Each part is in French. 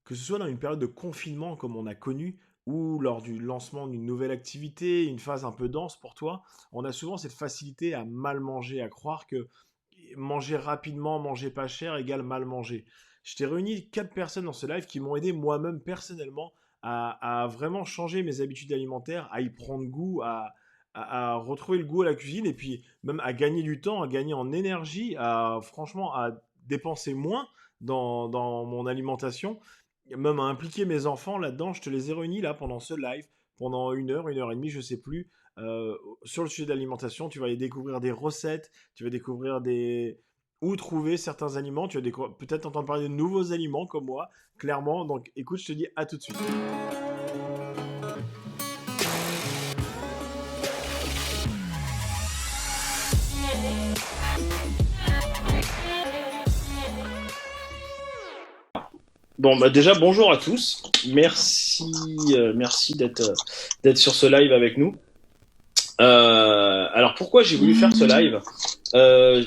Que ce soit dans une période de confinement comme on a connu, ou lors du lancement d'une nouvelle activité, une phase un peu dense pour toi, on a souvent cette facilité à mal manger, à croire que manger rapidement, manger pas cher égale mal manger. Je t'ai réuni 4 personnes dans ce live qui m'ont aidé moi-même personnellement à vraiment changer mes habitudes alimentaires, à y prendre goût, à retrouver le goût à la cuisine et puis même à gagner du temps, à gagner en énergie, à franchement à dépenser moins dans mon alimentation, même à impliquer mes enfants là-dedans. Je te les ai réunis là pendant ce live, pendant une heure et demie, je sais plus, sur le sujet de l'alimentation. Tu vas y découvrir des recettes, tu vas découvrir des où trouver certains aliments, tu vas peut-être entendre parler de nouveaux aliments comme moi, clairement. Donc écoute, je te dis à tout de suite. Bon, bah déjà, bonjour à tous. Merci, merci d'être sur ce live avec nous. Alors, pourquoi j'ai voulu faire ce live? Euh,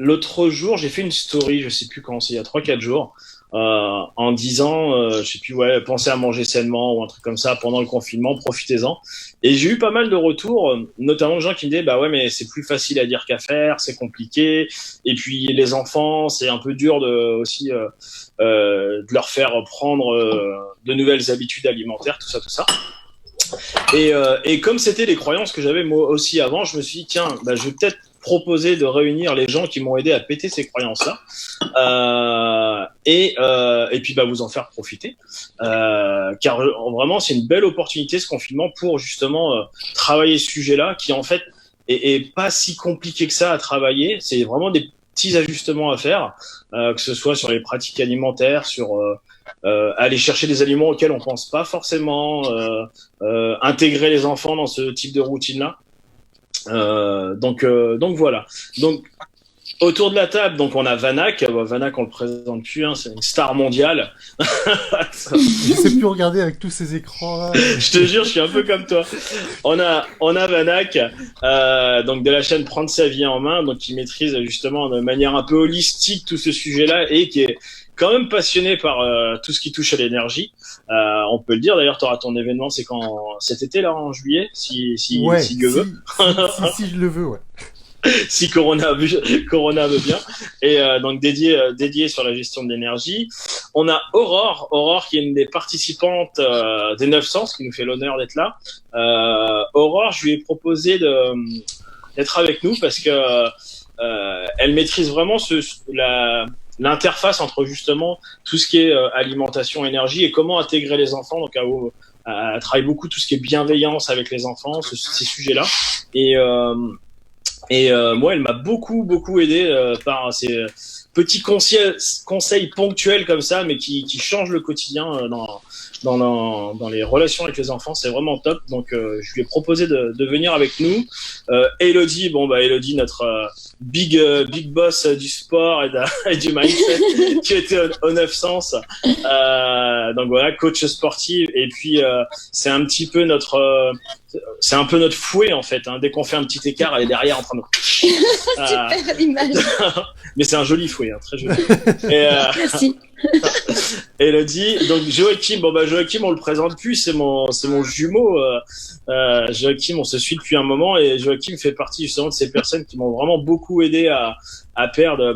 L'autre jour, j'ai fait une story, je sais plus quand c'est, il y a 3 4 jours, en disant, je sais plus, ouais, pensez à manger sainement ou un truc comme ça pendant le confinement, profitez-en. Et j'ai eu pas mal de retours, notamment de gens qui me disaient, bah ouais, mais c'est plus facile à dire qu'à faire, c'est compliqué. Et puis les enfants, c'est un peu dur aussi de leur faire prendre de nouvelles habitudes alimentaires, tout ça, tout ça. Et comme c'était les croyances que j'avais moi aussi avant, je me suis dit, tiens, bah, je vais peut-être proposer de réunir les gens qui m'ont aidé à péter ces croyances-là, et puis bah, vous en faire profiter, car vraiment c'est une belle opportunité ce confinement pour justement travailler ce sujet-là, qui en fait est pas si compliqué que ça à travailler. C'est vraiment des petits ajustements à faire, que ce soit sur les pratiques alimentaires, sur aller chercher des aliments auxquels on pense pas forcément, intégrer les enfants dans ce type de routine-là. Donc voilà. Donc autour de la table, donc on a Vanak. Vanak, on le présente plus, hein, c'est une star mondiale. Je sais plus regarder avec tous ces écrans là. Je te jure, je suis un peu comme toi. On a Vanak, donc de la chaîne Prendre sa vie en main, donc qui maîtrise justement de manière un peu holistique tout ce sujet-là et qui est quand même passionné par tout ce qui touche à l'énergie. On peut le dire. D'ailleurs, tu auras ton événement, c'est quand cet été là, en juillet, Ouais, si Dieu veut. si je le veux, ouais. Si Corona veut bien, et donc dédié sur la gestion de l'énergie. On a Aurore qui est une des participantes des 900, qui nous fait l'honneur d'être là. Aurore, je lui ai proposé d'être avec nous parce que elle maîtrise vraiment l'interface entre justement tout ce qui est alimentation, énergie et comment intégrer les enfants. Donc elle travaille beaucoup tout ce qui est bienveillance avec les enfants, ces sujets-là. Et moi, elle m'a beaucoup aidé par ces petits conseils ponctuels comme ça, mais qui changent le quotidien dans les relations avec les enfants. C'est vraiment top. Donc, je lui ai proposé de venir avec nous. Elodie, bon bah Elodie, notre big boss du sport et du mindset, qui était au 900. Donc voilà, coach sportive. Et puis c'est un peu notre fouet en fait, hein. Dès qu'on fait un petit écart, elle est derrière en train de Super image. mais c'est un joli fouet, hein, très joli. Et, Merci. Elodie, donc Joachim, bon bah Joachim on le présente plus, c'est mon jumeau. Joachim, on se suit depuis un moment et Joachim fait partie justement de ces personnes qui m'ont vraiment beaucoup aidé à perdre.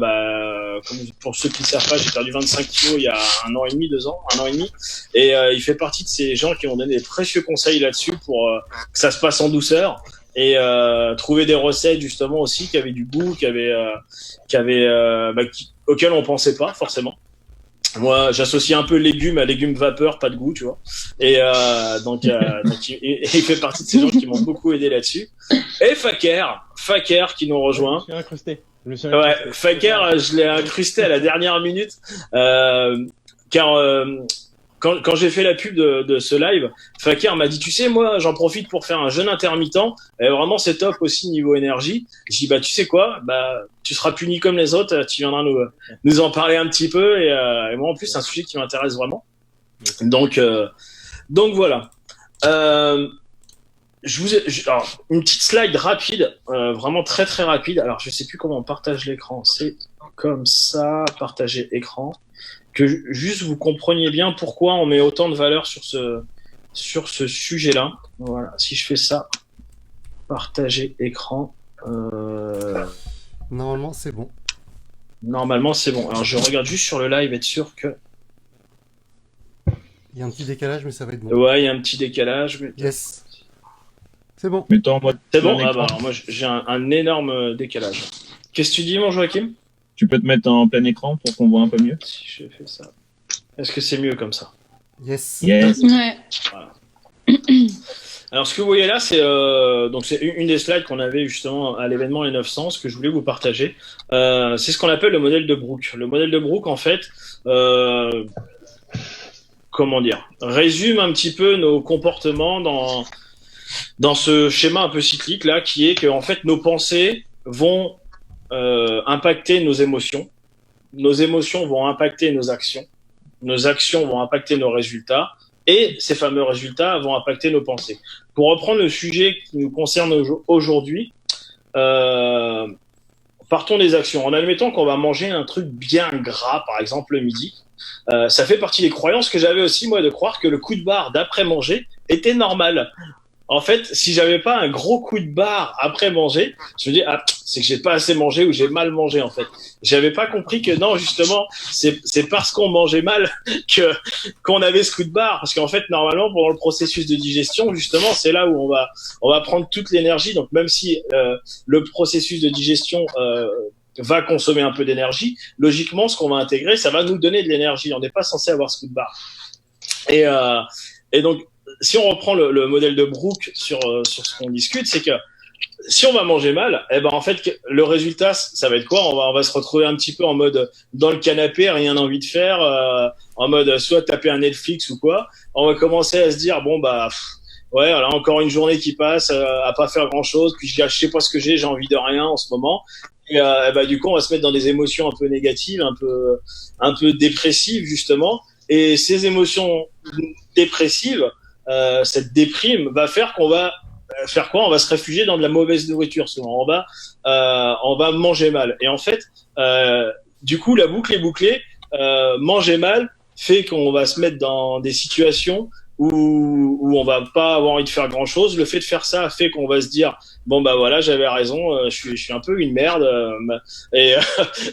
Comme pour ceux qui ne savent pas, j'ai perdu 25 kilos il y a 1 an et demi, 2 ans, 1 an et demi, et il fait partie de ces gens qui m'ont donné des précieux conseils là-dessus pour que ça se passe en douceur. Et trouver des recettes justement aussi qui avaient du goût, auxquelles on pensait pas forcément. Moi, j'associe un peu légumes à légumes vapeur, pas de goût, tu vois. Et donc il fait partie de ces gens qui m'ont beaucoup aidé là-dessus. Et Faker qui nous rejoint. Je suis incrusté. Ouais, Faker, je l'ai incrusté à la dernière minute, car quand j'ai fait la pub de ce live, Fakir m'a dit, tu sais, moi, j'en profite pour faire un jeûne intermittent. Et vraiment, c'est top aussi niveau énergie. J'ai dit, bah, tu sais quoi, bah, tu seras puni comme les autres. Tu viendras nous en parler un petit peu. Et moi, en plus, c'est un sujet qui m'intéresse vraiment. Donc voilà. Alors, une petite slide rapide, vraiment très très rapide. Alors, je sais plus comment on partage l'écran. C'est comme ça, partager écran. juste vous compreniez bien pourquoi on met autant de valeur sur ce sujet-là. Voilà, si je fais ça, partager écran. Normalement, c'est bon. Normalement, c'est bon. Alors, je regarde juste sur le live, être sûr que. Il y a un petit décalage, mais ça va être bon. Ouais, il y a un petit décalage. Mais... Yes. C'est bon. Mets-toi en mode. C'est bon. plein Ah bah, écran. alors, moi, j'ai un énorme décalage. Qu'est-ce que tu dis, mon Joachim? Tu peux te mettre en plein écran pour qu'on voit un peu mieux. Si je fais ça. Est-ce que c'est mieux comme ça? Yes. Yes. Ouais. Alors, ce que vous voyez là, donc c'est une des slides qu'on avait justement à l'événement Les 900, ce que je voulais vous partager. C'est ce qu'on appelle le modèle de Brooke. Le modèle de Brooke, en fait, comment dire, résume un petit peu nos comportements dans ce schéma un peu cyclique là, qui est que en fait nos pensées vont impacter nos émotions vont impacter nos actions vont impacter nos résultats, et ces fameux résultats vont impacter nos pensées. Pour reprendre le sujet qui nous concerne aujourd'hui, partons des actions. En admettant qu'on va manger un truc bien gras, par exemple le midi, ça fait partie des croyances que j'avais aussi, moi, de croire que le coup de barre d'après manger était normal. En fait, si j'avais pas un gros coup de barre après manger, je me dis, ah, c'est que j'ai pas assez mangé ou j'ai mal mangé, en fait. J'avais pas compris que non, justement, c'est parce qu'on mangeait mal qu'on avait ce coup de barre. Parce qu'en fait, normalement, pendant le processus de digestion, justement, c'est là où on va prendre toute l'énergie. Donc, même si le processus de digestion va consommer un peu d'énergie, logiquement, ce qu'on va intégrer, ça va nous donner de l'énergie. On n'est pas censé avoir ce coup de barre. Et donc, si on reprend le modèle de Brooke sur ce qu'on discute, c'est que si on va manger mal, eh ben en fait le résultat, ça va être quoi? On va se retrouver un petit peu en mode dans le canapé, rien envie de faire, en mode soit taper un Netflix ou quoi. On va commencer à se dire bon bah ouais, alors encore une journée qui passe à pas faire grand chose, puis je sais pas ce que j'ai envie de rien en ce moment. Et bah du coup on va se mettre dans des émotions un peu négatives, un peu dépressives justement. Et ces émotions dépressives, cette déprime va faire qu'on va faire quoi? On va se réfugier dans de la mauvaise nourriture souvent. On va manger mal. Et en fait, du coup, la boucle est bouclée. Manger mal fait qu'on va se mettre dans des situations où on va pas avoir envie de faire grand chose. Le fait de faire ça fait qu'on va se dire bon bah voilà, j'avais raison, je suis un peu une merde, et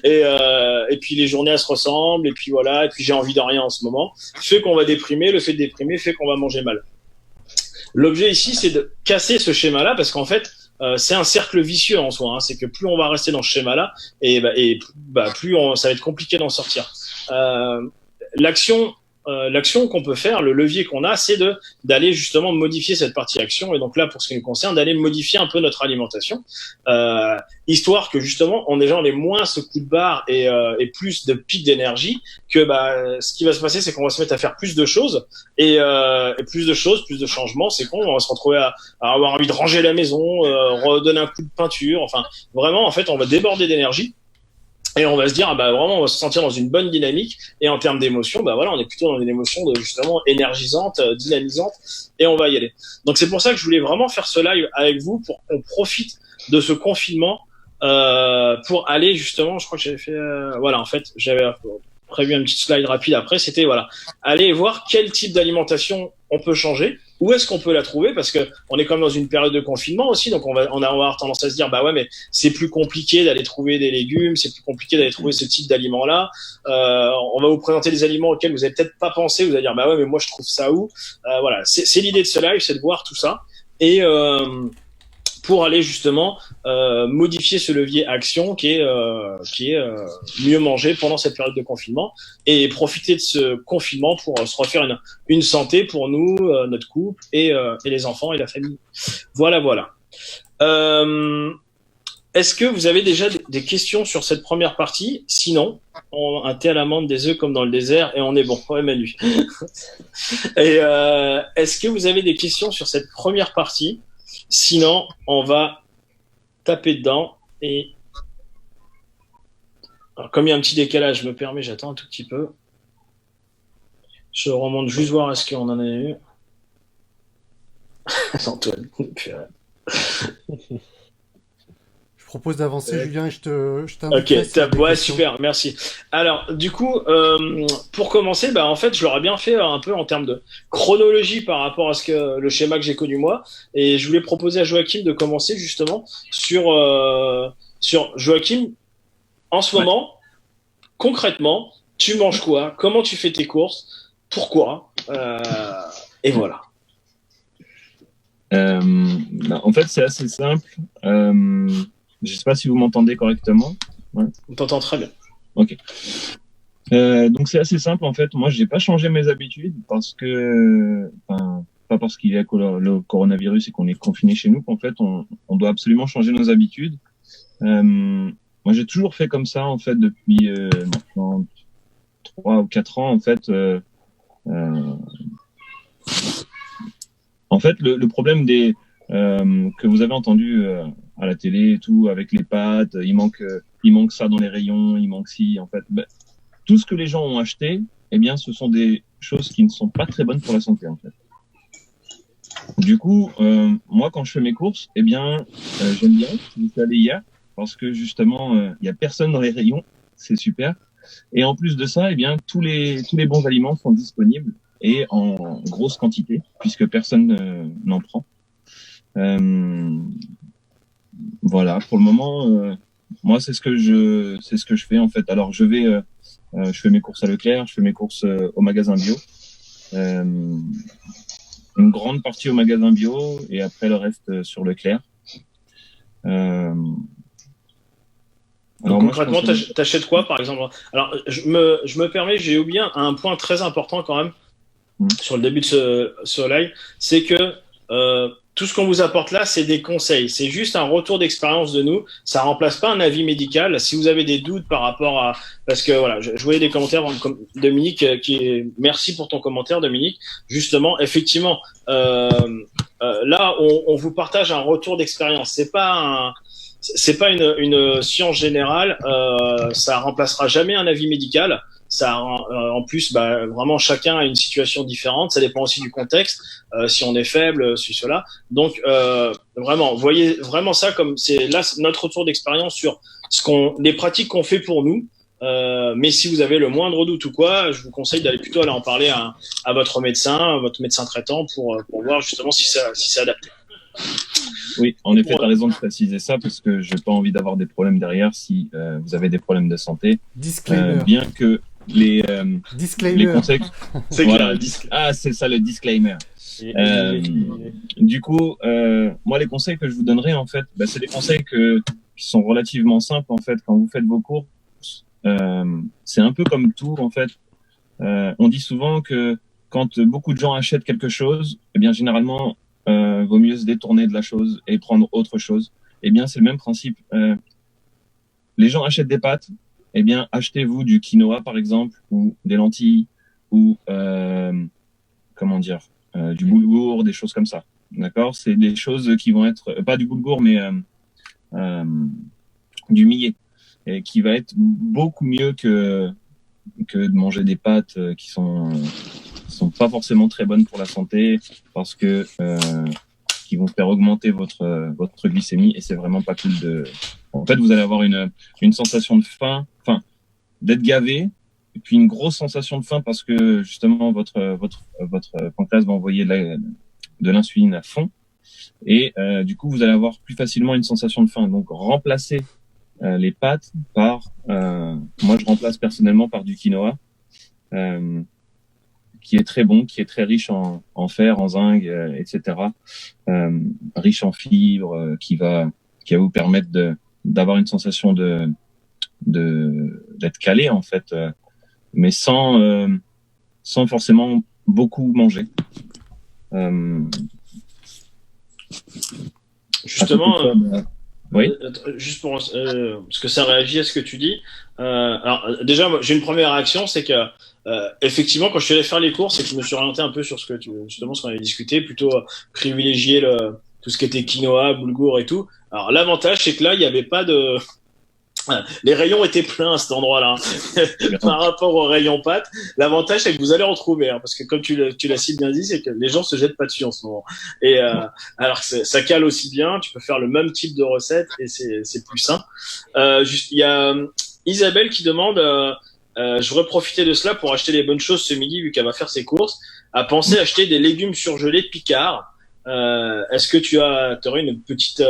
et puis les journées elles se ressemblent, et puis voilà, et puis j'ai envie de rien en ce moment, fait qu'on va déprimer. Le fait de déprimer fait qu'on va manger mal. L'objet ici, c'est de casser ce schéma-là, parce qu'en fait, c'est un cercle vicieux en soi. Hein. C'est que plus on va rester dans ce schéma-là, et plus ça va être compliqué d'en sortir. L'action qu'on peut faire, le levier qu'on a, c'est d'aller justement modifier cette partie action. Et donc là, pour ce qui nous concerne, d'aller modifier un peu notre alimentation, histoire que justement on ait moins ce coup de barre et plus de pics d'énergie. Que ce qui va se passer, c'est qu'on va se mettre à faire plus de choses, et plus de choses, plus de changements. C'est qu'on va se retrouver à avoir envie de ranger la maison, redonner un coup de peinture. Enfin, vraiment, en fait, on va déborder d'énergie. Et on va se dire, vraiment, on va se sentir dans une bonne dynamique. Et en termes d'émotion, voilà, on est plutôt dans une émotion justement énergisante, dynamisante, et on va y aller. Donc c'est pour ça que je voulais vraiment faire ce live avec vous, pour qu'on profite de ce confinement, pour aller justement, je crois que j'avais fait, voilà, en fait, j'avais prévu un petit slide rapide après, c'était voilà, aller voir quel type d'alimentation on peut changer. Où est-ce qu'on peut la trouver? Parce que on est quand même dans une période de confinement aussi, donc on va avoir tendance à se dire ouais, mais c'est plus compliqué d'aller trouver des légumes, c'est plus compliqué d'aller trouver ce type d'aliments-là. On va vous présenter des aliments auxquels vous avez peut-être pas pensé, vous allez dire ouais, mais moi je trouve ça où? Voilà, c'est l'idée de ce live, c'est de voir tout ça, et pour aller justement modifier ce levier action qui est mieux manger pendant cette période de confinement, et profiter de ce confinement pour se refaire une santé pour nous, notre couple, et les enfants et la famille. Voilà. Est-ce que vous avez déjà des questions sur cette première partie? Sinon, un thé à l'amande, des œufs comme dans le désert, et on est bon. Ouais, Manu. Et est-ce que vous avez des questions sur cette première partie? Sinon, on va taper dedans. Et alors, comme il y a un petit décalage, je me permets, j'attends un tout petit peu. Je remonte juste voir est-ce qu'on en a eu. Antoine. propose d'avancer, Julien, et je t'invite. Ok, top, ouais, super, merci. Alors, du coup, pour commencer, bah, en fait, je l'aurais bien fait un peu en termes de chronologie par rapport à le schéma que j'ai connu moi. Et je voulais proposer à Joachim de commencer justement sur Joachim, en ce moment, concrètement, tu manges quoi? Comment tu fais tes courses? Pourquoi? Et voilà. En fait, c'est assez simple. Je sais pas si vous m'entendez correctement. Ouais. On t'entend très bien. Ok. Donc c'est assez simple en fait. Moi, j'ai pas changé mes habitudes parce que, enfin, pas parce qu'il y a le coronavirus et qu'on est confiné chez nous qu'en fait on doit absolument changer nos habitudes. Moi, j'ai toujours fait comme ça en fait depuis maintenant 3 ou 4 ans en fait. En fait, le problème que vous avez entendu à la télé et tout, avec les pâtes, il manque ça dans les rayons, il manque ci, en fait. Ben, tout ce que les gens ont acheté, eh bien, ce sont des choses qui ne sont pas très bonnes pour la santé, en fait. Du coup, moi, quand je fais mes courses, eh bien, j'aime bien. Je suis allé hier parce que justement, il y a personne dans les rayons, c'est super. Et en plus de ça, eh bien, tous les bons aliments sont disponibles et en grosse quantité, puisque personne n'en prend. Voilà, pour le moment, moi c'est ce que je fais en fait. Alors je fais mes courses à Leclerc, je fais mes courses au magasin bio, une grande partie au magasin bio et après le reste sur Leclerc. Donc concrètement, t'achètes quoi par exemple? Alors je me permets, j'ai oublié un point très important quand même sur le début de ce live, c'est que tout ce qu'on vous apporte là, c'est des conseils. C'est juste un retour d'expérience de nous. Ça remplace pas un avis médical. Si vous avez des doutes par rapport à, parce que voilà, je voyais des commentaires comme Dominique merci pour ton commentaire, Dominique. Justement, effectivement, là, on vous partage un retour d'expérience. C'est pas une science générale. Ça remplacera jamais un avis médical. Ça, en plus, bah, vraiment, chacun a une situation différente. Ça dépend aussi du contexte, si on est faible, si cela. Donc, vraiment, voyez vraiment ça comme c'est là notre retour d'expérience sur les pratiques qu'on fait pour nous. Mais si vous avez le moindre doute ou quoi, je vous conseille d'aller plutôt aller en parler à votre médecin traitant pour voir justement si c'est adapté. Oui, en effet, tu as raison de préciser ça parce que j'ai pas envie d'avoir des problèmes derrière si vous avez des problèmes de santé. Bien que les conseils. Voilà, c'est ça le disclaimer. Du coup, moi, les conseils que je vous donnerai, en fait, bah, c'est des conseils qui sont relativement simples, en fait, quand vous faites vos courses. C'est un peu comme tout, en fait. On dit souvent que quand beaucoup de gens achètent quelque chose, eh bien, généralement, vaut mieux se détourner de la chose et prendre autre chose. Eh bien, c'est le même principe. Les gens achètent des pâtes, eh bien, achetez-vous du quinoa, par exemple, ou des lentilles, ou, du boulgour, des choses comme ça. D'accord? C'est des choses qui vont être, pas du boulgour, mais du millet, et qui va être beaucoup mieux que de manger des pâtes qui sont pas forcément très bonnes pour la santé, parce que qui vont faire augmenter votre glycémie, et c'est vraiment pas cool en fait, vous allez avoir une sensation de faim, d'être gavé, et puis une grosse sensation de faim parce que justement votre pancréas va envoyer de l'insuline à fond, et du coup vous allez avoir plus facilement une sensation de faim. Donc remplacez les pâtes par, moi je remplace personnellement par du quinoa, qui est très bon, qui est très riche en fer, en zinc, etc. Riche en fibres, qui va vous permettre d'avoir une sensation d'être calé, en fait, mais sans forcément beaucoup manger. Justement, oui. Juste pour parce que ça réagit à ce que tu dis. Alors déjà, j'ai une première réaction, c'est que effectivement, quand je suis allé faire les courses, c'est que je me suis orienté un peu sur ce qu'on avait discuté, plutôt privilégier tout ce qui était quinoa, boulgour et tout. Alors l'avantage, c'est que là, il n'y avait pas de Les rayons étaient pleins à cet endroit-là. Par rapport aux rayons pâtes, l'avantage c'est que vous allez en trouver, hein, parce que comme tu l'as si bien dit, c'est que les gens se jettent pas dessus en ce moment. Et alors que ça cale aussi bien, tu peux faire le même type de recette et c'est plus sain. Juste, il y a Isabelle qui demande, je voudrais profiter de cela pour acheter les bonnes choses ce midi vu qu'elle va faire ses courses. À penser à acheter des légumes surgelés Picard. Est-ce que tu aurais une petite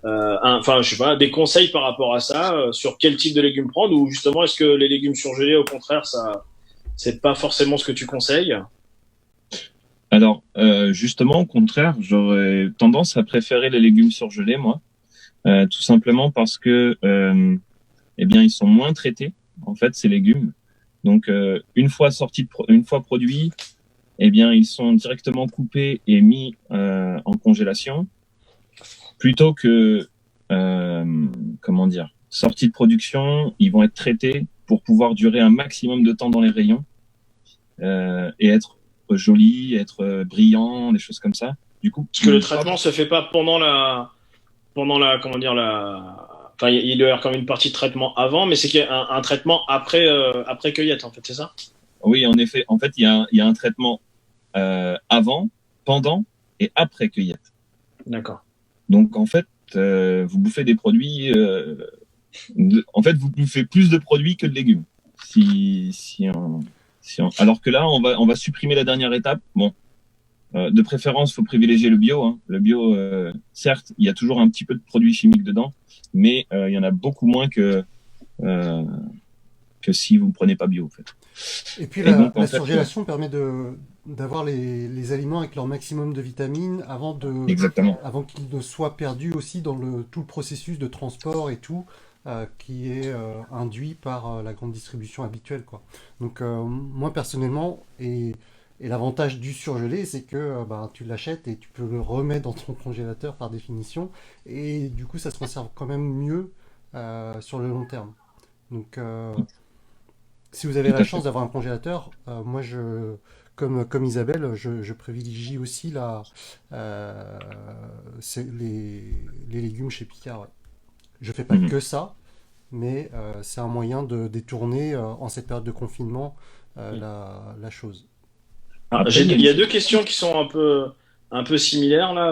enfin, je sais pas, des conseils par rapport à ça, sur quel type de légumes prendre, ou justement, est-ce que les légumes surgelés, au contraire, c'est pas forcément ce que tu conseilles? Alors, justement, au contraire, j'aurais tendance à préférer les légumes surgelés, moi, tout simplement parce que, eh bien, ils sont moins traités, en fait, ces légumes. Donc, une fois une fois produits, eh bien, ils sont directement coupés et mis en congélation, plutôt que, comment dire, sortis de production, ils vont être traités pour pouvoir durer un maximum de temps dans les rayons et être jolis, être brillants, des choses comme ça. Du coup, Parce que le traitement se fait pas comment dire, enfin, il doit y avoir quand même une partie de traitement avant, mais c'est qu'il y a un traitement après cueillette, en fait, c'est ça? oui, en effet, en fait, il y a un traitement avant, pendant et après cueillette. D'accord. Donc, en fait, vous bouffez des produits. En fait, vous bouffez plus de produits que de légumes. Alors que là, on va supprimer la dernière étape. Bon, de préférence, faut privilégier le bio. Hein. Le bio, certes, il y a toujours un petit peu de produits chimiques dedans, mais il y en a beaucoup moins que si vous ne prenez pas bio, en fait. Et puis Et donc, la en fait, surgélation permet d'avoir les aliments avec leur maximum de vitamines exactement. avant qu'ils ne soient perdus aussi dans tout le processus de transport et tout, qui est induit par la grande distribution habituelle, quoi. Donc moi personnellement, et l'avantage du surgelé, c'est que bah, tu l'achètes et tu peux le remettre dans ton congélateur par définition, et du coup ça se conserve quand même mieux sur le long terme. Donc si vous avez Tout la à fait. chance d'avoir un congélateur, moi, comme Isabelle, je privilégie aussi euh, les légumes chez Picard. Ouais. Je fais pas Mhm. que ça, mais c'est un moyen de détourner, en cette période de confinement, la chose. Ah, Après, il y a il une y a chose. deux questions qui sont un peu similaires là.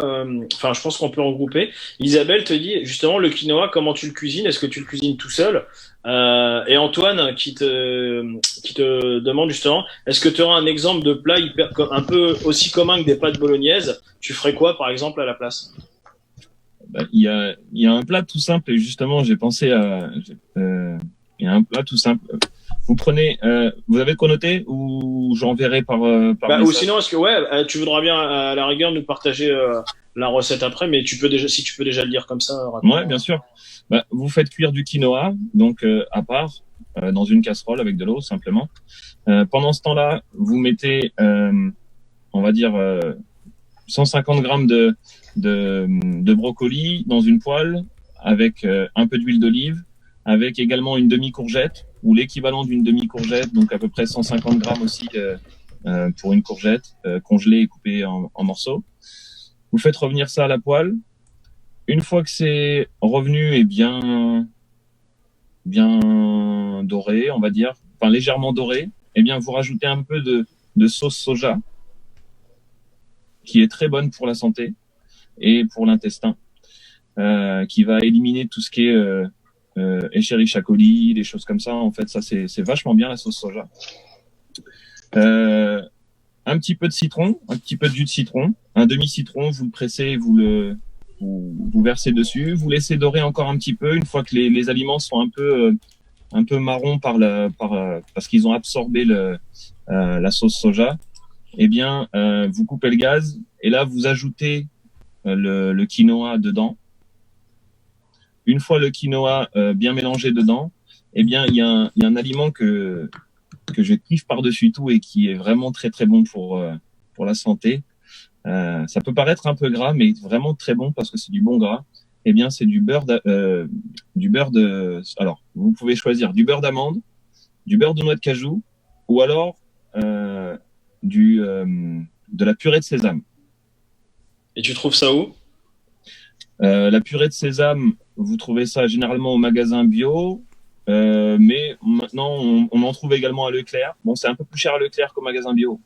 Enfin, je pense qu'on peut regrouper. Isabelle te dit justement le quinoa, comment tu le cuisines? Est-ce que tu le cuisines tout seul? Et Antoine qui te demande justement, est-ce que tu auras un exemple de plat un peu aussi commun que des pâtes bolognaises? Tu ferais quoi par exemple à la place? Bah, il y a un plat tout simple et justement j'ai pensé à il y a un plat tout simple. Vous prenez vous avez de quoi noter ou j'enverrai par Bah, ou message. sinon, est-ce que ouais, tu voudras bien à la rigueur nous partager la recette après, mais tu peux déjà, si tu peux déjà le dire comme ça Ouais, bien rapidement. sûr. Bah, vous faites cuire du quinoa donc à part dans une casserole avec de l'eau simplement. Pendant ce temps-là, vous mettez on va dire 150 grammes de brocoli dans une poêle avec un peu d'huile d'olive, avec également une demi-courgette ou l'équivalent d'une demi-courgette, donc à peu près 150 grammes aussi pour une courgette congelée et coupée en morceaux. Vous faites revenir ça à la poêle. Une fois que c'est revenu et bien doré, on va dire, enfin légèrement doré, eh bien vous rajoutez un peu de sauce soja qui est très bonne pour la santé et pour l'intestin, qui va éliminer tout ce qui est Escherichia coli, des choses comme ça. En fait, ça c'est vachement bien la sauce soja. Euh, un petit peu de citron, un petit peu de jus de citron, un demi-citron, vous le pressez, vous versez dessus, vous laissez dorer encore un petit peu. Une fois que les aliments sont un peu marrons parce qu'ils ont absorbé la sauce soja, eh bien, vous coupez le gaz et là, vous ajoutez le quinoa dedans. Une fois le quinoa bien mélangé dedans, eh bien, il y a un aliment que je kiffe par-dessus tout et qui est vraiment très très bon pour la santé. Ça peut paraître un peu gras, mais vraiment très bon parce que c'est du bon gras. Eh bien, c'est du beurre de. Alors, vous pouvez choisir du beurre d'amande, du beurre de noix de cajou, ou alors de la purée de sésame. Et tu trouves ça où? La purée de sésame, vous trouvez ça généralement au magasin bio, mais maintenant on en trouve également à Leclerc. Bon, c'est un peu plus cher à Leclerc qu'au magasin bio.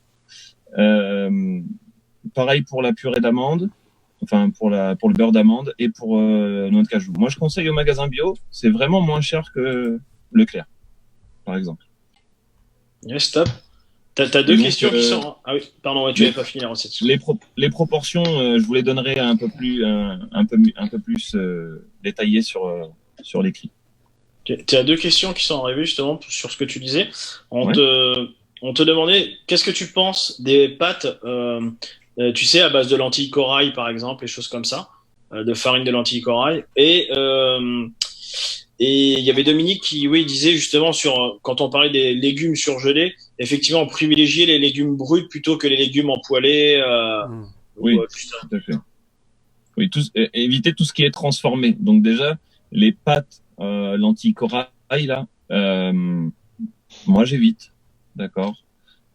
Pareil pour la purée d'amande, enfin pour le beurre d'amande et pour noix de cajou. Moi, je conseille au magasin bio, c'est vraiment moins cher que Leclerc, par exemple. Yes, top. T'as deux Et donc, questions qui sont. Ah oui, pardon, ouais, tu n'avais pas fini la recette. les proportions, je vous les donnerai un peu plus détaillées sur l'écrit. Okay. Tu as deux questions qui sont arrivées justement sur ce que tu disais. On Ouais. te demandait qu'est-ce que tu penses des pâtes, tu sais, à base de lentilles corail par exemple, et choses comme ça, de farine de lentilles corail. Et il y avait Dominique qui, oui, disait justement quand on parlait des légumes surgelés, effectivement, on privilégiait les légumes bruts plutôt que les légumes empoilés. Oui, tout à fait. Oui, éviter tout ce qui est transformé. Donc déjà, les pâtes lentilles corail là, moi j'évite, d'accord.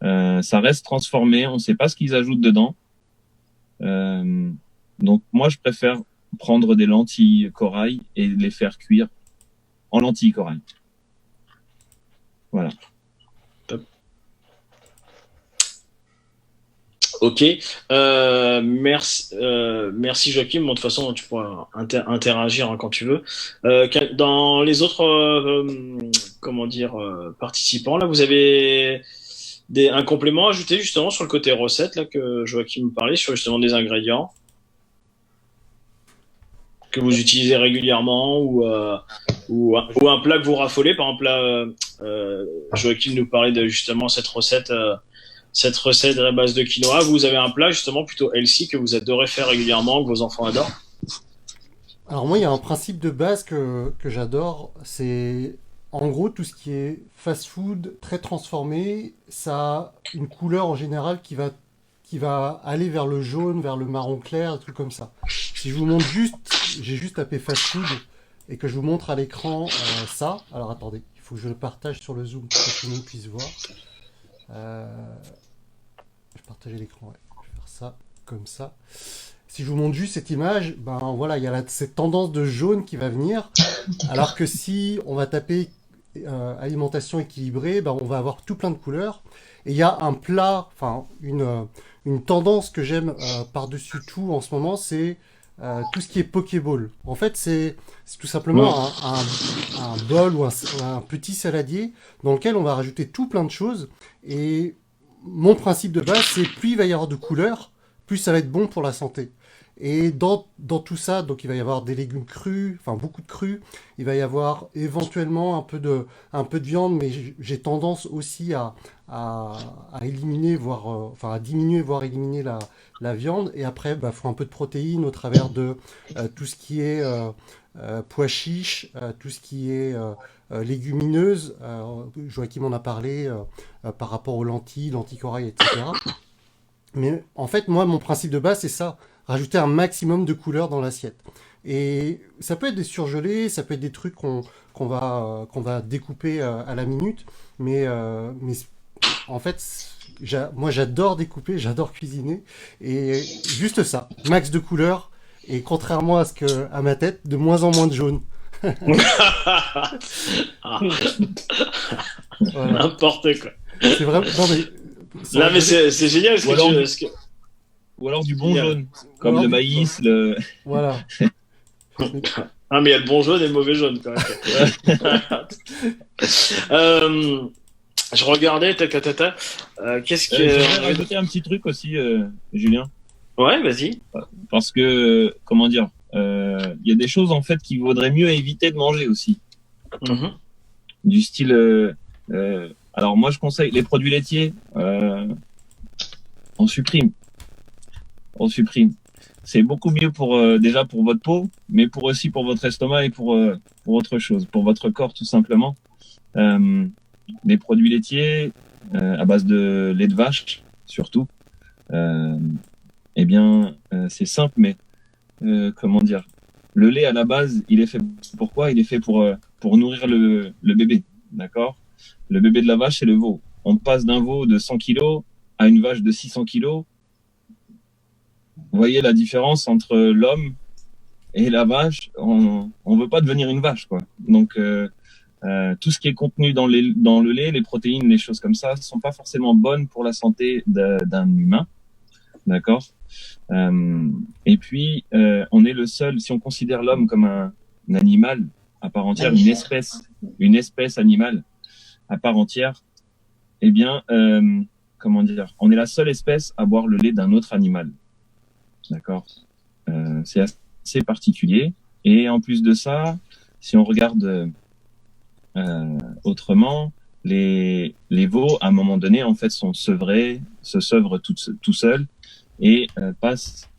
Ça reste transformé, on ne sait pas ce qu'ils ajoutent dedans. Donc moi je préfère prendre des lentilles corail et les faire cuire en lentilles corail. Voilà. Ok, merci Joachim. Bon, de toute façon, tu pourras interagir quand tu veux. Dans les autres, comment dire, participants, là, vous avez un complément ajouté justement sur le côté recette là que Joachim parlait sur justement des ingrédients que vous utilisez régulièrement ou un plat que vous raffolez. Par exemple, là, Joachim nous parlait de justement cette recette à base de quinoa. Vous avez un plat justement plutôt healthy que vous adorez faire régulièrement, que vos enfants adorent? Alors moi, il y a un principe de base que j'adore, c'est en gros tout ce qui est fast-food très transformé, ça a une couleur en général qui va aller vers le jaune, vers le marron clair, des trucs comme ça. Si je vous montre juste, j'ai juste tapé fast-food et que je vous montre à l'écran ça, alors attendez, il faut que je le partage sur le Zoom pour que tout le monde puisse voir. Je vais partager l'écran, ouais. Je vais faire ça, comme ça. Si je vous montre juste cette image, ben voilà, il y a cette tendance de jaune qui va venir, alors que si on va taper alimentation équilibrée, ben on va avoir tout plein de couleurs. Et il y a un plat, enfin une tendance que j'aime par-dessus tout en ce moment, c'est tout ce qui est Pokéball. En fait, c'est tout simplement un bol ou un petit saladier dans lequel on va rajouter tout plein de choses. Et mon principe de base, c'est plus il va y avoir de couleurs, plus ça va être bon pour la santé. Et dans tout ça, donc il va y avoir des légumes crus, enfin beaucoup de crus. Il va y avoir éventuellement un peu de viande, mais j'ai tendance aussi à éliminer, voire enfin à diminuer, voire éliminer la viande. Et après, bah, faut un peu de protéines au travers de tout ce qui est pois chiches, tout ce qui est légumineuses. Joachim en a parlé par rapport aux lentilles corail, etc. Mais en fait, moi, mon principe de base, c'est ça. Rajouter un maximum de couleurs dans l'assiette. Et ça peut être des surgelés, ça peut être des trucs qu'on va découper à la minute. Mais en fait, moi, j'adore découper, j'adore cuisiner. Et juste ça, max de couleurs. Et contrairement à ma tête, de moins en moins de jaune. Voilà. N'importe quoi. C'est vraiment... Non, mais c'est génial ou alors du bon jaune, comme le maïs, Voilà. Ah, mais il y a le bon jaune et le mauvais jaune, quand même. Je regardais, qu'est-ce que... Je voudrais rajouter un petit truc aussi, Julien. Ouais, vas-y. Parce que, comment dire, il y a des choses, en fait, qu'il vaudrait mieux éviter de manger aussi. Mm-hmm. Du style... alors, moi, je conseille les produits laitiers. On supprime. C'est beaucoup mieux déjà pour votre peau, mais aussi pour votre estomac et pour autre chose, pour votre corps tout simplement. Les produits laitiers à base de lait de vache surtout, eh bien c'est simple, mais comment dire, le lait à la base, il est fait pourquoi? Il est fait pour nourrir le bébé, d'accord? Le bébé de la vache, c'est le veau. On passe d'un veau de 100 kilos à une vache de 600 kilos. Vous voyez la différence entre l'homme et la vache, on veut pas devenir une vache, quoi. Donc tout ce qui est contenu dans le lait, les protéines, les choses comme ça, sont pas forcément bonnes pour la santé d'un humain, d'accord. Et puis on est le seul, si on considère l'homme comme un animal à part entière, une espèce animale à part entière, eh bien, comment dire, on est la seule espèce à boire le lait d'un autre animal, d'accord. C'est assez particulier. Et en plus de ça, si on regarde autrement, les veaux, à un moment donné, en fait, se sevrent tout seuls et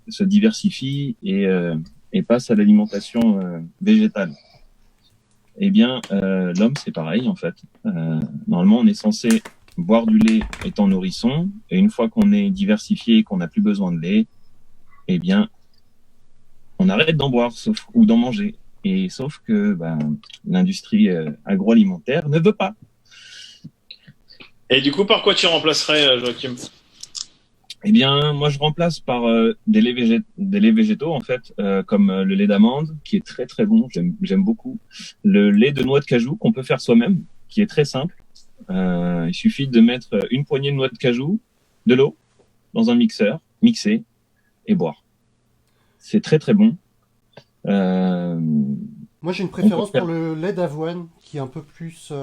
se diversifient et passent à l'alimentation végétale. Eh bien, l'homme, c'est pareil, en fait. Normalement, on est censé boire du lait étant nourrisson, et une fois qu'on est diversifié et qu'on n'a plus besoin de lait, eh bien, on arrête d'en boire, ou d'en manger. Et sauf que l'industrie agroalimentaire ne veut pas. Et du coup, par quoi tu remplacerais, Joachim? Eh bien, moi, je remplace par des laits végétaux, en fait, comme le lait d'amande, qui est très, très bon, j'aime beaucoup. Le lait de noix de cajou, qu'on peut faire soi-même, qui est très simple. Il suffit de mettre une poignée de noix de cajou, de l'eau, dans un mixeur, mixer et boire. C'est très, très bon. Moi, j'ai une préférence pour le lait d'avoine, qui est un peu plus,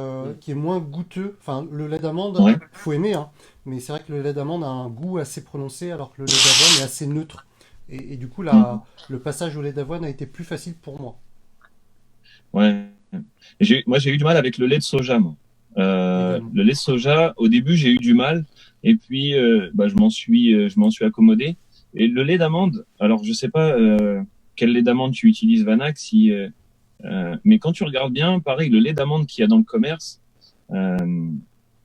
qui est moins goûteux. Enfin, le lait d'amande, Ouais. faut aimer, hein. Mais c'est vrai que le lait d'amande a un goût assez prononcé, alors que le lait d'avoine est assez neutre. Et du coup, le passage au lait d'avoine a été plus facile pour moi. Ouais. Moi, j'ai eu du mal avec le lait de soja, moi. Le lait de soja, au début, j'ai eu du mal. Et puis, je m'en suis accommodé. Et le lait d'amande, alors, je sais pas quel lait d'amande tu utilises, Vanak, mais quand tu regardes bien, pareil, le lait d'amande qu'il y a dans le commerce,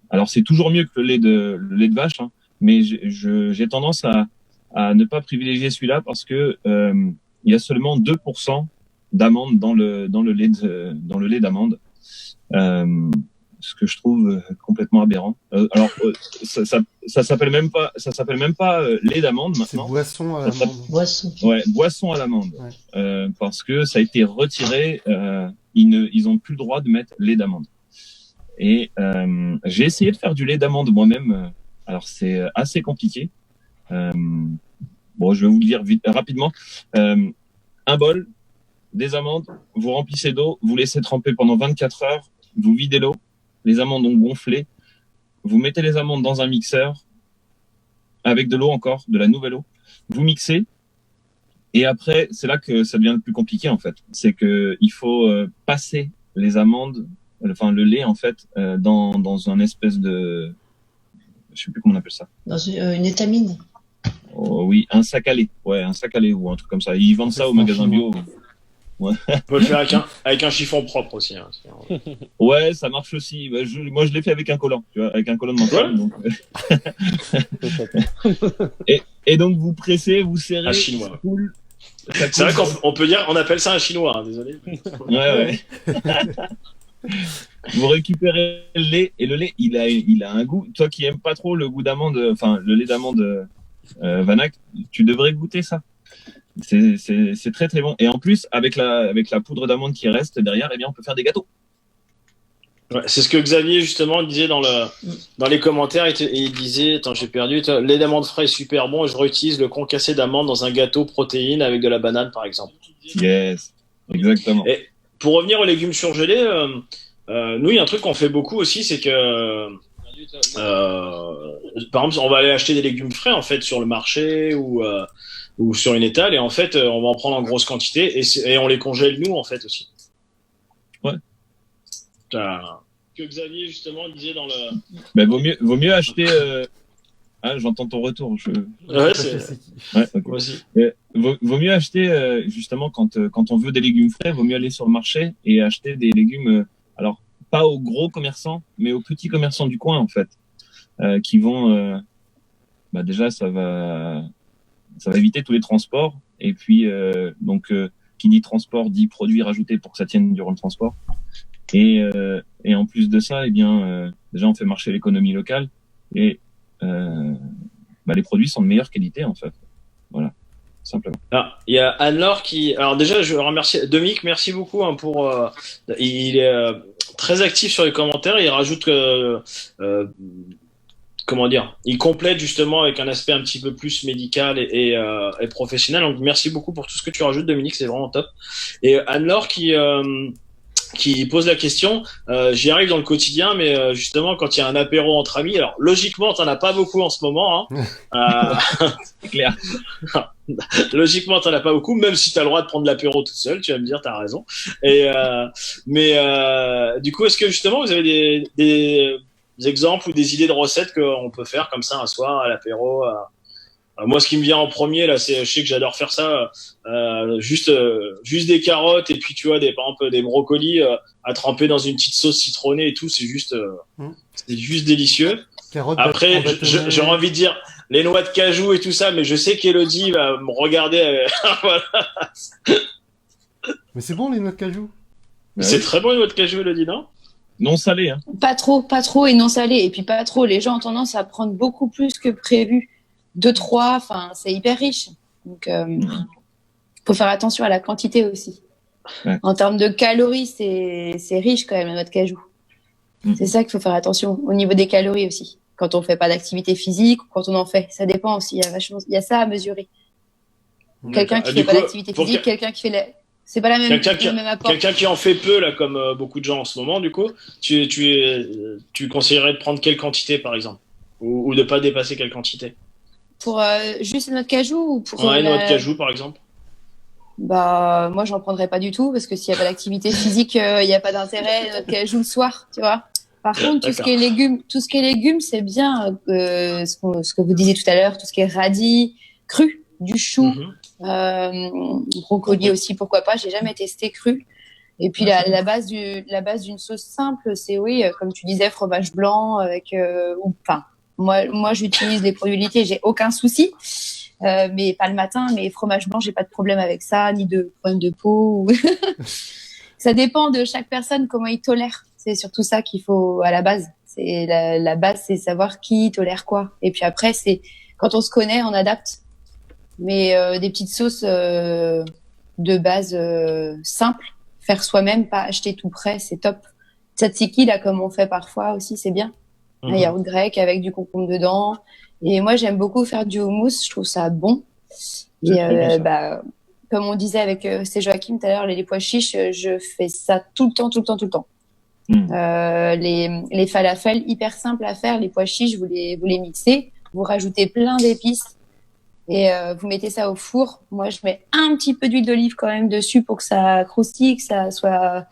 alors c'est toujours mieux que le lait de vache, hein, mais j'ai tendance à ne pas privilégier celui-là parce que il y a seulement 2% d'amande dans le lait d'amande, ce que je trouve complètement aberrant. Alors ça s'appelle même pas lait d'amande C'est maintenant. boisson à l'amande. Ouais, boisson à l'amande. Ouais. Parce que ça a été retiré, ils ont plus le droit de mettre lait d'amande. Et j'ai essayé de faire du lait d'amande moi-même. Alors c'est assez compliqué. Bon, je vais vous le dire rapidement. Un bol, des amandes, vous remplissez d'eau, vous laissez tremper pendant 24 heures, vous videz l'eau, les amandes ont gonflé, vous mettez les amandes dans un mixeur avec de l'eau encore, de la nouvelle eau, vous mixez. Et après, c'est là que ça devient le plus compliqué, en fait. C'est que il faut passer les amandes, enfin le lait, en fait, dans un espèce de, je sais plus comment on appelle ça. Dans une étamine. Oh, oui, un sac à lait. Ouais, un sac à lait ou un truc comme ça. Ils vendent ça au magasin bio. Ouais. On peut le faire avec un chiffon propre aussi. Hein. Ouais, ça marche aussi. Moi, je l'ai fait avec un collant, tu vois, avec un collant de menthol. Donc... et donc, vous pressez, vous serrez. Un chinois. Coule. C'est vrai qu'on peut dire, on appelle ça un chinois, hein, désolé. Ouais. Vous récupérez le lait et le lait, il a un goût. Toi qui aimes pas trop le goût d'amande, enfin le lait d'amande, Vanak, tu devrais goûter ça. C'est très très bon. Et en plus, avec la poudre d'amande qui reste derrière, eh bien, on peut faire des gâteaux. Ouais, c'est ce que Xavier justement disait dans les commentaires. Il disait, attends, j'ai perdu. Le lait d'amande frais est super bon. Et je réutilise le concassé d'amande dans un gâteau protéine avec de la banane, par exemple. Yes, exactement. Et pour revenir aux légumes surgelés, nous, il y a un truc qu'on fait beaucoup aussi, c'est que par exemple, on va aller acheter des légumes frais en fait sur le marché ou sur une étale, et en fait, on va en prendre en grosse quantité et on les congèle nous en fait aussi. Ouais. Que Xavier justement disait dans le. Ben, vaut mieux acheter. Ah, j'entends ton retour. Ouais, c'est. Ouais, okay. Moi aussi. Vaut mieux acheter justement quand on veut des légumes frais, vaut mieux aller sur le marché et acheter des légumes. Alors pas aux gros commerçants, mais aux petits commerçants du coin en fait, qui vont. Déjà, ça va éviter tous les transports. Et puis donc qui dit transport dit produits rajoutés pour que ça tienne durant le transport. Et en plus de ça, eh bien, déjà on fait marcher l'économie locale et les produits sont de meilleure qualité en fait. Voilà. simplement. Ah, il y a Anne-Laure qui. Alors déjà, je remercie Dominique, merci beaucoup hein, pour. Il est très actif sur les commentaires. Il rajoute euh, comment dire, il complète justement avec un aspect un petit peu plus médical et professionnel. Donc merci beaucoup pour tout ce que tu rajoutes, Dominique, c'est vraiment top. Et Anne-Laure qui pose la question, j'y arrive dans le quotidien, mais justement quand il y a un apéro entre amis, alors logiquement t'en as pas beaucoup en ce moment, hein. C'est clair. Logiquement t'en as pas beaucoup, même si t'as le droit de prendre l'apéro tout seul, tu vas me dire t'as raison. Mais du coup est-ce que justement vous avez des exemples ou des idées de recettes qu'on peut faire comme ça un soir à l'apéro? Moi, ce qui me vient en premier, là, c'est, je sais que j'adore faire ça, juste des carottes et puis, tu vois, par exemple, des brocolis à tremper dans une petite sauce citronnée et tout, c'est juste délicieux. Carottes Après, bâtonnées. j'aurais envie de dire les noix de cajou et tout ça, mais je sais qu'Elodie va me regarder. Voilà. Mais c'est bon les noix de cajou. C'est très bon, les noix de cajou, Elodie, non? Non salé, hein. Pas trop et non salé. Et puis pas trop. Les gens ont tendance à prendre beaucoup plus que prévu. 2, 3, enfin, c'est hyper riche. Donc, faut faire attention à la quantité aussi. Ouais. En termes de calories, c'est riche quand même, la noix de cajou. C'est ça qu'il faut faire attention. Au niveau des calories aussi. Quand on fait pas d'activité physique ou quand on en fait. Ça dépend aussi. Il y a ça à mesurer. Quelqu'un qui fait pas d'activité physique, quelqu'un qui fait c'est pas la même, le même apport. Quelqu'un qui en fait peu, là, comme beaucoup de gens en ce moment, du coup, tu conseillerais de prendre quelle quantité, par exemple? Ou de pas dépasser quelle quantité? Pour juste la noix de cajou ou pour Ouais, noix de cajou, par exemple. Bah, moi, j'en prendrais pas du tout parce que s'il y a pas d'activité physique, il y a pas d'intérêt. Noix de cajou le soir, tu vois. Par contre, tout ce qui est légumes, c'est bien ce que vous disiez tout à l'heure, tout ce qui est radis, cru, du chou, brocoli aussi, pourquoi pas. J'ai jamais testé cru. Et puis la base d'une sauce simple, c'est oui, comme tu disais, fromage blanc avec ou enfin. Moi, j'utilise les produits laitiers, j'ai aucun souci, mais pas le matin. Mais fromage blanc, j'ai pas de problème avec ça, ni de problème de peau. Ça dépend de chaque personne comment il tolère. C'est surtout ça qu'il faut à la base. C'est la base, c'est savoir qui tolère quoi. Et puis après, c'est quand on se connaît, on adapte. Mais des petites sauces de base simples, faire soi-même, pas acheter tout prêt, c'est top. Tzatziki là, comme on fait parfois aussi, c'est bien. Un yaourt grec avec du concombre dedans. Et moi, j'aime beaucoup faire du houmous. Je trouve ça bon. Et bah, comme on disait avec c'est Joachim tout à l'heure, les pois chiches, je fais ça tout le temps. Les falafels, hyper simples à faire. Les pois chiches, vous les mixez. Vous rajoutez plein d'épices. Et vous mettez ça au four. Moi, je mets un petit peu d'huile d'olive quand même dessus pour que ça croustille, que ça soit...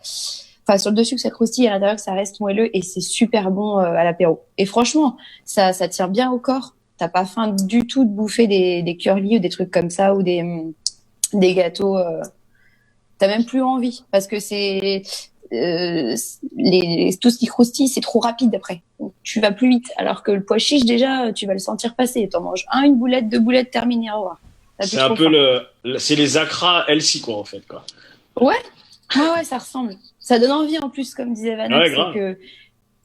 Enfin, sur le dessus, que ça croustille, à l'intérieur, que ça reste moelleux, et c'est super bon à l'apéro. Et franchement, ça tient bien au corps. T'as pas faim du tout de bouffer des curly ou des trucs comme ça, ou des gâteaux. T'as même plus envie, parce que c'est tout ce qui croustille, c'est trop rapide après. Donc, tu vas plus vite. Alors que le pois chiche, déjà, tu vas le sentir passer. T'en manges une boulette, 2 boulettes, terminé, au revoir. C'est un peu c'est les acras healthy, quoi, en fait, quoi. Ouais, ça ressemble. Ça donne envie en plus, comme disait Vanessa, c'est que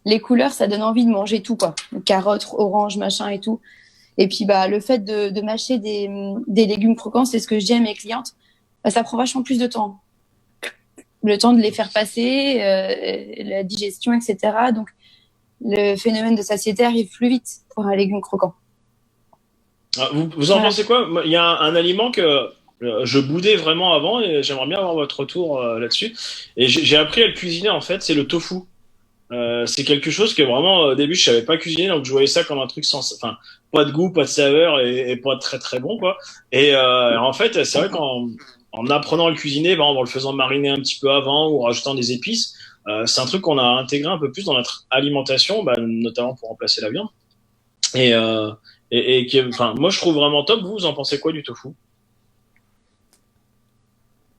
les couleurs, ça donne envie de manger tout, quoi. Carottes, orange, machin et tout. Et puis, bah, le fait de mâcher des légumes croquants, c'est ce que je dis à mes clientes. Bah, ça prend vachement plus de temps. Le temps de les faire passer, la digestion, etc. Donc, le phénomène de satiété arrive plus vite pour un légume croquant. Vous en pensez quoi? Il y a un aliment que je boudais vraiment avant et j'aimerais bien avoir votre retour là-dessus. Et j'ai appris à le cuisiner en fait, c'est le tofu. C'est quelque chose que vraiment au début je savais pas cuisiner, donc je voyais ça comme un truc enfin pas de goût, pas de saveur et pas très très bon quoi. Et en fait c'est vrai qu'en apprenant à le cuisiner, en le faisant mariner un petit peu avant ou en rajoutant des épices, c'est un truc qu'on a intégré un peu plus dans notre alimentation, notamment pour remplacer la viande. Et enfin moi je trouve vraiment top. Vous en pensez quoi du tofu?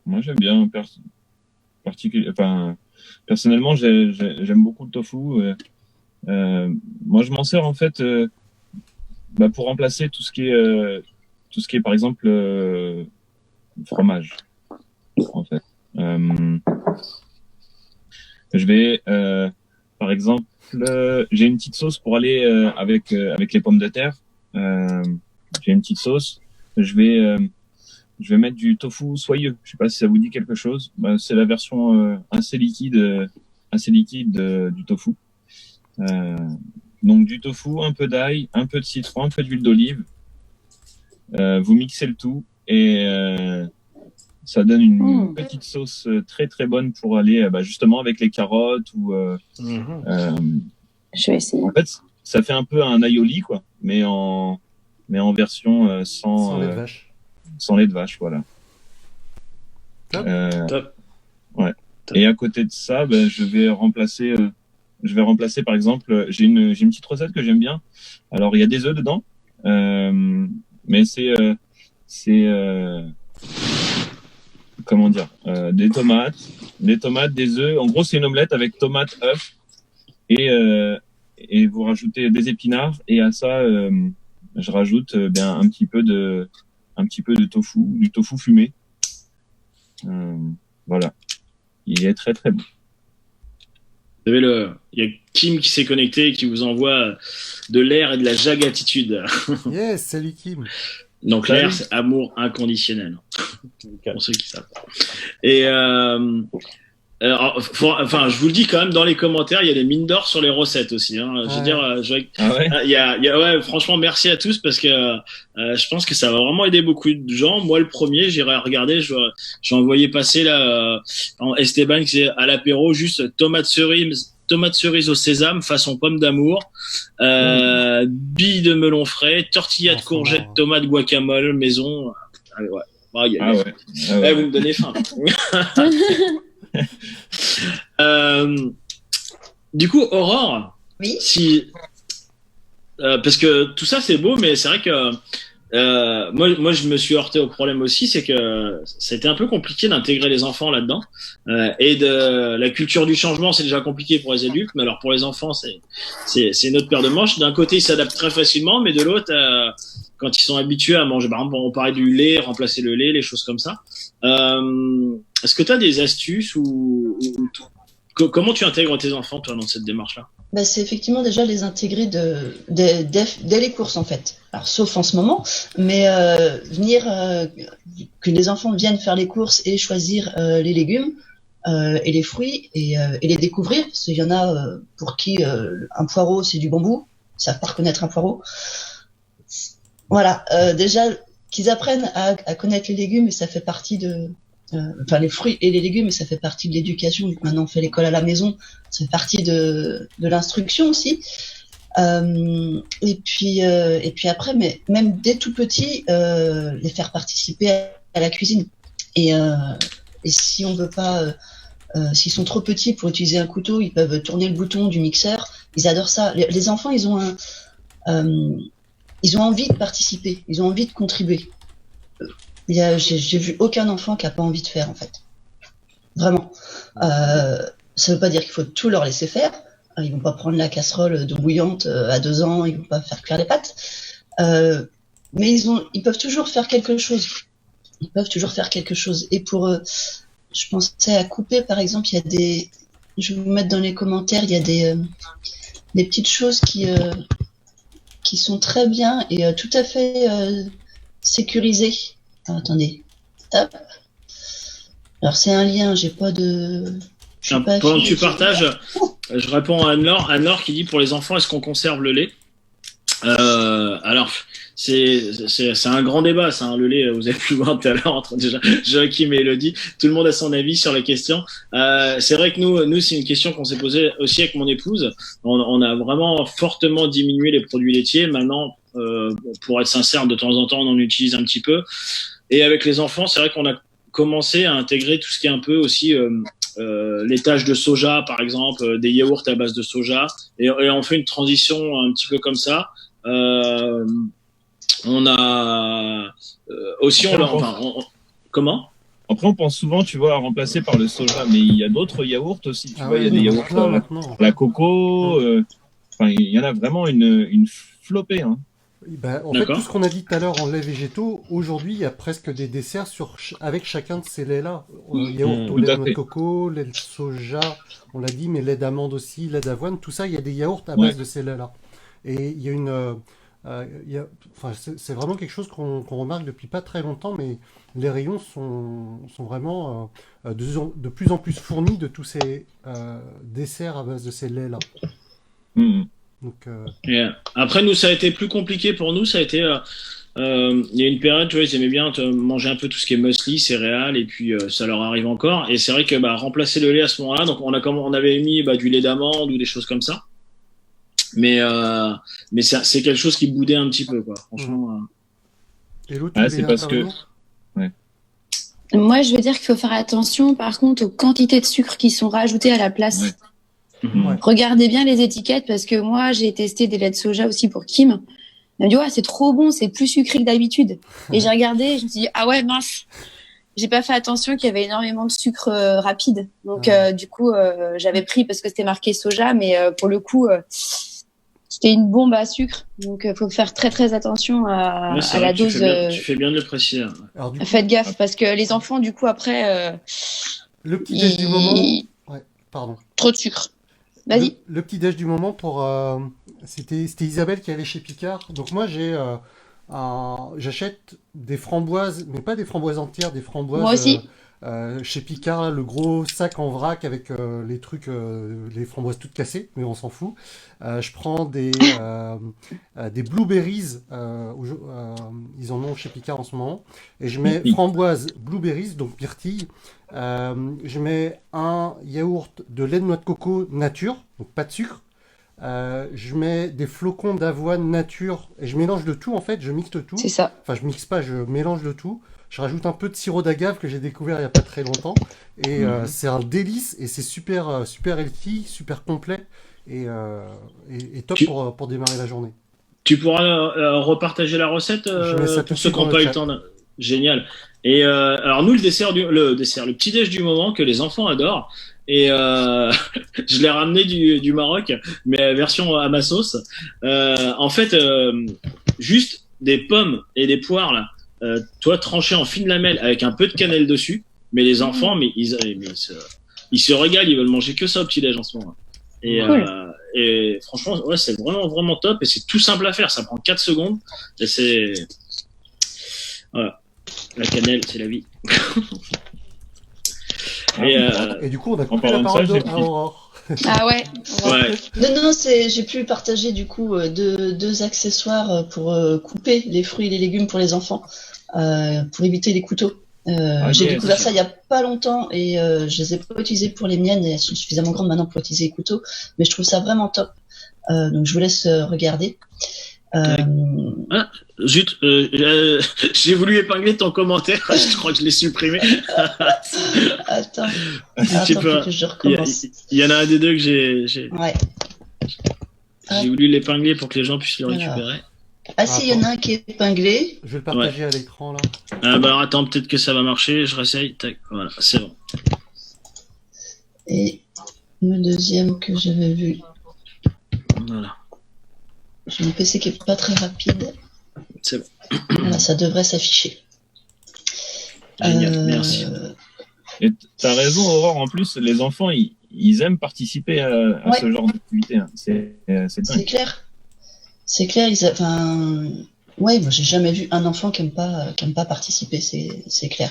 Moi, j'aime bien, personnellement, j'aime beaucoup le tofu. Moi, je m'en sers en fait pour remplacer tout ce qui est, par exemple, fromage. En fait, je vais, par exemple, j'ai une petite sauce pour aller avec les pommes de terre. J'ai une petite sauce. Je vais je vais mettre du tofu soyeux. Je sais pas si ça vous dit quelque chose. Bah, c'est la version assez liquide du tofu. Donc du tofu, un peu d'ail, un peu de citron, un peu d'huile d'olive. Vous mixez le tout et ça donne une petite sauce très très bonne pour aller justement avec les carottes ou Je vais essayer. en fait ça fait un peu un aioli quoi, mais en version Sans lait de vache. sans lait de vache, voilà. Top. Top. Ouais. Top. Et à côté de ça, je vais remplacer par exemple, j'ai une petite recette que j'aime bien. Alors il y a des œufs dedans, mais c'est comment dire, des tomates, des œufs. En gros, c'est une omelette avec tomates, œufs et vous rajoutez des épinards et à ça, je rajoute un petit peu de tofu, du tofu fumé. Voilà, il est très très bon. Vous avez il y a Kim qui s'est connecté et qui vous envoie de l'air et de la jagatitude. Yes, salut Kim. Donc Salut. l'air, c'est amour inconditionnel. Pour ceux qui savent. Et je vous le dis quand même dans les commentaires, il y a des mines d'or sur les recettes aussi. Hein. Je veux Ouais. dire, Ah ouais. ouais, franchement, merci à tous parce que je pense que ça va vraiment aider beaucoup de gens. Moi, le premier, j'irai regarder. J'ai envoyé passer là en Esteban qui c'est à l'apéro juste tomates cerises au sésame façon pomme d'amour, billes de melon frais, tortillas de Oh, courgettes, ça va. tomates guacamole maison. Ah, ouais. Ah, Ah ouais. Ah ouais. vous me donnez faim. Du coup, Aurore, Oui. si parce que tout ça c'est beau, mais c'est vrai que moi je me suis heurté au problème aussi, c'est que c'était un peu compliqué d'intégrer les enfants là-dedans et de la culture du changement, c'est déjà compliqué pour les adultes, mais alors pour les enfants c'est une autre paire de manches. D'un côté ils s'adaptent très facilement, mais de l'autre quand ils sont habitués à manger, par exemple on parlait du lait, remplacer le lait, les choses comme ça. Est-ce que tu as des astuces comment tu intègres tes enfants toi dans cette démarche-là? Bah, c'est effectivement déjà les intégrer dès les courses en fait. Alors sauf en ce moment, mais que les enfants viennent faire les courses et choisir les légumes et les fruits et les découvrir. Parce qu'il y en a pour qui un poireau c'est du bambou, ils savent pas reconnaître un poireau. Voilà, déjà qu'ils apprennent à connaître les légumes et ça fait partie les fruits et les légumes, et ça fait partie de l'éducation. Donc maintenant, on fait l'école à la maison, ça fait partie de l'instruction aussi. Et puis après, mais même dès tout petit, les faire participer à la cuisine. Et si on veut pas, s'ils sont trop petits pour utiliser un couteau, ils peuvent tourner le bouton du mixeur. Ils adorent ça. Les enfants, ils ont envie de participer, ils ont envie de contribuer. J'ai vu aucun enfant qui a pas envie de faire en fait. Vraiment. Ça veut pas dire qu'il faut tout leur laisser faire. Ils vont pas prendre la casserole d'eau bouillante à 2 ans, ils vont pas faire cuire les pâtes. Mais ils peuvent toujours faire quelque chose. Ils peuvent toujours faire quelque chose. Et pour je pensais à couper par exemple, il y a je vais vous mettre dans les commentaires, il y a des petites choses qui sont très bien et tout à fait sécurisées. Attendez. Hop. Alors c'est un lien, j'ai pas de. Pendant que tu partages, je réponds à Anne-Laure. Anne-Laure qui dit pour les enfants, est-ce qu'on conserve le lait? Alors c'est un grand débat, ça. Hein, le lait, vous avez pu le voir tout à l'heure entre déjà Joachim et Elodie. Tout le monde a son avis sur la question. C'est vrai que nous c'est une question qu'on s'est posée aussi avec mon épouse. On a vraiment fortement diminué les produits laitiers. Maintenant, pour être sincère, de temps en temps, on en utilise un petit peu. Et avec les enfants, c'est vrai qu'on a commencé à intégrer tout ce qui est un peu aussi laitage de soja, par exemple, des yaourts à base de soja, et on fait une transition un petit peu comme ça. On a aussi, comment? Après, on pense souvent, tu vois, à remplacer par le soja, mais il y a d'autres yaourts aussi. Tu vois, il y a des yaourts maintenant. la coco. Il y en a vraiment une flopée. Hein. En fait, tout ce qu'on a dit tout à l'heure en laits végétaux, aujourd'hui, il y a presque des desserts avec chacun de ces laits-là. Yaourt au lait de noix de coco, lait de soja, on l'a dit, mais lait d'amande aussi, lait d'avoine, tout ça, il y a des yaourts à base de ces laits-là. Et il y a enfin, c'est vraiment quelque chose qu'on remarque depuis pas très longtemps, mais les rayons sont vraiment de plus en plus fournis de tous ces desserts à base de ces laits-là. Mhm. Donc, Et, après, nous, ça a été plus compliqué pour nous. Ça a été, il y a une période, tu vois, ils aimaient bien manger un peu tout ce qui est muesli, céréales, et puis ça leur arrive encore. Et c'est vrai que remplacer le lait à ce moment-là, donc on avait mis du lait d'amande ou des choses comme ça. Mais c'est quelque chose qui boudait un petit peu, quoi. Franchement. et l'autre, Ah, tu c'est voulais parce que intervenir Moi, je veux dire qu'il faut faire attention, par contre, aux quantités de sucre qui sont rajoutées à la place. Ouais. Mhm. Ouais. Regardez bien les étiquettes, parce que moi, j'ai testé des laits de soja aussi pour Kim. Elle m'a dit, ouais, c'est trop bon, c'est plus sucré que d'habitude. Et j'ai regardé, je me suis dit, ah ouais, mince. J'ai pas fait attention qu'il y avait énormément de sucre rapide. Donc, Ah. du coup, j'avais pris parce que c'était marqué soja, mais pour le coup, c'était une bombe à sucre. Donc, faut faire très, très attention Ouais, c'est à vrai la que dose. tu fais bien de le préciser. Alors, du coup, Faites gaffe, parce que les enfants, du coup, après, le petit déj du moment. Ouais, pardon. trop de sucre. Vas-y. Le petit déj du moment c'était Isabelle qui allait chez Picard. Donc moi j'achète des framboises, mais pas des framboises entières, des framboises Moi aussi. chez Picard, là, le gros sac en vrac avec les trucs, les framboises toutes cassées, mais on s'en fout. Je prends des blueberries, ils en ont chez Picard en ce moment, et je mets framboises, blueberries, donc myrtilles. Je mets un yaourt de lait de noix de coco nature, donc pas de sucre. Je mets des flocons d'avoine nature et je mélange le tout en fait, je mixe tout. C'est ça. Enfin, je mixe pas, je mélange le tout. Je rajoute un peu de sirop d'agave que j'ai découvert il y a pas très longtemps et c'est un délice et c'est super super healthy, super complet et top pour démarrer la journée. Tu pourras repartager la recette Je mets ça tout pour de ceux suite qui n'ont dans pas le eu le chat. temps. Génial. Et alors nous, le petit déj du moment que les enfants adorent. Et je l'ai ramené du Maroc, mais version à ma sauce. En fait, juste des pommes et des poires là, toi tranchées en fines lamelles avec un peu de cannelle dessus. Mais les enfants, ils se régalent, ils veulent manger que ça au petit déj en ce moment. Et, Cool. et franchement, ouais, c'est vraiment vraiment top et c'est tout simple à faire. Ça prend 4 secondes et c'est voilà. La cannelle, c'est la vie. Et du coup, on a en coupé la parlant de parole ça, j'ai à pris- Aurore. Ah ouais. Ouais. Non, j'ai pu partager du coup deux accessoires pour couper les fruits et les légumes pour les enfants, pour éviter les couteaux. J'ai yes. découvert ça il y a pas longtemps et je les ai pas utilisés pour les miennes et elles sont suffisamment grandes maintenant pour utiliser les couteaux, mais je trouve ça vraiment top. Donc je vous laisse regarder. Zut, j'ai voulu épingler ton commentaire, je crois que je l'ai supprimé. Attends, Tu peux- que je recommence. Il y en a un des deux que j'ai Ouais. voulu l'épingler pour que les gens puissent le Alors. récupérer. Ah si, il y en a un qui est épinglé. Je vais le partager à l'écran là. Ah bah attends, peut-être que ça va marcher, je réessaye. Tac, voilà, c'est bon. Et le deuxième que j'avais vu, Voilà, j'ai mon PC qui est pas très rapide. c'est bon. Voilà, ça devrait s'afficher. Génial, merci. Et t'as raison, Aurore. En plus, les enfants, ils aiment participer à Ouais. ce genre d'activité. Hein. C'est C'est dingue. clair. C'est clair. Ouais, moi j'ai jamais vu un enfant qui aime pas participer. C'est clair.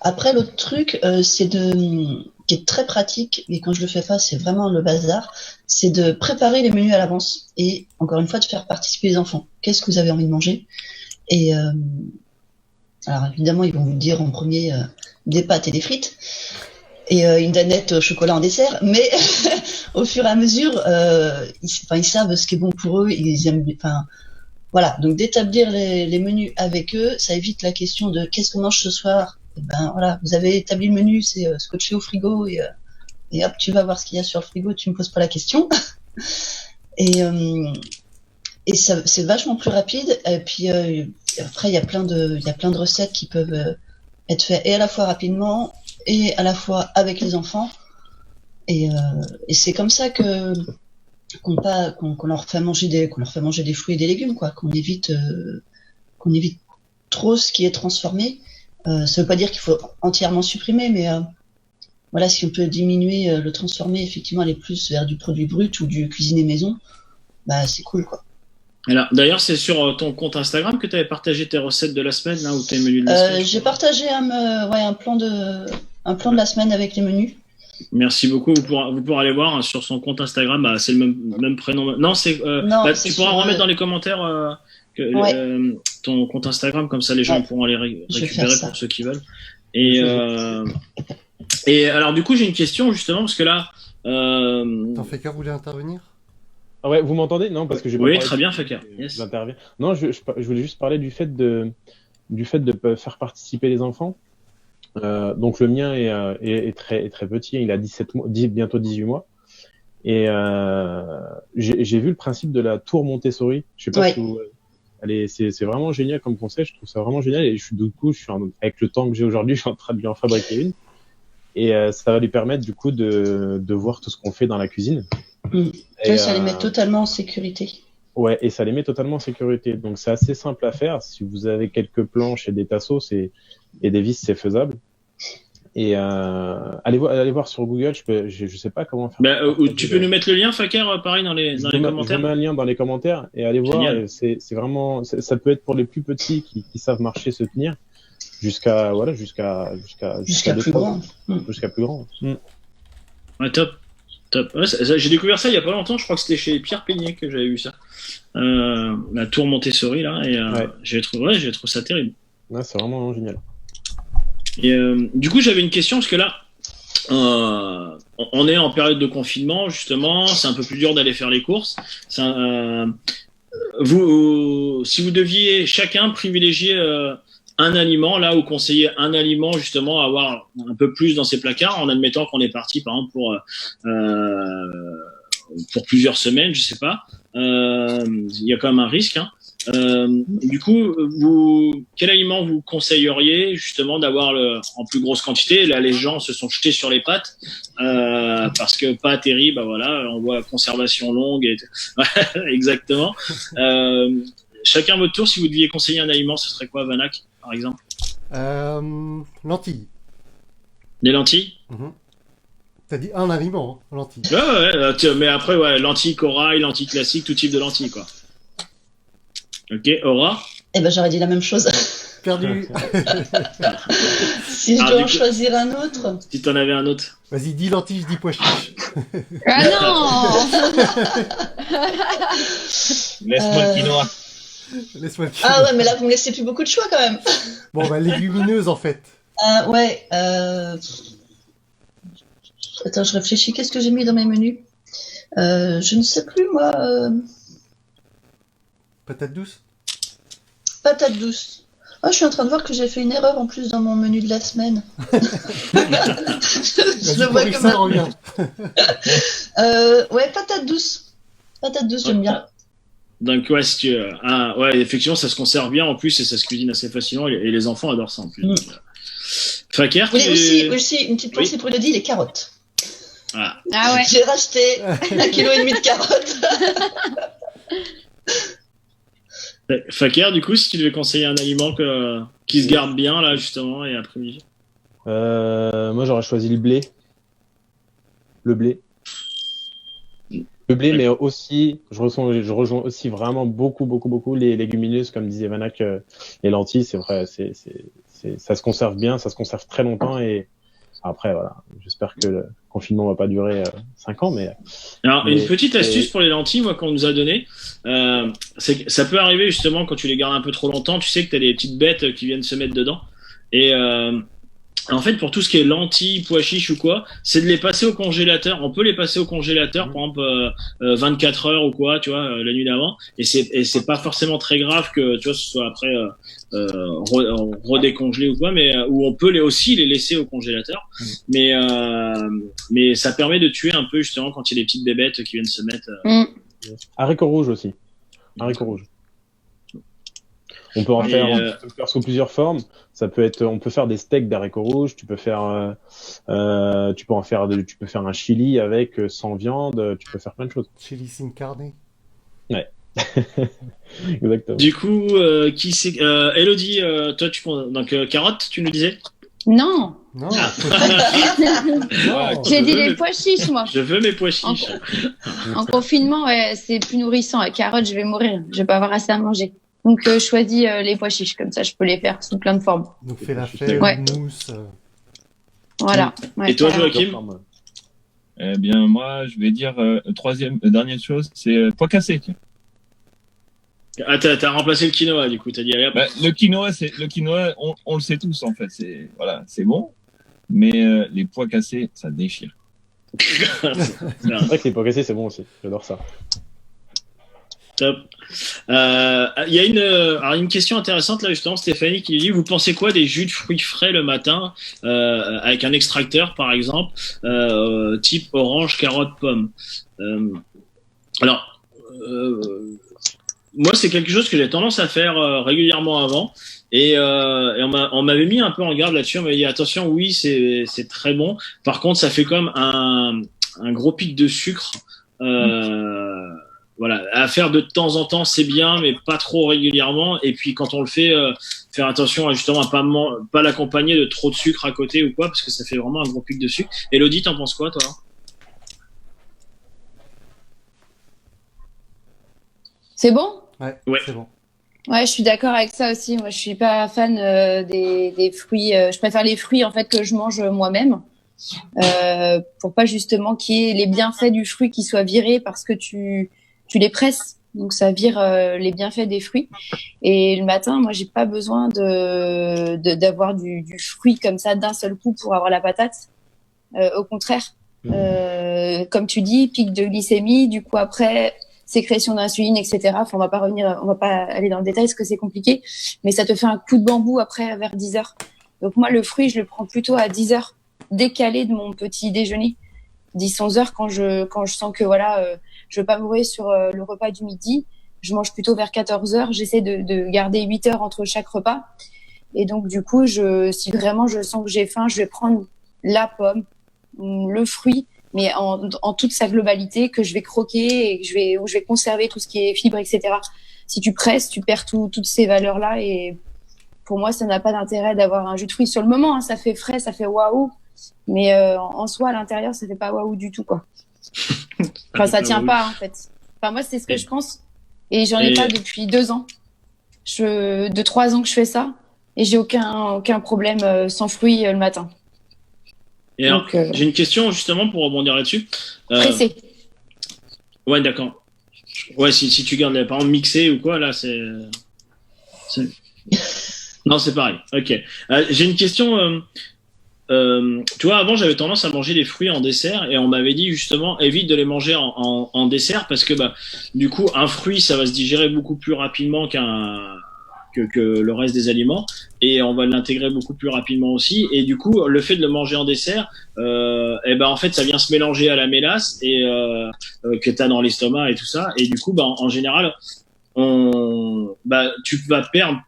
Après, l'autre truc, qui est très pratique, et quand je le fais pas, c'est vraiment le bazar. C'est de préparer les menus à l'avance et encore une fois de faire participer les enfants. Qu'est-ce que vous avez envie de manger? Et alors évidemment, ils vont vous dire en premier des pâtes et des frites et une danette au chocolat en dessert, mais au fur et à mesure, ils savent ce qui est bon pour eux, ils aiment, voilà. Donc d'établir les menus avec eux, ça évite la question de qu'est-ce qu'on mange ce soir. Et ben voilà, vous avez établi le menu, c'est scotché au frigo et hop, tu vas voir ce qu'il y a sur le frigo, tu me poses pas la question. Et ça, c'est vachement plus rapide. Et puis après, il y a plein de recettes qui peuvent être faites et à la fois rapidement et à la fois avec les enfants. Et c'est comme ça qu'on leur fait manger des fruits et des légumes, quoi. Qu'on évite trop ce qui est transformé. Ça veut pas dire qu'il faut entièrement supprimer, mais voilà, si on peut diminuer le transformé, effectivement, aller plus vers du produit brut ou du cuisiné maison, bah c'est cool, quoi. Alors, d'ailleurs, c'est sur ton compte Instagram que tu avais partagé tes recettes de la semaine, là, ou tes menus de la semaine. J'ai partagé un plan de la semaine avec les menus. Merci beaucoup. Vous pourrez aller voir hein, sur son compte Instagram. Bah, c'est le même prénom. Non, Non, bah, c'est tu pourras sur, remettre dans les commentaires ouais, ton compte Instagram, comme ça les gens ouais, pourront aller je vais faire récupérer ça. pour ceux qui veulent. Et alors, du coup, j'ai une question justement, parce que là. T'en fais voulait intervenir? Ah ouais, vous m'entendez? Non, parce que j'ai pas Oui, parlé très bien, Fakir. Yes. j'interviens. Non, je voulais juste parler du fait de faire participer les enfants. Donc le mien est très petit, il a 17 mois, bientôt 18 mois. Et j'ai vu le principe de la tour Montessori. Je sais pas si Ouais. vous, c'est vraiment génial comme concept. Je trouve ça vraiment génial. Et avec le temps que j'ai aujourd'hui, je suis en train de lui en fabriquer une. Et ça va lui permettre du coup de voir tout ce qu'on fait dans la cuisine. Mm. Et, Ça les met totalement en sécurité. ouais, et ça les met totalement en sécurité. Donc c'est assez simple à faire. Si vous avez quelques planches et des tasseaux, et des vis, c'est faisable. Et allez voir sur Google. Je sais pas comment faire. Bah, tu peux nous mettre le lien, Fakir, pareil, dans les Je commentaires. mets un lien dans les commentaires et allez voir. Génial. C'est vraiment, ça peut être pour les plus petits qui savent marcher, se tenir, jusqu'à Jusqu'à plus grand. jusqu'à plus grand. Ouais, top. Ouais, j'ai découvert ça il y a pas longtemps. Je crois que c'était chez Pierre Peignet que j'avais vu ça. La tour Montessori là, et Ouais. j'ai trouvé ça terrible. Ouais, c'est vraiment génial. Et du coup, j'avais une question parce que là, on est en période de confinement justement. C'est un peu plus dur d'aller faire les courses. Si vous deviez chacun privilégier un aliment, là, ou conseiller un aliment justement à avoir un peu plus dans ses placards, en admettant qu'on est parti par exemple pour plusieurs semaines, je sais pas. Il y a quand même un risque. Hein. Du coup, quel aliment vous conseilleriez justement d'avoir en plus grosse quantité? Là, les gens se sont jetés sur les pâtes parce que pâtes et riz, bah voilà, on voit conservation longue et exactement. Chacun votre tour, si vous deviez conseiller un aliment, ce serait quoi, Vanak, par exemple? Lentilles. Des lentilles? T'as dit un aliment, hein, lentilles. Ouais, mais après, ouais, lentilles corail, lentilles classiques, tout type de lentilles, quoi. Ok, Aura? Eh ben, j'aurais dit la même chose. Perdu. Si je dois en choisir un autre. Si t'en avais un autre. Vas-y, dis lentilles, je dis pois chiche. Ah non! Laisse-moi le quinoa. Laisse-moi le Ah ouais, mais là, vous me laissez plus beaucoup de choix quand même. Bon, bah, légumineuse en fait. Ouais. Attends, je réfléchis. Qu'est-ce que j'ai mis dans mes menus? Je ne sais plus, moi. Patate douce. Patate douce. Ah, je suis en train de voir que j'ai fait une erreur en plus dans mon menu de la semaine. Je Vas-y, le vois corrige comme ça, un... reviens. Ouais, patate douce. Patate douce, j'aime bien. Donc, ouais, ouais, effectivement, ça se conserve bien en plus et ça se cuisine assez facilement et les enfants adorent ça en plus. Mm. Fakir, Oui, aussi, une petite pensée pour Elodie, les carottes. Ah. Ah ouais. J'ai racheté 1,5 kg de carottes. Fakir, du coup, si tu devais conseiller un aliment qui se garde bien, là, justement, et après-midi. Moi, j'aurais choisi le blé. Le blé. Le blé, mais aussi, je rejoins aussi vraiment beaucoup les légumineuses, comme disait Vanak, les lentilles, c'est vrai, ça se conserve bien, ça se conserve très longtemps et après, voilà, j'espère que le confinement va pas durer 5 ans, mais. Alors, une petite astuce pour les lentilles, moi, qu'on nous a donné, c'est que ça peut arriver justement quand tu les gardes un peu trop longtemps, tu sais que tu as des petites bêtes qui viennent se mettre dedans. Et en fait, pour tout ce qui est lentilles, pois chiches ou quoi, c'est de les passer au congélateur. On peut les passer au congélateur, par exemple, 24 heures ou quoi, tu vois, la nuit d'avant. Et c'est pas forcément très grave que, tu vois, ce soit après redécongelé ou quoi, mais où on peut aussi les laisser au congélateur. Mais ça permet de tuer un peu justement quand il y a des petites bébêtes qui viennent se mettre. Haricots rouges aussi. Haricots rouges. On peut en faire, on peut faire sous plusieurs formes. Ça peut être, on peut faire des steaks d'haricots rouges. Tu peux faire, tu peux faire un chili avec sans viande. Tu peux faire plein de choses. Chili sin carne. Ouais. Exactement. Du coup, qui c'est Elodie, toi, donc carottes, tu nous disais? Non, Non, Ouais, non. J'ai je dit veux les mes- pois chiches, moi. Je veux mes pois chiches. En confinement, ouais, c'est plus nourrissant. La carotte, je vais mourir. Je vais pas avoir assez à manger. Donc, je choisis les pois chiches. Comme ça, je peux les faire sous plein de formes. Donc falafel, Ouais. mousse. Voilà. Ouais, Et toi, carrément. Joachim? Eh bien, moi, je vais dire dernière chose, c'est pois cassé. Tiens. Ah, t'as remplacé le quinoa, du coup, t'as dit, allez, hop. Bah, le quinoa, on le sait tous en fait. C'est bon, mais les pois cassés, ça déchire. C'est vrai que les pois cassés, c'est bon aussi. J'adore ça. Top. Il y a une question intéressante là justement, Stéphanie qui dit, vous pensez quoi des jus de fruits frais le matin avec un extracteur par exemple, type orange, carotte, pomme. Alors, moi c'est quelque chose que j'ai tendance à faire régulièrement avant et on m'avait mis un peu en garde là-dessus. On m'avait dit attention, oui c'est très bon. Par contre, ça fait comme un gros pic de sucre. Voilà, à faire de temps en temps, c'est bien, mais pas trop régulièrement. Et puis quand on le fait, faire attention à justement à pas l'accompagner de trop de sucre à côté ou quoi, parce que ça fait vraiment un gros pic de sucre. Elodie, t'en penses quoi, toi? C'est bon? Ouais, Ouais. c'est bon. Ouais, je suis d'accord avec ça aussi. Moi, je suis pas fan des fruits. Je préfère les fruits en fait que je mange moi-même, pour pas justement qu'il y ait les bienfaits du fruit qui soient virés parce que tu les presses. Donc ça vire les bienfaits des fruits. Et le matin, moi, j'ai pas besoin d'avoir du fruit comme ça d'un seul coup pour avoir la patate. Au contraire, comme tu dis, pic de glycémie. Du coup après, sécrétion d'insuline, etc. Enfin, on va pas aller dans le détail parce que c'est compliqué, mais ça te fait un coup de bambou après vers 10 heures. Donc moi, le fruit, je le prends plutôt à 10 heures, décalé de mon petit déjeuner. 10-11 heures quand je sens que voilà, je veux pas mourir sur le repas du midi. Je mange plutôt vers 14 heures. J'essaie de garder 8 heures entre chaque repas. Et donc, du coup, si vraiment je sens que j'ai faim, je vais prendre la pomme, le fruit, mais en toute sa globalité, que je vais croquer et où je vais conserver tout ce qui est fibres, etc. Si tu presses, tu perds toutes ces valeurs-là. Et pour moi, ça n'a pas d'intérêt d'avoir un jus de fruits sur le moment. Hein, ça fait frais, ça fait waouh. Mais en soi, à l'intérieur, ça fait pas waouh du tout, quoi. Enfin, ça tient pas, en fait. Enfin, moi, c'est ce que je pense. Et j'en ai pas depuis 2 ans. De 3 ans que je fais ça. Et j'ai aucun problème sans fruits le matin. Et alors, Donc, j'ai une question justement pour rebondir là-dessus. Pressé. Ouais, d'accord. Ouais, si tu gardes, par exemple, mixé ou quoi, là, non, c'est pareil. Ok. J'ai une question. Tu vois, avant, j'avais tendance à manger des fruits en dessert et on m'avait dit justement, évite de les manger en dessert parce que, du coup, un fruit, ça va se digérer beaucoup plus rapidement que le reste des aliments et on va l'intégrer beaucoup plus rapidement aussi. Et du coup, le fait de le manger en dessert, en fait, ça vient se mélanger à la mélasse et que t'as dans l'estomac et tout ça. Et du coup, en général, tu vas perdre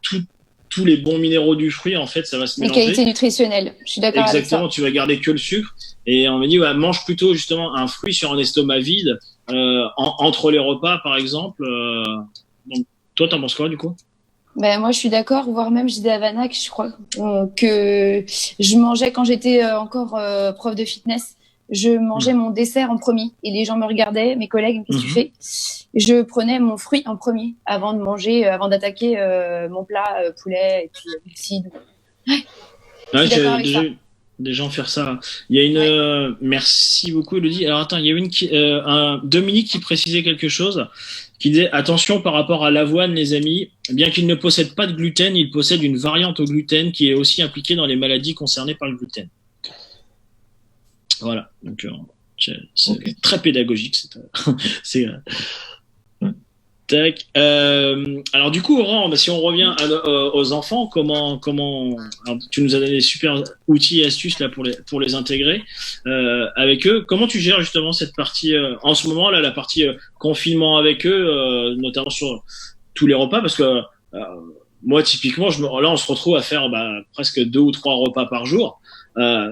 tous les bons minéraux du fruit, en fait, ça va se Les mélanger. qualités nutritionnelles. Je suis d'accord avec ça. Exactement, tu vas garder que le sucre. Et on m'a dit, mange plutôt justement un fruit sur un estomac vide, entre les repas, par exemple. Donc, toi, t'en penses quoi, du coup? Ben, moi, je suis d'accord, voire même, j'ai dit à Vanna que je crois que je mangeais quand j'étais encore prof de fitness. Je mangeais mon dessert en premier et les gens me regardaient, mes collègues, qu'est-ce que tu fais? Je prenais mon fruit en premier avant de manger, avant d'attaquer mon plat poulet et puis glucides. Ouais, d'accord j'ai avec déjà ça. eu des gens faire ça. Il y a une, merci beaucoup, Elodie. Alors attends, il y a un Dominique qui précisait quelque chose, qui disait attention par rapport à l'avoine, les amis. Bien qu'il ne possède pas de gluten, il possède une variante au gluten qui est aussi impliquée dans les maladies concernées par le gluten. Voilà. Donc c'est Ok. très pédagogique. C'est tac. Alors du coup, Oran, si on revient aux enfants, comment alors, tu nous as donné des super outils et astuces là pour les intégrer avec eux. Comment tu gères justement cette partie en ce moment là, la partie confinement avec eux, notamment sur tous les repas, parce que moi typiquement, là on se retrouve à faire presque 2 ou 3 repas par jour. À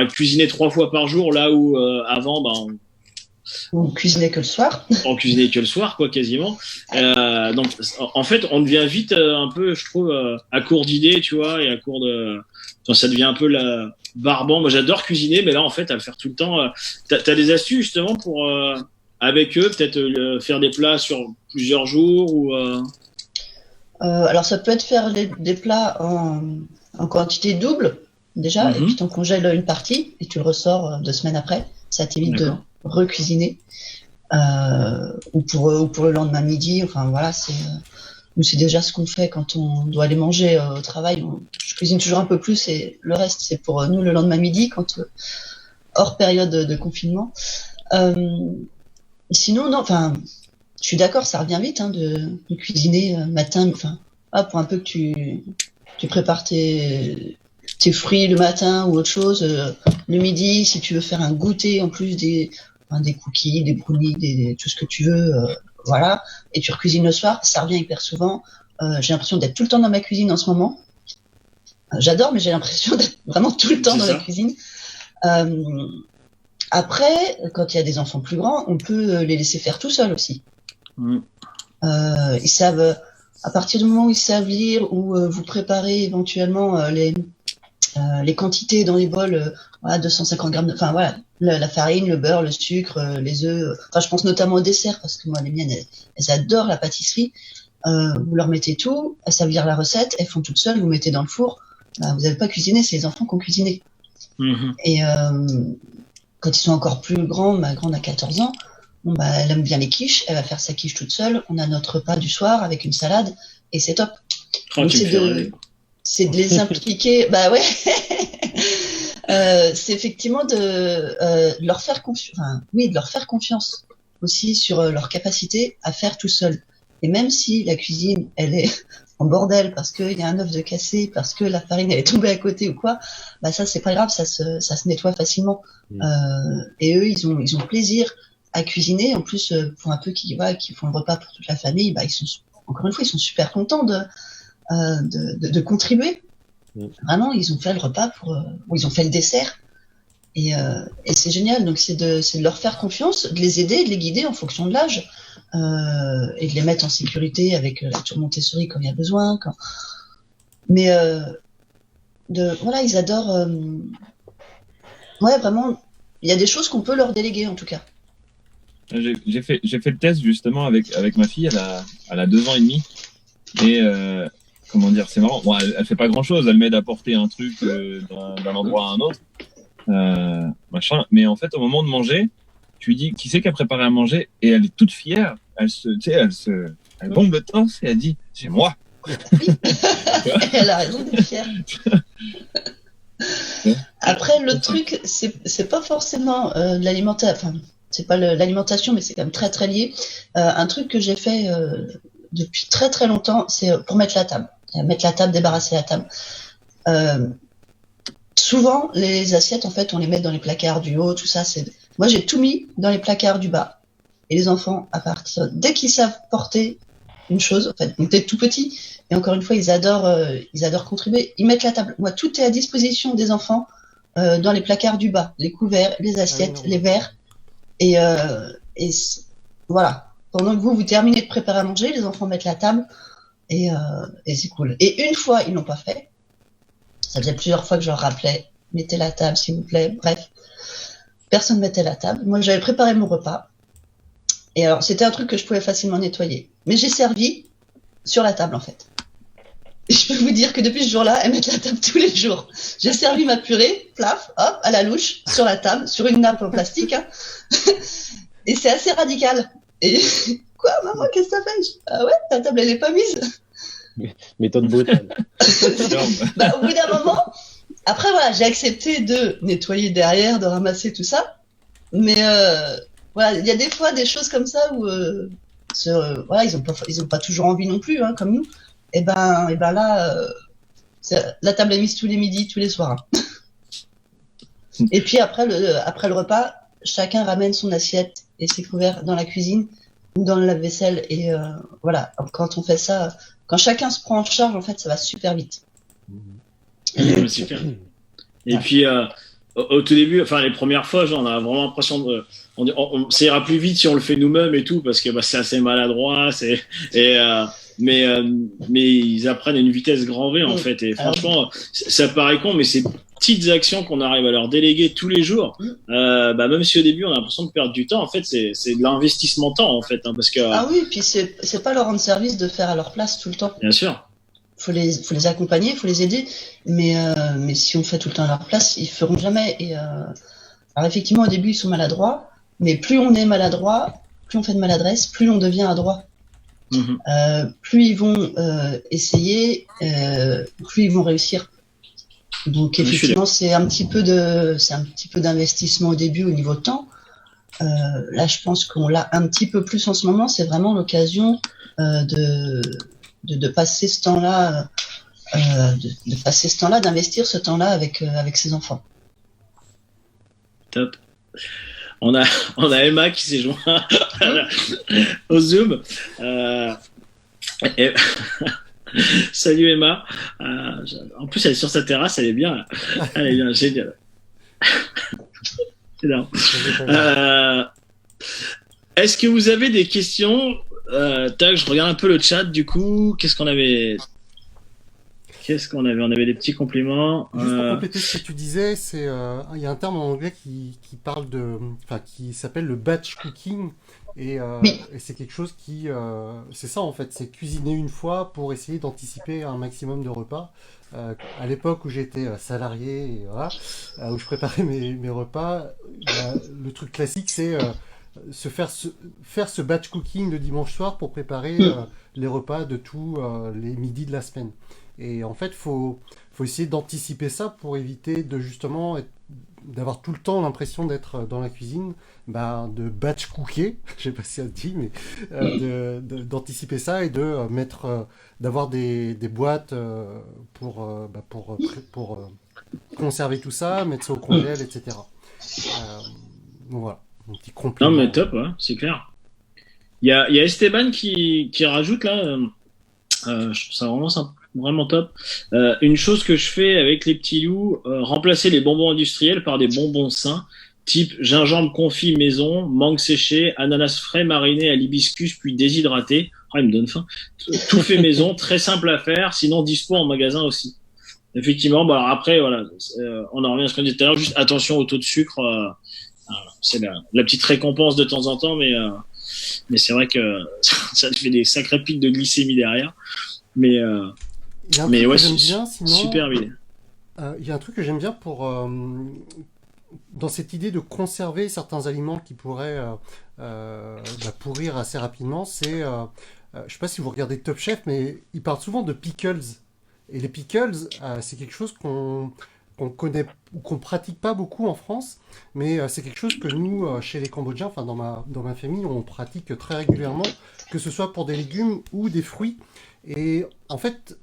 cuisiner 3 fois par jour là où avant On cuisinait que le soir. on cuisinait que le soir, quoi, quasiment. Donc, en fait, on devient vite un peu, je trouve, à court d'idées, tu vois, et à court de. Enfin, ça devient un peu la barbant. Moi, j'adore cuisiner, mais là, en fait, à le faire tout le temps. T'as des astuces justement pour avec eux, peut-être faire des plats sur plusieurs jours ou. Alors ça peut être faire des plats en quantité double déjà, et puis t'en congèles une partie et tu le ressors 2 semaines après. Ça t'évite de recuisiner. Ou pour le lendemain midi. Enfin voilà, nous c'est déjà ce qu'on fait quand on doit aller manger au travail. Je cuisine toujours un peu plus et le reste c'est pour nous le lendemain midi, quand hors période de confinement. Sinon non, enfin. Je suis d'accord, ça revient vite de cuisiner matin, enfin, pour un peu que tu prépares tes fruits le matin ou autre chose. Le midi, si tu veux faire un goûter, en plus des cookies, des brownies, tout ce que tu veux, voilà. Et tu recuisines le soir, ça revient hyper souvent. J'ai l'impression d'être tout le temps dans ma cuisine en ce moment. J'adore, mais j'ai l'impression d'être vraiment tout le temps dans la cuisine. Après, quand il y a des enfants plus grands, on peut les laisser faire tout seuls aussi. Ils savent, à partir du moment où ils savent lire ou vous préparez éventuellement les quantités dans les bols, 250 grammes, enfin voilà, la farine, le beurre, le sucre, les œufs. Enfin, je pense notamment au dessert parce que moi, les miennes, elles adorent la pâtisserie. Vous leur mettez tout, elles savent lire la recette, elles font toutes seules, vous mettez dans le four. Vous n'avez pas cuisiné, c'est les enfants qui ont cuisiné. Et quand ils sont encore plus grands, ma grande a 14 ans. Bon, elle aime bien les quiches, elle va faire sa quiche toute seule. On a notre repas du soir avec une salade et c'est top. Donc c'est de les impliquer. Bah ouais. C'est effectivement de leur faire confiance. Enfin, oui, de leur faire confiance aussi sur leur capacité à faire tout seul. Et même si la cuisine, elle est en bordel parce qu'il y a un œuf de cassé, parce que la farine elle est tombée à côté ou quoi, bah ça c'est pas grave, ça se nettoie facilement. Et eux, ils ont plaisir à cuisiner. En plus, pour un peu qui font le repas pour toute la famille, ils sont encore une fois, ils sont super contents de contribuer. Vraiment, ils ont fait le repas ils ont fait le dessert, et c'est génial. Donc c'est de leur faire confiance, de les aider, de les guider en fonction de l'âge, et de les mettre en sécurité avec la tour Montessori quand il y a besoin. Mais voilà, ils adorent. Ouais, vraiment, il y a des choses qu'on peut leur déléguer en tout cas. J'ai fait le test justement avec ma fille, elle a 2 ans et demi, et comment dire, c'est marrant. Bon, elle fait pas grand chose, elle m'aide à porter un truc d'un endroit à un autre, machin. Mais en fait, au moment de manger, tu lui dis qui c'est qui a préparé à manger, et elle est toute fière. Elle bombe le torse et elle dit c'est moi. Elle a raison d'être fière. Après, le truc, c'est pas forcément de l'alimentation. Enfin, c'est pas l'alimentation, mais c'est quand même très très lié. Un truc que j'ai fait depuis très très longtemps, c'est pour mettre la table. Mettre la table, débarrasser la table. Souvent, les assiettes, en fait, on les met dans les placards du haut, tout ça. Moi, j'ai tout mis dans les placards du bas. Et les enfants, dès qu'ils savent porter une chose, en fait, donc t'es tout petit, et encore une fois, ils adorent contribuer. Ils mettent la table. Moi, tout est à disposition des enfants dans les placards du bas, les couverts, les assiettes, les verres. Et voilà. Pendant que vous terminez de préparer à manger, les enfants mettent la table, et c'est cool. Et une fois, ils l'ont pas fait. Ça faisait plusieurs fois que je leur rappelais, mettez la table, s'il vous plaît. Bref, personne mettait la table. Moi, j'avais préparé mon repas. Et alors, c'était un truc que je pouvais facilement nettoyer. Mais j'ai servi sur la table, en fait. Et je peux vous dire que depuis ce jour-là, elles mettent la table tous les jours. J'ai servi ma purée, plaf, hop, à la louche, sur la table, sur une nappe en plastique. Hein. Et c'est assez radical. Et quoi, maman, qu'est-ce que ça fait? Ah ouais, ta table, elle est pas mise. Méthode brutale. Au bout d'un moment, après, voilà, j'ai accepté de nettoyer derrière, de ramasser tout ça. Mais voilà, il y a des fois des choses comme ça où voilà, ils ont pas toujours envie non plus, hein, comme nous. Et ben là, la table est mise tous les midis, tous les soirs. Et puis après le repas, chacun ramène son assiette et ses couverts dans la cuisine ou dans le lave-vaisselle. Et voilà, quand on fait ça, quand chacun se prend en charge, en fait, ça va super vite. Super. Et puis, au tout début, enfin les premières fois, genre, on a vraiment l'impression ça ira plus vite si on le fait nous-mêmes et tout, parce que bah, c'est assez maladroit, et mais ils apprennent à une vitesse grand V en fait. Et franchement, ça paraît con, mais ces petites actions qu'on arrive à leur déléguer tous les jours, bah même si au début on a l'impression de perdre du temps, en fait c'est de l'investissement temps en fait, hein, parce que Ah oui, puis c'est pas leur rendre service de faire à leur place tout le temps. bien sûr. Faut les accompagner, faut les aider, mais si on fait tout le temps à leur place, ils feront jamais. Et alors effectivement, au début, ils sont maladroits, mais plus on est maladroit, plus on fait de maladresse, plus on devient adroit. Plus ils vont essayer, plus ils vont réussir. Donc effectivement, c'est un petit peu d'investissement au début au niveau temps. Là, je pense qu'on l'a un petit peu plus en ce moment. C'est vraiment l'occasion de passer ce temps-là, d'investir ce temps-là avec ses enfants. Top. On a Emma qui s'est joint au Zoom. Et... Salut Emma. En plus, elle est sur sa terrasse, elle est bien. Elle est bien, génial. C'est énorme. Est-ce que vous avez des questions? Tac, je regarde un peu le chat du coup. Qu'est-ce qu'on avait? On avait des petits compliments. Juste pour compléter ce que tu disais, il y a un terme en anglais qui s'appelle le batch cooking, et c'est quelque chose c'est ça en fait, c'est cuisiner une fois pour essayer d'anticiper un maximum de repas. À l'époque où j'étais salarié, et voilà, où je préparais mes repas, le truc classique c'est faire ce batch cooking le dimanche soir pour préparer les repas de tous les midis de la semaine. Et en fait, faut essayer d'anticiper ça pour éviter de justement d'avoir tout le temps l'impression d'être dans la cuisine, de batch cooker, je sais pas si ça se dit, mais d'anticiper ça et d'avoir des boîtes pour conserver tout ça, mettre ça au congèle, etc. Donc voilà, un petit complément. Non mais top, ouais, c'est clair. Il y a Esteban qui rajoute là, je trouve ça vraiment top. Une chose que je fais avec les petits loups, remplacer les bonbons industriels par des bonbons sains, type gingembre confit maison, mangue séchée, ananas frais mariné à l'hibiscus puis déshydraté. Ah, il me donne faim. Tout fait maison, très simple à faire, sinon dispo en magasin aussi. Effectivement, bah alors après voilà, on en revient à ce qu'on disait tout à l'heure, juste attention au taux de sucre, c'est la petite récompense de temps en temps, mais c'est vrai que ça te fait des sacrés pics de glycémie derrière. Mais ouais, j'aime bien, sinon, super idée. Il y a un truc que j'aime bien dans cette idée de conserver certains aliments qui pourraient pourrir assez rapidement. C'est, je sais pas si vous regardez Top Chef, mais ils parlent souvent de pickles. Et les pickles, c'est quelque chose qu'on connaît, qu'on pratique pas beaucoup en France, mais c'est quelque chose que nous, chez les Cambodgiens, enfin dans ma famille, on pratique très régulièrement, que ce soit pour des légumes ou des fruits. Et en fait,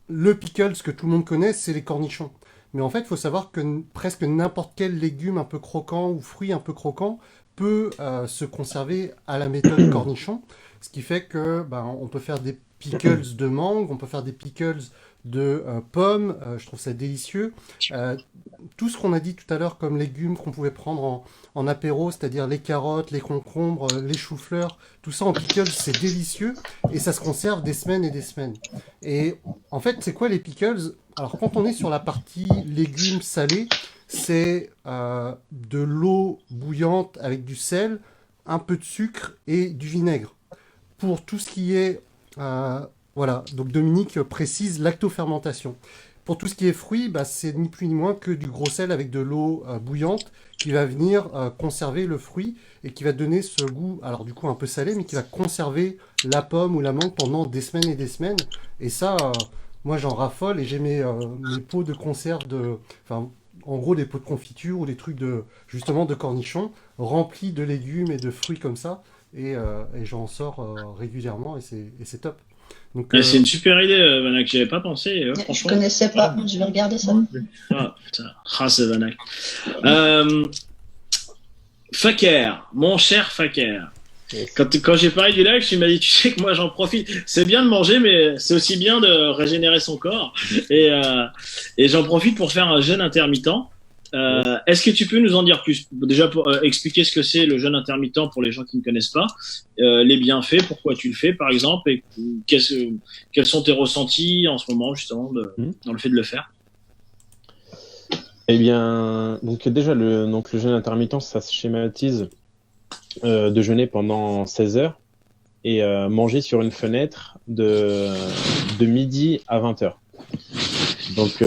le pickles que tout le monde connaît, c'est les cornichons. Mais en fait, il faut savoir que presque n'importe quel légume un peu croquant ou fruit un peu croquant peut se conserver à la méthode cornichon. Ce qui fait que on peut faire des pickles de mangue, on peut faire des pickles de pommes, je trouve ça délicieux. Tout ce qu'on a dit tout à l'heure comme légumes qu'on pouvait prendre en apéro, c'est-à-dire les carottes, les concombres, les choux-fleurs, tout ça en pickles, c'est délicieux et ça se conserve des semaines et des semaines. Et en fait, c'est quoi les pickles? Alors quand on est sur la partie légumes salés, c'est de l'eau bouillante avec du sel, un peu de sucre et du vinaigre. Pour tout ce qui est... voilà, donc Dominique précise lactofermentation. Pour tout ce qui est fruits, c'est ni plus ni moins que du gros sel avec de l'eau bouillante qui va venir conserver le fruit et qui va donner ce goût, alors du coup un peu salé, mais qui va conserver la pomme ou la mangue pendant des semaines et des semaines. Et ça, moi j'en raffole et j'ai mes pots de conserve en gros des pots de confiture ou des trucs justement de cornichons remplis de légumes et de fruits comme ça. Et j'en sors régulièrement et c'est top. Donc, c'est une super idée, Vanak, j'y avais pas pensé. Je connaissais pas, je vais regarder ça. Ah, putain, c'est Vanak. Faker, mon cher Faker. Yes. Quand j'ai parlé du live, tu m'as dit, tu sais que moi j'en profite. C'est bien de manger, mais c'est aussi bien de régénérer son corps. Et j'en profite pour faire un jeûne intermittent. Est-ce que tu peux nous en dire plus? Déjà, pour expliquer ce que c'est le jeûne intermittent pour les gens qui ne connaissent pas, les bienfaits, pourquoi tu le fais, par exemple, et quels sont tes ressentis en ce moment, justement, dans le fait de le faire? Eh bien, donc déjà, le jeûne intermittent, ça se schématise de jeûner pendant 16 heures et manger sur une fenêtre de midi à 20 heures. Donc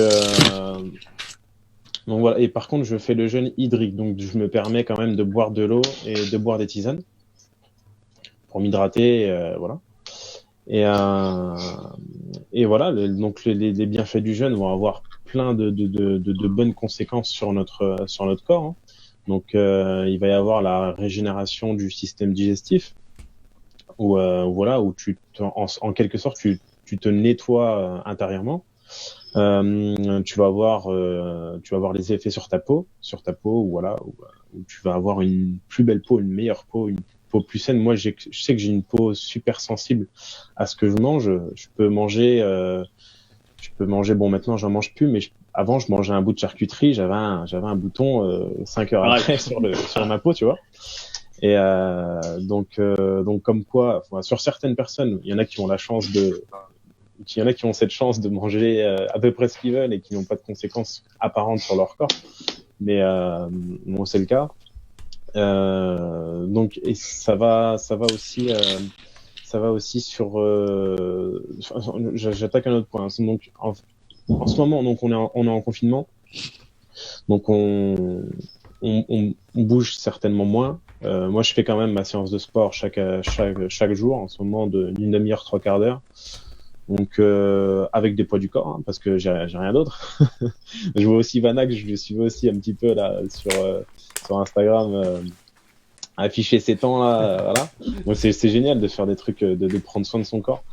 voilà. Et par contre, je fais le jeûne hydrique, donc je me permets quand même de boire de l'eau et de boire des tisanes pour m'hydrater, voilà. Et voilà, donc les bienfaits du jeûne vont avoir plein de bonnes conséquences sur notre corps, hein. Donc il va y avoir la régénération du système digestif, où voilà, où en quelque sorte tu te nettoies intérieurement. Tu vas avoir les effets sur ta peau, où voilà, où tu vas avoir une plus belle peau, une meilleure peau, une peau plus saine. Moi, je sais que j'ai une peau super sensible à ce que je mange. Je peux manger, bon, maintenant j'en mange plus, mais avant je mangeais un bout de charcuterie, j'avais un bouton 5 heures après sur ma peau, tu vois. Et donc comme quoi, enfin, sur certaines personnes, il y en a qui ont la chance il y en a qui ont cette chance de manger à peu près ce qu'ils veulent et qui n'ont pas de conséquences apparentes sur leur corps. Mais bon, c'est le cas. Donc, et ça va aussi sur. J'attaque un autre point. Donc, en ce moment, donc on est en confinement. Donc on bouge certainement moins. Moi, je fais quand même ma séance de sport chaque jour, en ce moment d'une demi-heure, trois quarts d'heure. Donc avec des poids du corps, hein, parce que j'ai rien d'autre. Je vois aussi Vanak, je le suivais aussi un petit peu là sur Instagram, afficher ses temps là, voilà. Donc c'est génial de faire des trucs, de prendre soin de son corps.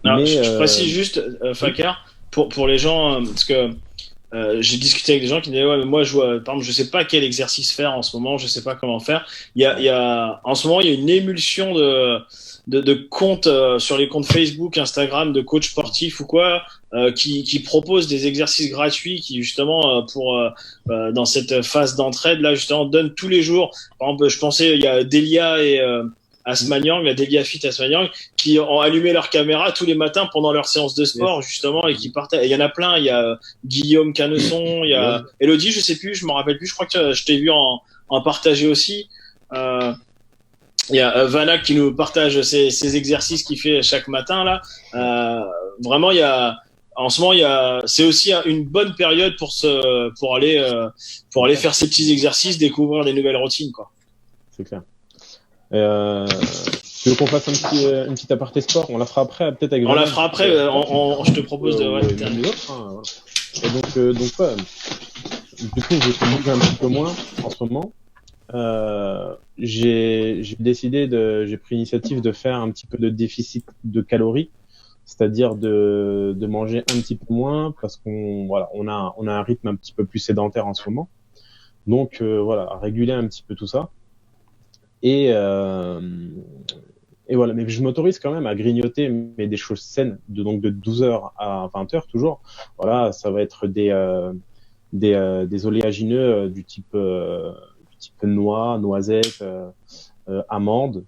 Alors, mais je précise juste, Fakar, pour les gens, parce que j'ai discuté avec des gens qui disaient ouais, mais moi par exemple, je sais pas quel exercice faire en ce moment, je sais pas comment faire. En ce moment il y a une émulsion de comptes sur les comptes Facebook, Instagram, de coachs sportifs ou quoi, qui proposent des exercices gratuits qui justement dans cette phase d'entraide là justement donnent tous les jours. Par exemple, je pensais il y a Delia et Asmaniang, la Delia Fit Asmaniang, qui ont allumé leur caméra tous les matins pendant leur séance de sport, justement, et qui partaient. Il y en a plein. Il y a Guillaume Canesson, il y a Elodie, je sais plus, je me rappelle plus. Je crois que je t'ai vu en partager aussi. Il y a Vanak qui nous partage ses exercices qu'il fait chaque matin là. Vraiment, en ce moment, c'est aussi une bonne période pour aller faire ces petits exercices, découvrir des nouvelles routines, quoi. C'est clair. Tu veux qu'on fasse une petite aparté sport? On la fera après, peut-être avec. On la fera après. Je te propose de terminer. Voilà. Et donc ouais, du coup, je vais manger un petit peu moins en ce moment. J'ai pris l'initiative de faire un petit peu de déficit de calories, c'est-à-dire de manger un petit peu moins parce qu'on a un rythme un petit peu plus sédentaire en ce moment. Donc voilà, réguler un petit peu tout ça. Et voilà, mais je m'autorise quand même à grignoter, mais des choses saines, donc de 12h à 20h toujours. Voilà, ça va être des oléagineux du type noix, noisettes, amandes,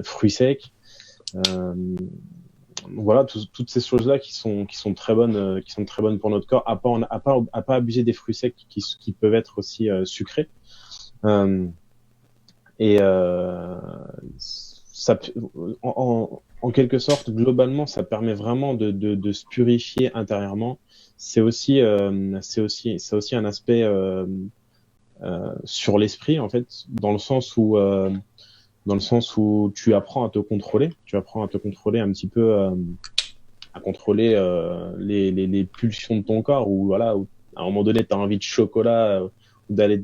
fruits secs. Voilà, toutes ces choses-là qui sont très bonnes, pour notre corps. À pas abuser des fruits secs qui peuvent être aussi sucrés. Et ça, en quelque sorte, globalement, ça permet vraiment de se purifier intérieurement. C'est aussi un aspect sur l'esprit, en fait, dans le sens où tu apprends à te contrôler. Tu apprends à te contrôler un petit peu, à contrôler les pulsions de ton corps. Ou voilà, où, à un moment donné, tu as envie de chocolat. D'aller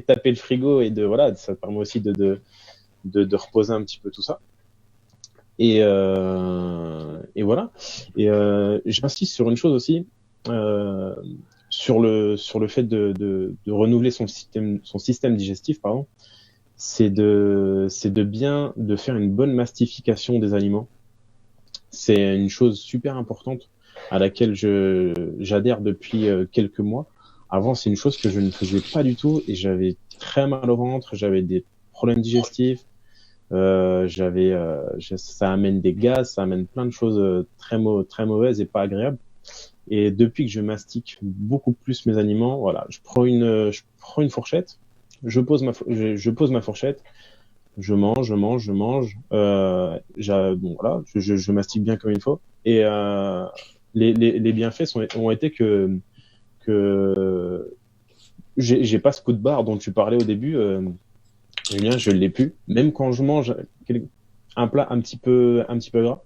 taper le frigo et voilà, ça permet aussi de reposer un petit peu tout ça. Et voilà. Et j'insiste sur une chose aussi, sur le fait de renouveler son système digestif, pardon. C'est de faire une bonne mastification des aliments. C'est une chose super importante à laquelle j'adhère depuis quelques mois. Avant, c'est une chose que je ne faisais pas du tout et j'avais très mal au ventre, j'avais des problèmes digestifs, ça amène des gaz, ça amène plein de choses très mauvaises et pas agréables. Et depuis que je mastique beaucoup plus mes aliments, voilà, je prends une fourchette, je pose ma fourchette, je mange. Bon, voilà, je mastique bien comme il faut. Et les bienfaits ont été que j'ai pas ce coup de barre dont tu parlais au début. Julien, je l'ai plus. Même quand je mange un plat un petit peu gras,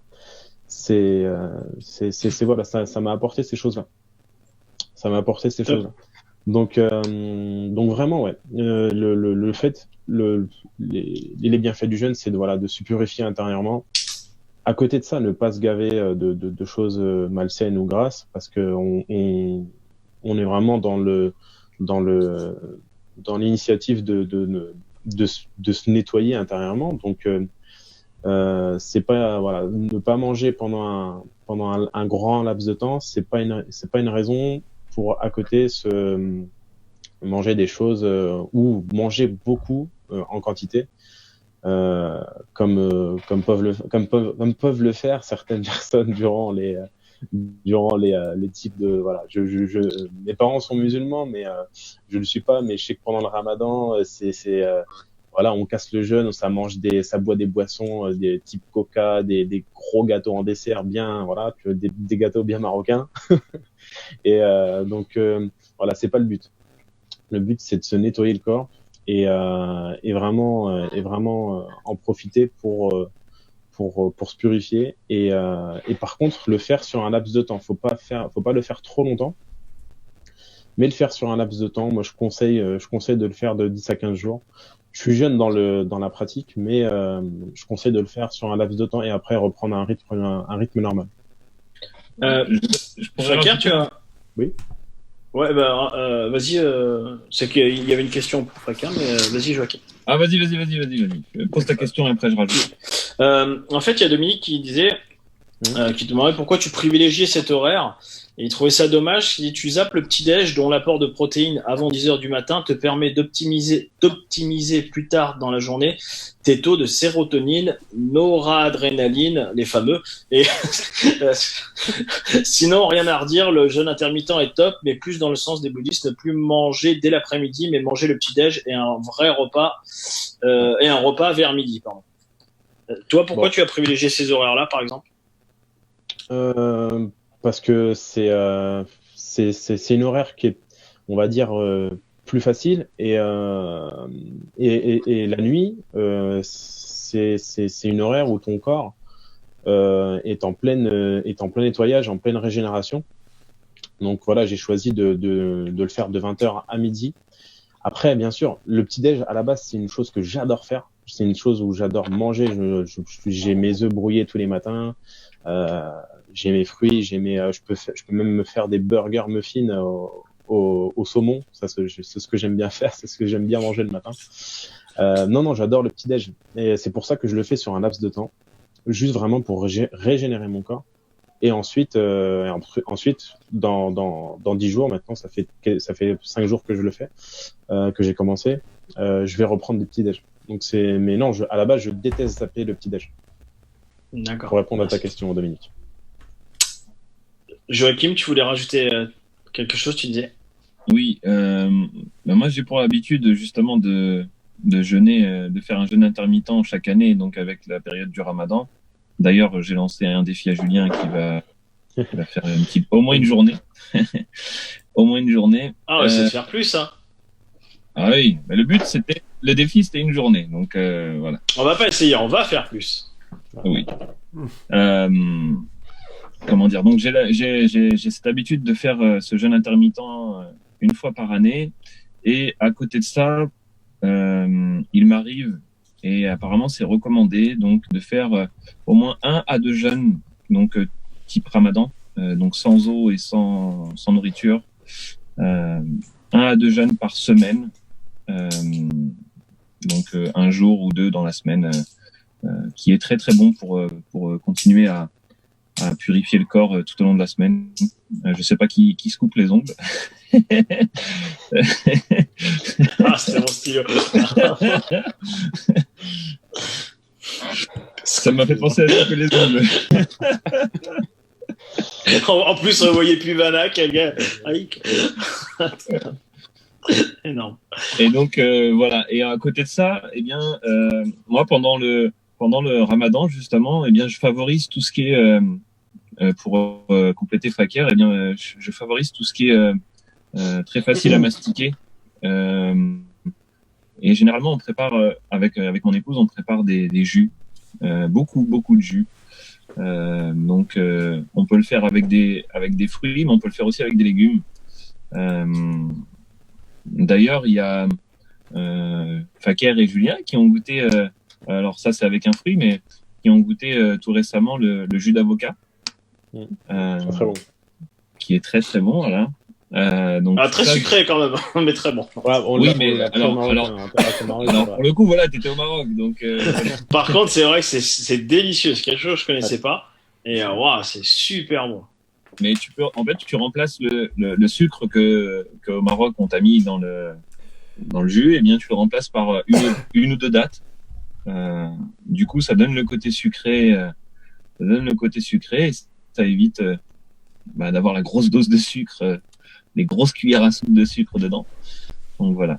voilà, ça m'a apporté ces choses-là. Ça m'a apporté ces Top. choses-là. Donc vraiment, ouais. Le fait, les bienfaits du jeûne, c'est de se purifier intérieurement. À côté de ça, ne pas se gaver de choses malsaines ou grasses, parce que on est vraiment dans l'initiative de se nettoyer intérieurement. Donc c'est pas, voilà, ne pas manger pendant un grand laps de temps, c'est pas une raison pour à côté manger des choses ou manger beaucoup en quantité, comme peuvent le faire certaines personnes durant les types de, voilà, mes parents sont musulmans, mais je le suis pas, mais je sais que pendant le Ramadan, voilà, on casse le jeûne, ça boit des boissons, des types Coca, des gros gâteaux en dessert, bien, voilà, des gâteaux bien marocains. Et voilà, c'est pas le but. Le but, c'est de se nettoyer le corps et vraiment en profiter pour se purifier. Et par contre, le faire sur un laps de temps. Faut pas le faire trop longtemps, mais le faire sur un laps de temps. Moi, je conseille de le faire de 10 à 15 jours. Je suis jeune dans la pratique, mais je conseille de le faire sur un laps de temps et après reprendre un rythme normal. Je pourrais Fakir, rajouter- tu as. Oui. Ouais, vas-y. C'est qu'il y avait une question pour Fakir, mais vas-y, Joachim. Ah, vas-y. Pose ta question et après je rajoute. En fait, il y a Dominique qui disait, qui demandait pourquoi tu privilégiais cet horaire. Et il trouvait ça dommage si tu zappes le petit-déj dont l'apport de protéines avant 10h du matin te permet d'optimiser plus tard dans la journée tes taux de sérotonine, noradrénaline, les fameux. Et sinon, rien à redire, le jeûne intermittent est top, mais plus dans le sens des bouddhistes, ne plus manger dès l'après-midi, mais manger le petit-déj et un vrai repas, et un repas vers midi, pardon. Toi, pourquoi tu as privilégié ces horaires-là, par exemple? Parce que c'est une horaire qui est, on va dire, plus facile et la nuit, c'est une horaire où ton corps est en plein nettoyage, en pleine régénération. Donc voilà, j'ai choisi de le faire de 20h à midi. Après, bien sûr, le petit-déj, à la base, c'est une chose que j'adore faire. C'est une chose où j'adore manger. J'ai mes œufs brouillés tous les matins. J'ai mes fruits, je peux même me faire des burgers muffins au saumon. Ça, c'est ce que j'aime bien faire. C'est ce que j'aime bien manger le matin. Non, j'adore le petit-déj. Et c'est pour ça que je le fais sur un laps de temps. Juste vraiment pour régénérer mon corps. Et ensuite, dans 10 jours, maintenant, ça fait 5 jours que je le fais, que j'ai commencé, je vais reprendre des petits déj. Donc mais non, à la base, je déteste zapper le petit déj. D'accord. Pour répondre à ta question, Dominique. Joachim, tu voulais rajouter quelque chose, tu disais? Oui, moi j'ai pour habitude justement de jeûner, de faire un jeûne intermittent chaque année, donc avec la période du Ramadan. D'ailleurs, j'ai lancé un défi à Julien qui va faire au moins une journée. Au moins une journée. Ah ouais, c'est de faire plus, hein. Ah oui, mais le défi c'était une journée, donc voilà. On va pas essayer, on va faire plus. Oui. Comment dire? Donc j'ai cette habitude de faire ce jeûne intermittent une fois par année, et à côté de ça, il m'arrive, et apparemment c'est recommandé, donc de faire au moins 1 à 2 jeûnes, donc type Ramadan, donc sans eau et sans nourriture, 1 à 2 jeûnes par semaine, donc 1 jour ou 2 dans la semaine, qui est très très bon pour continuer à purifier le corps tout au long de la semaine. Je sais pas qui se coupe les ongles. Ah, c'était mon stylo. Ça m'a fait penser à ça que les ongles. En plus, on voyait plus Vanak, le gars. Aïe. Énorme. Et donc voilà. Et à côté de ça, eh bien, moi pendant le Ramadan justement, eh bien, je favorise tout ce qui est pour compléter Fakir. Eh bien, je favorise tout ce qui est très facile à mastiquer. Et généralement, on prépare avec mon épouse, on prépare des jus, beaucoup de jus. Donc, on peut le faire avec des fruits, mais on peut le faire aussi avec des légumes. D'ailleurs, il y a Fakir et Julien qui ont goûté. Alors ça, c'est avec un fruit, mais qui ont goûté tout récemment le jus d'avocat, Très bon. qui est très très bon. Voilà. Donc Très ça, sucré quand même, mais très bon. Ouais, Oui, mais alors, pour le coup, voilà, t'étais au Maroc, donc. Par contre, c'est vrai que c'est délicieux. C'est quelque chose que je connaissais pas. Et waouh, c'est super bon. Mais tu remplaces le sucre que au Maroc on t'a mis dans le jus, et bien tu le remplaces par une ou deux dattes. Du coup, ça donne le côté sucré, et ça évite d'avoir la grosse dose de sucre, les grosses cuillères à soupe de sucre dedans. Donc voilà.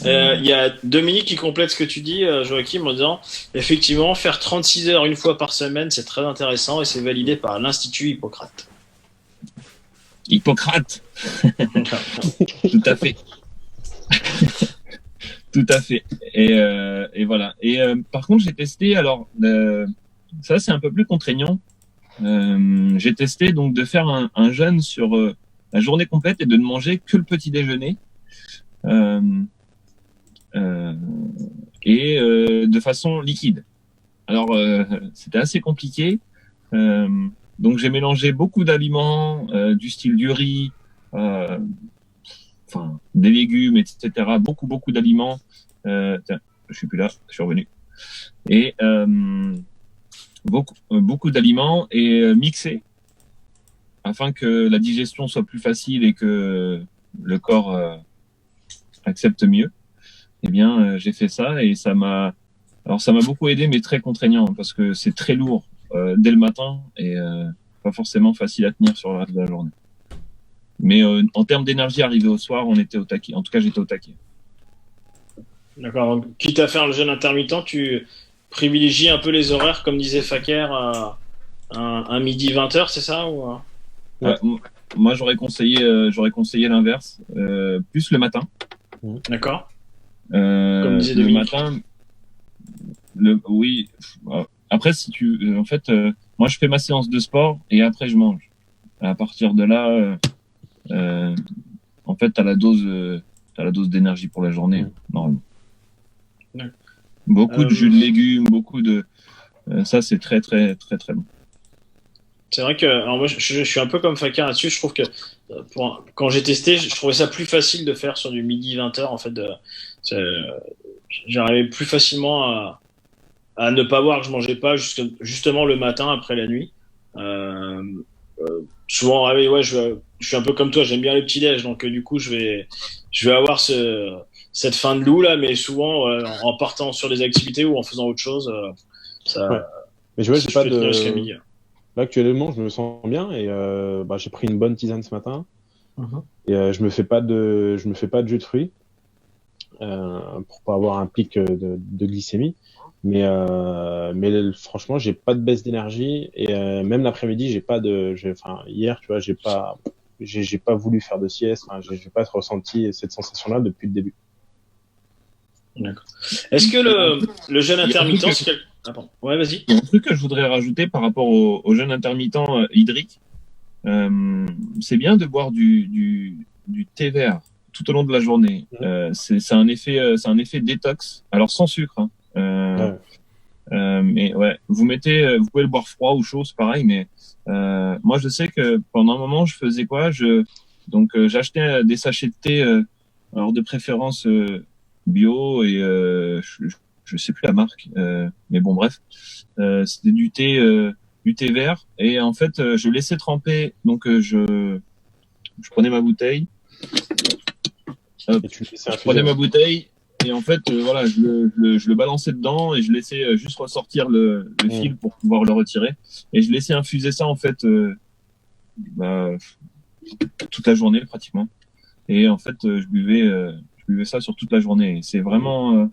Il y a Dominique qui complète ce que tu dis, Joachim, en disant effectivement, faire 36 heures une fois par semaine, c'est très intéressant et c'est validé par l'Institut Hippocrate. Hippocrate. Tout à fait. Tout à fait. Et voilà. Et par contre, j'ai testé. Alors, ça c'est un peu plus contraignant. J'ai testé donc de faire un jeûne sur la journée complète et de ne manger que le petit déjeuner. Et de façon liquide. Alors, c'était assez compliqué. Donc, j'ai mélangé beaucoup d'aliments, du style du riz, des légumes, etc. Beaucoup d'aliments. Tiens, je suis plus là, je suis revenu. Et beaucoup d'aliments et mixés afin que la digestion soit plus facile et que le corps accepte mieux. Eh bien, j'ai fait ça et ça m'a beaucoup aidé, mais très contraignant parce que c'est très lourd dès le matin et pas forcément facile à tenir sur le reste de la journée. Mais en termes d'énergie, arrivé au soir, on était au taquet. En tout cas, j'étais au taquet. D'accord. Donc, quitte à faire le jeûne intermittent, tu privilégies un peu les horaires, comme disait Fakir, un midi 20h, c'est ça ou... Ouais, moi, j'aurais conseillé l'inverse, plus le matin. D'accord. Comme disait le Dominique. matin, oui. Après, si tu, en fait, moi, je fais ma séance de sport et après, je mange. À partir de là, en fait, t'as la dose d'énergie pour la journée, normalement. D'accord. Beaucoup de jus de légumes, ça, c'est très, très, très, très bon. C'est vrai que, alors moi, je suis un peu comme Fakir là-dessus. Je trouve que quand j'ai testé, je trouvais ça plus facile de faire sur du midi 20h. En fait, j'arrivais plus facilement à ne pas voir que je mangeais pas justement le matin après la nuit. Souvent, ouais, je suis un peu comme toi. J'aime bien les petits déj, donc du coup, je vais avoir cette fin de loup là, mais souvent en partant sur des activités ou en faisant autre chose, ça. Ouais. Mais je vois, j'ai pas peux tenir jusqu'à midi. Là, actuellement, je me sens bien et j'ai pris une bonne tisane ce matin. Et je me fais pas de jus de fruits pour pas avoir un pic de glycémie. Mais franchement, j'ai pas de baisse d'énergie et même l'après-midi, hier, tu vois, j'ai pas voulu faire de sieste. Enfin, j'ai pas ressenti cette sensation-là depuis le début. D'accord. Est-ce que le jeûne intermittent, ouais, vas-y. Il y a un truc que je voudrais rajouter par rapport au jeûne intermittent hydrique. C'est bien de boire du thé vert tout au long de la journée. C'est un effet détox. Alors sans sucre. Hein. Mais ouais, vous pouvez le boire froid ou chaud, c'est pareil. Mais moi, je sais que pendant un moment, je faisais quoi j'achetais des sachets de thé, alors de préférence bio et je sais plus la marque, mais bon bref, c'était du thé vert et en fait je laissais tremper. Donc je prenais ma bouteille, Hop. Et tu le laissais Je prenais infuser. ma bouteille et en fait, voilà, je le balançais dedans et je laissais juste ressortir le fil pour pouvoir le retirer. Et je laissais infuser ça en fait bah, toute la journée pratiquement. Et en fait, je buvais ça sur toute la journée. Et c'est vraiment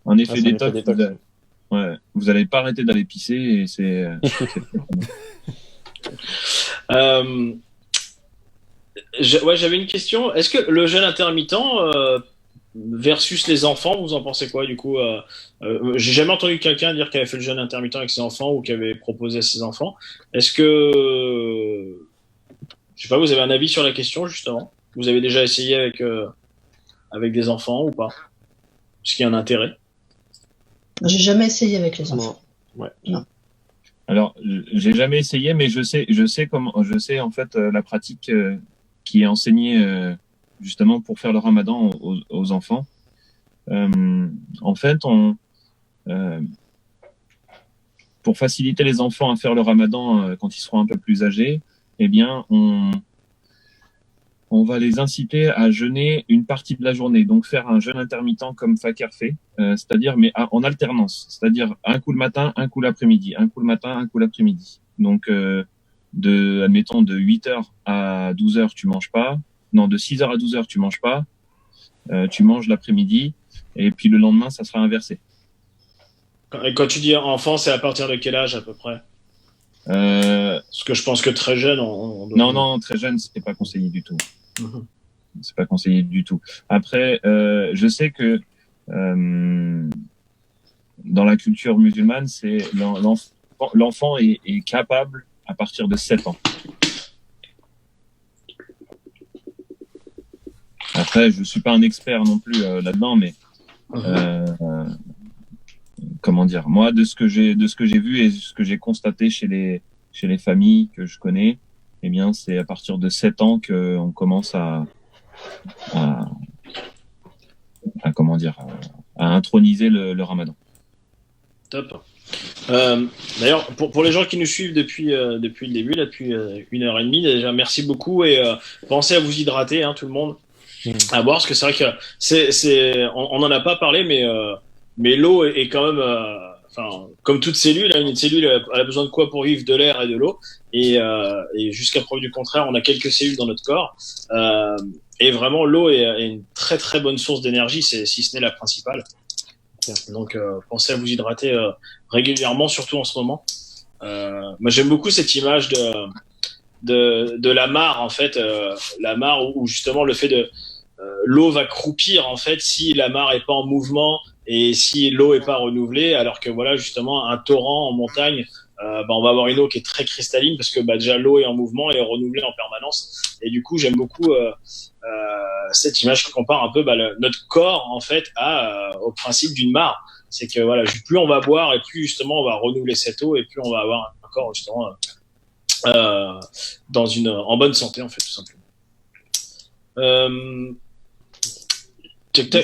un effet Ah, c'est un effet détox. détox. Ouais, vous allez pas arrêter d'aller pisser et c'est Euh, ouais, j'avais une question. Est-ce que le jeûne intermittent versus les enfants, vous en pensez quoi du coup j'ai jamais entendu quelqu'un dire qu'il avait fait le jeûne intermittent avec ses enfants ou qu'il avait proposé à ses enfants. Est-ce que, je sais pas, vous avez un avis sur la question justement? Vous avez déjà essayé avec des enfants ou pas? Est-ce qu'il y a un intérêt? J'ai jamais essayé avec les enfants. Ouais. Alors, j'ai jamais essayé, mais je sais en fait la pratique qui est enseignée justement pour faire le ramadan aux enfants. En fait, pour faciliter les enfants à faire le ramadan quand ils seront un peu plus âgés, eh bien, on va les inciter à jeûner une partie de la journée, donc faire un jeûne intermittent comme Fakir fait, c'est-à-dire mais en alternance, c'est-à-dire un coup le matin, un coup l'après-midi, un coup le matin, un coup l'après-midi. Donc admettons de 8h à 12h tu manges pas, non de 6h à 12h tu manges pas, tu manges l'après-midi et puis le lendemain ça sera inversé. Et quand tu dis enfant, c'est à partir de quel âge à peu près? Parce que je pense que très jeune, Non, très jeune, c'est pas conseillé du tout. Mhm. C'est pas conseillé du tout. Après, je sais que dans la culture musulmane, c'est l'enfant est capable à partir de 7 ans. Après, je suis pas un expert non plus là-dedans, mais comment dire, moi, de ce que j'ai vu et ce que j'ai constaté chez les familles que je connais, eh bien, c'est à partir de 7 ans qu'on commence à comment dire, à introniser le ramadan. Top. D'ailleurs, pour les gens qui nous suivent depuis le début, là, depuis 1h30, déjà merci beaucoup et pensez à vous hydrater, hein, tout le monde, à boire, parce que c'est vrai que on en a pas parlé, mais l'eau est quand même, enfin, comme toute cellule, hein, une cellule elle a besoin de quoi pour vivre? De l'air et de l'eau, et jusqu'à preuve du contraire, on a quelques cellules dans notre corps, et vraiment l'eau est une très très bonne source d'énergie, si ce n'est la principale. Donc pensez à vous hydrater régulièrement, surtout en ce moment. Moi j'aime beaucoup cette image de la mare en fait, la mare où justement le fait de l'eau va croupir en fait si la mare est pas en mouvement et si l'eau est pas renouvelée, alors que voilà justement un torrent en montagne, on va avoir une eau qui est très cristalline parce que déjà l'eau est en mouvement et est renouvelée en permanence. Et du coup j'aime beaucoup cette image qui compare un peu notre corps en fait au principe d'une mare. C'est que voilà, plus on va boire et plus justement on va renouveler cette eau et plus on va avoir un corps justement en bonne santé en fait, tout simplement.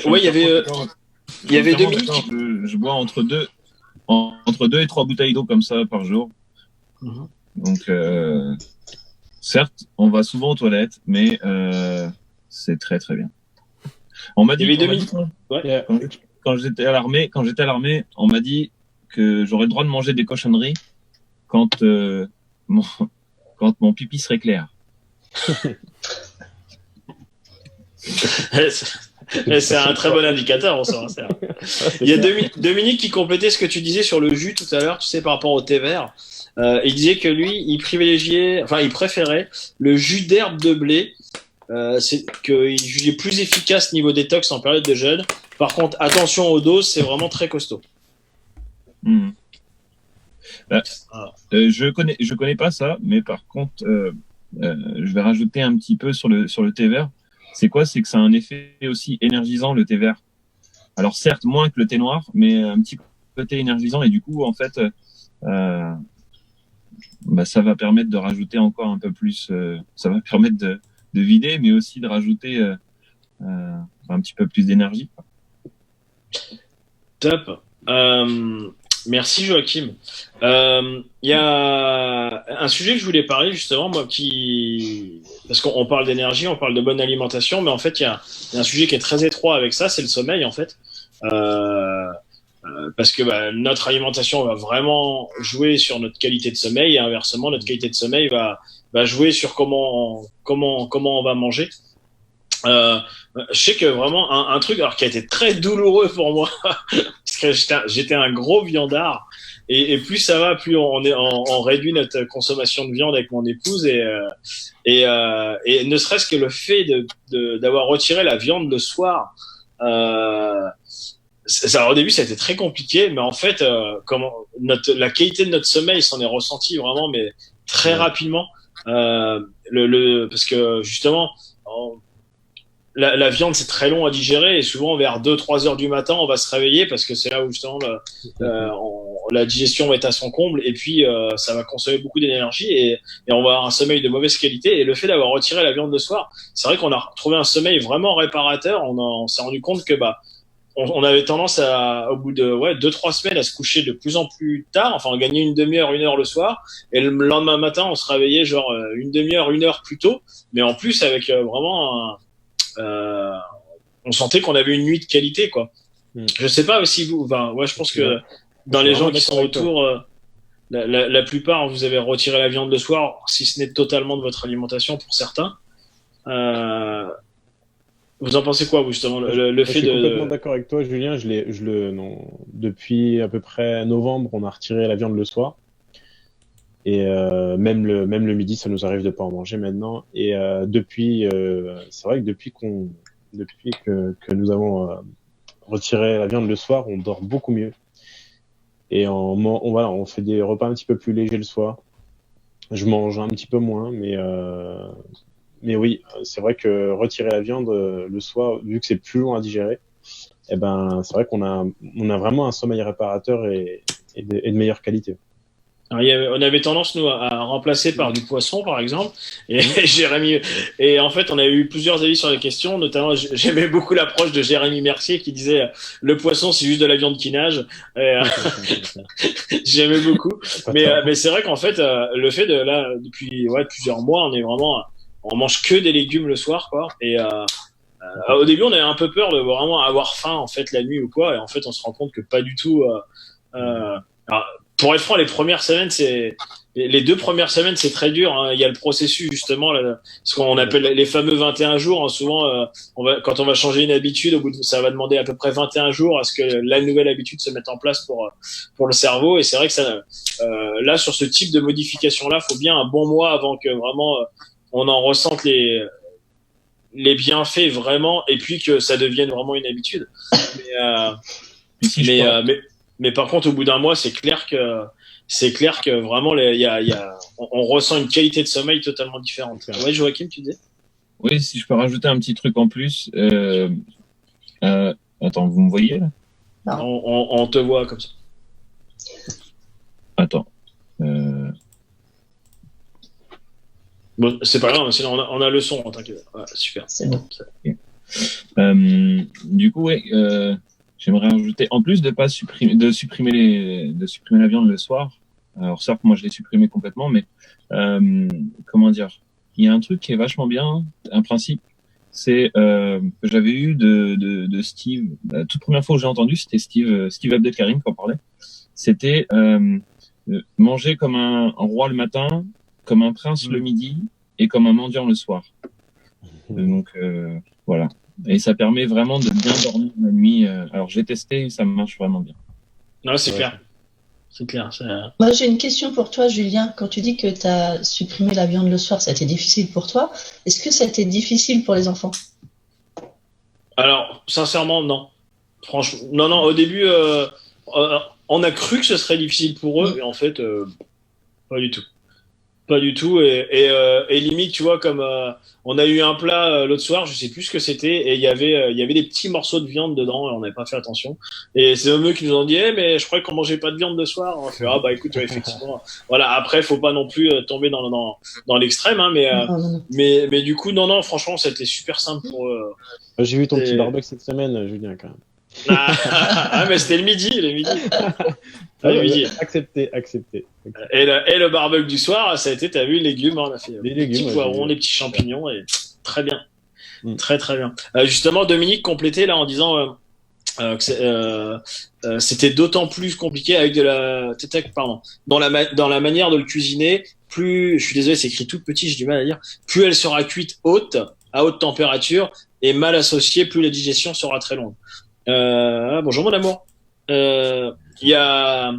Ouais, il y avait Dominique. Je bois entre 2 et 3 bouteilles d'eau comme ça par jour. Donc certes, on va souvent aux toilettes, mais c'est très très bien. On m'a dit, quand j'étais à l'armée, on m'a dit que j'aurais le droit de manger des cochonneries quand mon pipi serait clair. C'est un très bon indicateur, on s'en sert. Il y a Dominique qui complétait ce que tu disais sur le jus tout à l'heure, tu sais, par rapport au thé vert. Il disait que lui, il préférait le jus d'herbe de blé. C'est qu'il jugeait plus efficace niveau détox en période de jeûne. Par contre, attention aux doses, c'est vraiment très costaud. Je connais pas ça, mais par contre, je vais rajouter un petit peu sur le thé vert. C'est quoi? C'est que ça a un effet aussi énergisant, le thé vert. Alors certes, moins que le thé noir, mais un petit côté énergisant. Et du coup, en fait, ça va permettre de rajouter encore un peu plus. Ça va permettre de vider, mais aussi de rajouter un petit peu plus d'énergie. Top. Merci Joachim. Il y a un sujet que je voulais parler justement, moi, parce qu'on parle d'énergie, on parle de bonne alimentation, mais en fait, il y a un sujet qui est très étroit avec ça, c'est le sommeil, en fait. Parce que notre alimentation va vraiment jouer sur notre qualité de sommeil et inversement, notre qualité de sommeil va jouer sur comment on va manger. Je sais que vraiment un truc alors qui a été très douloureux pour moi parce que j'étais un gros viandard et plus ça va, plus on réduit notre consommation de viande avec mon épouse et ne serait-ce que le fait d'avoir retiré la viande le soir. Ça, au début, ça a été très compliqué, mais en fait, la qualité de notre sommeil s'en est ressentie vraiment, mais très rapidement. Parce que justement, la viande, c'est très long à digérer et souvent vers 2-3 heures du matin, on va se réveiller parce que c'est là où justement la digestion va être à son comble et puis ça va consommer beaucoup d'énergie et on va avoir un sommeil de mauvaise qualité. Et le fait d'avoir retiré la viande le soir, c'est vrai qu'on a retrouvé un sommeil vraiment réparateur. On s'est rendu compte que on avait tendance au bout de 2-3 semaines à se coucher de plus en plus tard, enfin on gagnait une demi-heure, 1 heure le soir, et le lendemain matin on se réveillait genre une demi-heure, 1 heure plus tôt, mais en plus avec vraiment on sentait qu'on avait une nuit de qualité quoi. Je sais pas si vous, je pense que dans les gens qui sont autour, la plupart vous avez retiré la viande le soir, si ce n'est totalement de votre alimentation pour certains. Vous en pensez quoi, vous, justement, le fait Je suis complètement d'accord avec toi, Julien. Non, depuis à peu près novembre, on a retiré la viande le soir. Et même le midi, ça nous arrive de pas en manger maintenant. Et c'est vrai que depuis que nous avons retiré la viande le soir, on dort beaucoup mieux. Et on fait des repas un petit peu plus légers le soir. Je mange un petit peu moins, mais oui, c'est vrai que retirer la viande le soir, vu que c'est plus long à digérer, c'est vrai qu'on a vraiment un sommeil réparateur et de meilleure qualité. Alors, on avait tendance, nous, à remplacer par du poisson, par exemple. Et Jérémy, et en fait, on a eu plusieurs avis sur la question. Notamment, j'aimais beaucoup l'approche de Jérémy Mercier qui disait le poisson, c'est juste de la viande qui nage. J'aimais beaucoup. Mais c'est vrai qu'en fait, le fait depuis plusieurs mois, on mange que des légumes le soir, quoi. Et au début, on avait un peu peur de vraiment avoir faim, en fait, la nuit ou quoi. Et en fait, on se rend compte que pas du tout. Alors, pour être franc, les 2 premières semaines, c'est très dur. Hein. Il y a le processus, justement, ce qu'on appelle les fameux 21 jours. Hein. Souvent, quand on va changer une habitude, ça va demander à peu près 21 jours à ce que la nouvelle habitude se mette en place pour le cerveau. Et c'est vrai que là, sur ce type de modification-là, faut bien un bon mois avant que vraiment on en ressente les bienfaits vraiment, et puis que ça devienne vraiment une habitude. Mais par contre, au bout d'un mois, c'est clair que vraiment, on ressent une qualité de sommeil totalement différente. Ouais, Joachim, tu disais? Oui, si je peux rajouter un petit truc en plus. Attends, vous me voyez là? On te voit comme ça. Attends. Bon, c'est pas grave, sinon on a le son, t'inquiète. Ouais, super. C'est bon. Du coup, ouais. J'aimerais rajouter, en plus de supprimer la viande le soir. Alors certes, moi je l'ai supprimé complètement, mais comment dire, il y a un truc qui est vachement bien, un principe, c'est que j'avais eu de Steve. La toute première fois que j'ai entendu, c'était Steve Abdelkarim qui en parlait. C'était manger comme un roi le matin, comme un prince le midi et comme un mendiant le soir. Donc voilà. Et ça permet vraiment de bien dormir la nuit. Alors j'ai testé et ça marche vraiment bien. Non, c'est clair. C'est clair. Moi, j'ai une question pour toi, Julien. Quand tu dis que tu as supprimé la viande le soir, ça a été difficile pour toi. Est-ce que ça a été difficile pour les enfants? Alors, sincèrement, non. Franchement, non. Au début, on a cru que ce serait difficile pour eux, et en fait, pas du tout. Pas du tout. Et limite, tu vois, comme on a eu un plat l'autre soir, je sais plus ce que c'était, et il y avait des petits morceaux de viande dedans, et on n'avait pas fait attention. Et c'est eux qui nous ont dit, mais je croyais qu'on mangeait pas de viande le soir. On a fait, écoute, ouais, effectivement. Voilà. Après, faut pas non plus tomber dans l'extrême, hein, mais du coup, non, franchement, ça a été super simple pour eux. J'ai vu ton petit barbecue cette semaine, Julien, quand même. Ah, mais c'était le midi, le midi. Ah, Le midi. accepté. Et le barbecue du soir, ça a été, t'as vu, légumes, hein, on a fait Les les légumes, petits ouais, poivrons, j'ai les petits champignons, et très bien. Mm. Très, très bien. Justement, Dominique complétait là en disant que c'était d'autant plus compliqué avec de la pardon, dans la manière de le cuisiner. Plus, je suis désolé, c'est écrit tout petit, j'ai du mal à dire. Plus elle sera cuite à haute température, et mal associée, plus la digestion sera très longue. Bonjour mon amour. Il y a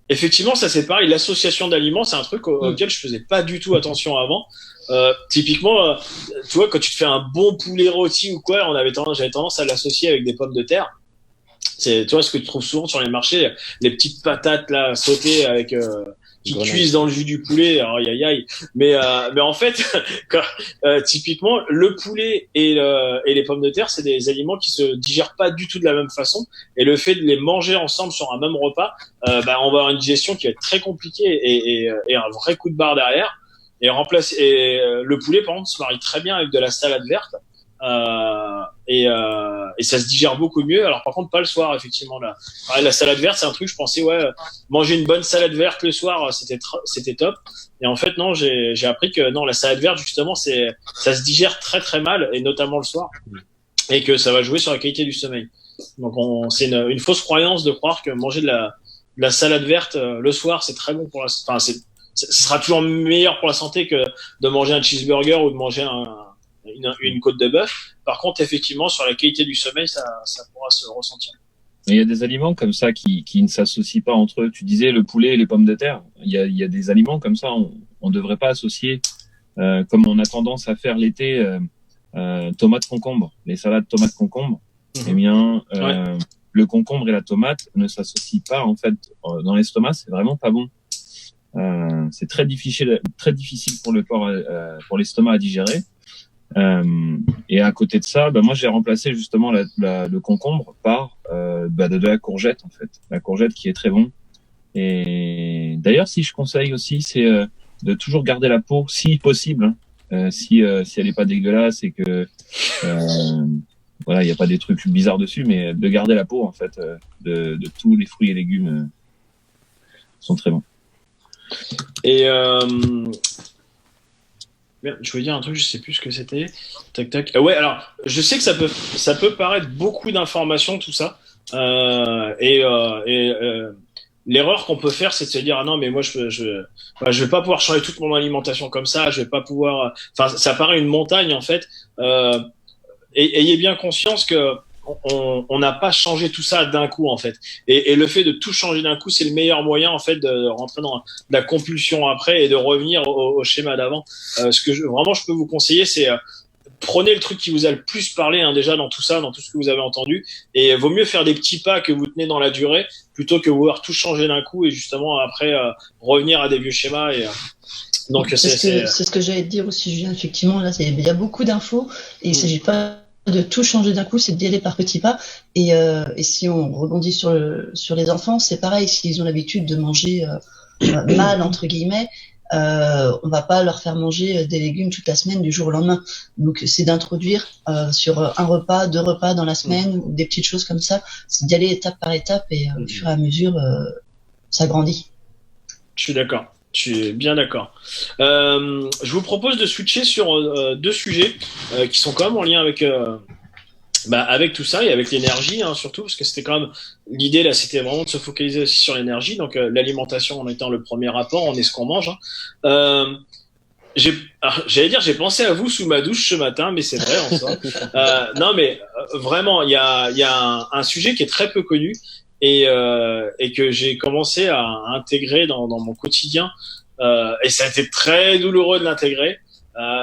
effectivement, ça c'est pareil. L'association d'aliments, c'est un truc auquel je faisais pas du tout attention avant. Typiquement, tu vois, quand tu te fais un bon poulet rôti ou quoi, j'avais tendance à l'associer avec des pommes de terre. C'est, tu vois, ce que tu trouves souvent sur les marchés, les petites patates là sautées avec qui Grenade. cuisent dans le jus du poulet. Alors, aïe aïe aïe. Mais en fait, quand, typiquement, le poulet et les pommes de terre, c'est des aliments qui se digèrent pas du tout de la même façon. Et le fait de les manger ensemble sur un même repas, on va avoir une digestion qui va être très compliquée et un vrai coup de barre derrière. Le poulet, par contre, se marie très bien avec de la salade verte. Et ça se digère beaucoup mieux. Alors par contre pas le soir, effectivement là. Ouais, la salade verte, c'est un truc, je pensais manger une bonne salade verte le soir, c'était top. Et en fait non, j'ai appris que non, la salade verte justement, ça se digère très très mal, et notamment le soir, et que ça va jouer sur la qualité du sommeil. Donc c'est une fausse croyance de croire que manger de la salade verte le soir, c'est très bon pour la, enfin ce sera toujours meilleur pour la santé que de manger un cheeseburger ou de manger une côte de bœuf. Par contre, effectivement, sur la qualité du sommeil, ça pourra se ressentir. Il y a des aliments comme ça qui ne s'associent pas entre eux. Tu disais le poulet et les pommes de terre. Il y a des aliments comme ça, on devrait pas associer, comme on a tendance à faire l'été, tomates concombre, les salades tomates concombre. Eh bien, le concombre et la tomate ne s'associent pas en fait dans l'estomac. C'est vraiment pas bon. C'est très difficile pour le corps, pour l'estomac à digérer. Et à côté de ça, moi j'ai remplacé justement le concombre par de la courgette en fait, la courgette qui est très bon. Et d'ailleurs, si je conseille aussi, c'est de toujours garder la peau, si possible, hein, si elle est pas dégueulasse et que voilà, il n'y a pas des trucs bizarres dessus, mais de garder la peau en fait de tous les fruits et légumes sont très bons. Et je voulais dire un truc, je sais plus ce que c'était. Tac tac. Ouais, alors je sais que ça peut paraître beaucoup d'informations tout ça. L'erreur qu'on peut faire, c'est de se dire ah non mais moi je vais pas pouvoir changer toute mon alimentation comme ça. Je vais pas pouvoir. Enfin, ça paraît une montagne en fait. Ayez bien conscience que on n'a pas changé tout ça d'un coup en fait, et le fait de tout changer d'un coup, c'est le meilleur moyen en fait de rentrer dans la compulsion après et de revenir au schéma d'avant. Ce que vraiment je peux vous conseiller, c'est prenez le truc qui vous a le plus parlé déjà dans tout ça, dans tout ce que vous avez entendu, et vaut mieux faire des petits pas que vous tenez dans la durée plutôt que vouloir tout changer d'un coup et justement après revenir à des vieux schémas. Et donc c'est ce que j'allais te dire aussi, Julien. Effectivement, là, il y a beaucoup d'infos et il s'agit pas de tout changer d'un coup, c'est d'y aller par petits pas. Et si on rebondit sur les enfants, c'est pareil. S'ils ont l'habitude de manger mal entre guillemets, on va pas leur faire manger des légumes toute la semaine du jour au lendemain. Donc c'est d'introduire sur un repas, 2 repas dans la semaine, ou des petites choses comme ça. C'est d'y aller étape par étape et au fur et à mesure, ça grandit. Je suis d'accord. Je suis bien d'accord. Je vous propose de switcher sur 2 sujets qui sont quand même en lien avec tout ça et avec l'énergie, hein, surtout, parce que c'était quand même l'idée là, c'était vraiment de se focaliser aussi sur l'énergie. Donc l'alimentation en étant le premier rapport, on est ce qu'on mange. Hein. J'allais dire, j'ai pensé à vous sous ma douche ce matin, mais c'est vrai en soi. Non, mais vraiment, il y a un sujet qui est très peu connu. Et que j'ai commencé à intégrer dans mon quotidien, et ça a été très douloureux de l'intégrer,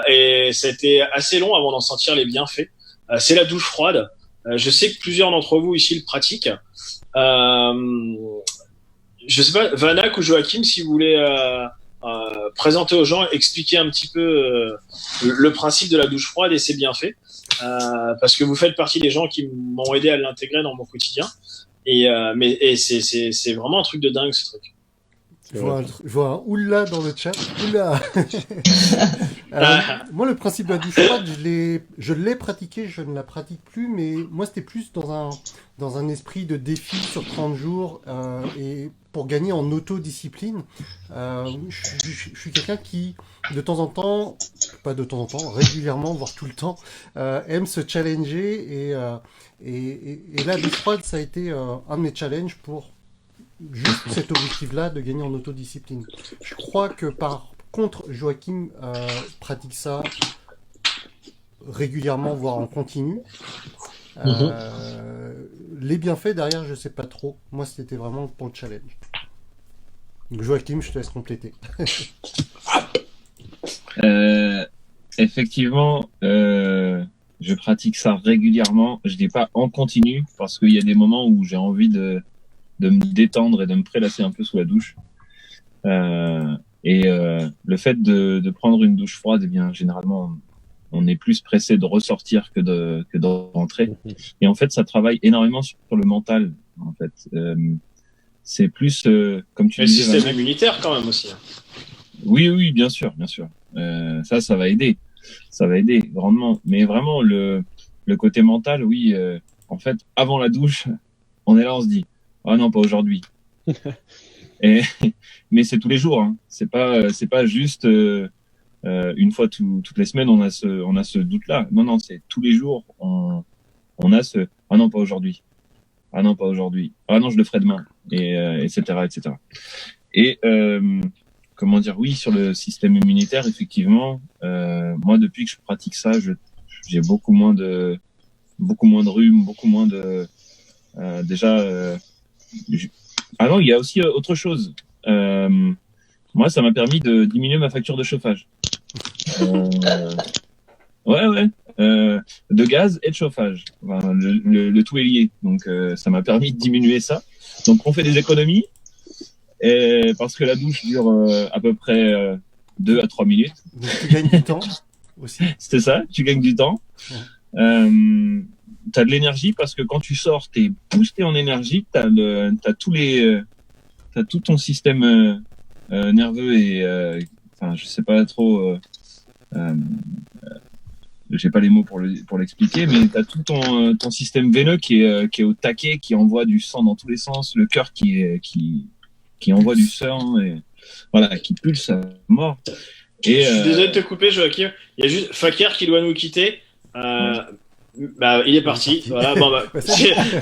et ça a été assez long avant d'en sentir les bienfaits. C'est la douche froide. Je sais que plusieurs d'entre vous ici le pratiquent. Je sais pas, Vanak ou Joachim, si vous voulez présenter aux gens, expliquer un petit peu le principe de la douche froide et ses bienfaits, parce que vous faites partie des gens qui m'ont aidé à l'intégrer dans mon quotidien. Mais c'est vraiment un truc de dingue, ce truc. Je vois un oula dans le chat. Oula. Moi, le principe de la douche froide, je l'ai pratiqué, je ne la pratique plus, mais moi, c'était plus dans un esprit de défi sur 30 jours et pour gagner en autodiscipline. Je suis quelqu'un qui, de temps en temps, pas de temps en temps, régulièrement, voire tout le temps, aime se challenger et la douche froide, ça a été un de mes challenges pour juste cet objectif-là de gagner en autodiscipline. Je crois que par contre, Joachim pratique ça régulièrement, voire en continu. Les bienfaits derrière, je sais pas trop. Moi, c'était vraiment pour le challenge. Donc, Joachim, je te laisse compléter. Effectivement, je pratique ça régulièrement. Je dis pas en continu parce qu'il y a des moments où j'ai envie de me détendre et de me prélasser un peu sous la douche. Le fait de prendre une douche froide, eh bien, généralement, on est plus pressé de ressortir que de rentrer. Et en fait, ça travaille énormément sur le mental. En fait, c'est plus comme tu le disais. système immunitaire quand même aussi. Oui, bien sûr. Ça va aider. Ça va aider grandement. Mais vraiment, le côté mental, oui. En fait, avant la douche, on est là, on se dit, ah non, pas aujourd'hui. Mais c'est tous les jours. Hein. C'est pas juste une fois toutes les semaines on a ce doute-là. Non, c'est tous les jours on a ce ah non pas aujourd'hui. Ah non pas aujourd'hui. Ah non je le ferai demain. Etc. Et comment dire, oui, sur le système immunitaire, effectivement, moi depuis que je pratique ça, j'ai beaucoup moins de rhume, beaucoup moins de Ah non, il y a aussi autre chose. Moi, ça m'a permis de diminuer ma facture de chauffage. Ouais. De gaz et de chauffage. Enfin, le tout est lié. Donc, ça m'a permis de diminuer ça. Donc, on fait des économies. Et parce que la douche dure à peu près 2 à 3 minutes. Donc, tu gagnes du temps aussi. C'est ça, tu gagnes du temps. T'as de l'énergie parce que quand tu sors, t'es boosté en énergie. T'as tout ton système nerveux et enfin, je sais pas trop. J'ai pas les mots pour l'expliquer, mais t'as tout ton système veineux qui est au taquet, qui envoie du sang dans tous les sens, le cœur qui envoie du sang et voilà, qui pulse à mort. Et je suis désolé de te couper, Joachim. Il y a juste Fakir qui doit nous quitter. Il est parti. Voilà. Bon,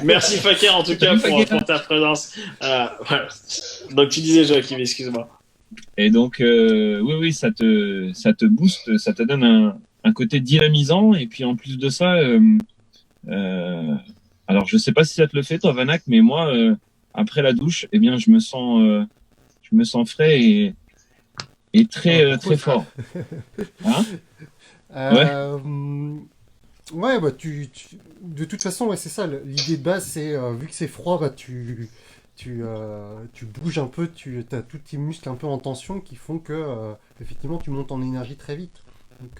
merci Fakir en tout cas pour ta présence. Voilà. Donc tu disais Joachim, excuse-moi. Et donc oui, ça te booste, ça te donne un côté dynamisant et puis en plus de ça, alors je sais pas si ça te le fait toi Vanak, mais moi après la douche, eh bien je me sens frais et très très fort. Hein? Ouais, bah de toute façon, ouais, c'est ça. L'idée de base, c'est vu que c'est froid, bah tu bouges un peu, as tous tes muscles un peu en tension qui font que effectivement tu montes en énergie très vite.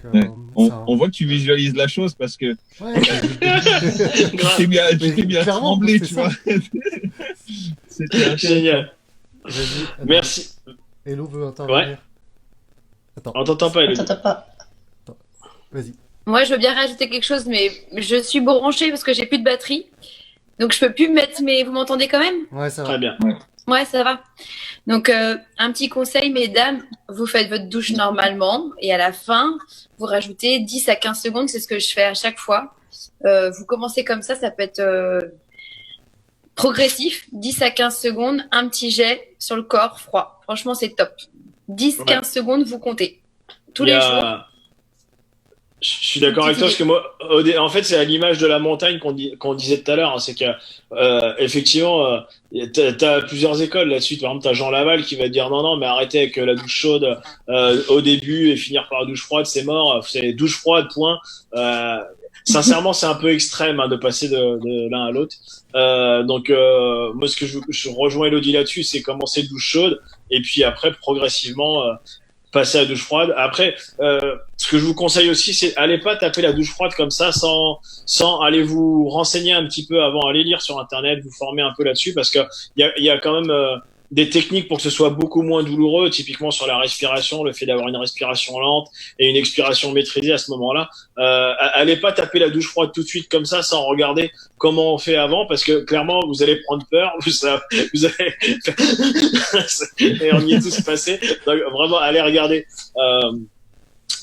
Donc, on voit que tu visualises la chose parce que tu t'es bien tremblé, tu vois. C'était génial. Merci. Hello veut intervenir. Ouais. Attends. On t'entend pas, Hello. T'entends pas. Vas-y. Moi, je veux bien rajouter quelque chose, mais je suis branchée parce que j'ai plus de batterie. Donc, je peux plus me mettre, mais vous m'entendez quand même? Ouais, ça va. Très bien. Ouais, ça va. Donc, un petit conseil, mesdames, vous faites votre douche normalement et à la fin, vous rajoutez 10 à 15 secondes. C'est ce que je fais à chaque fois. Vous commencez comme ça peut être progressif. 10 à 15 secondes, un petit jet sur le corps froid. Franchement, c'est top. 10-15 secondes, vous comptez. Tous les jours. Je suis d'accord avec toi parce que moi, en fait, c'est à l'image de la montagne qu'on disait tout à l'heure. Hein, c'est que effectivement, t'as plusieurs écoles là-dessus. Par exemple, t'as Jean Laval qui va dire non, mais arrêtez avec la douche chaude au début et finir par la douche froide, c'est mort. C'est douche froide, point. Sincèrement, c'est un peu extrême de passer de l'un à l'autre. Donc, moi, ce que je rejoins Elodie là-dessus, c'est commencer douche chaude et puis après progressivement passer à la douche froide. Après, ce que je vous conseille aussi, c'est allez pas taper la douche froide comme ça sans aller vous renseigner un petit peu avant, aller lire sur internet, vous former un peu là-dessus parce que il y a quand même des techniques pour que ce soit beaucoup moins douloureux, typiquement sur la respiration, le fait d'avoir une respiration lente et une expiration maîtrisée à ce moment-là. Allez pas taper la douche froide tout de suite comme ça sans regarder comment on fait avant, parce que clairement vous allez prendre peur, vous allez et on y est tous passés. Donc vraiment allez regarder.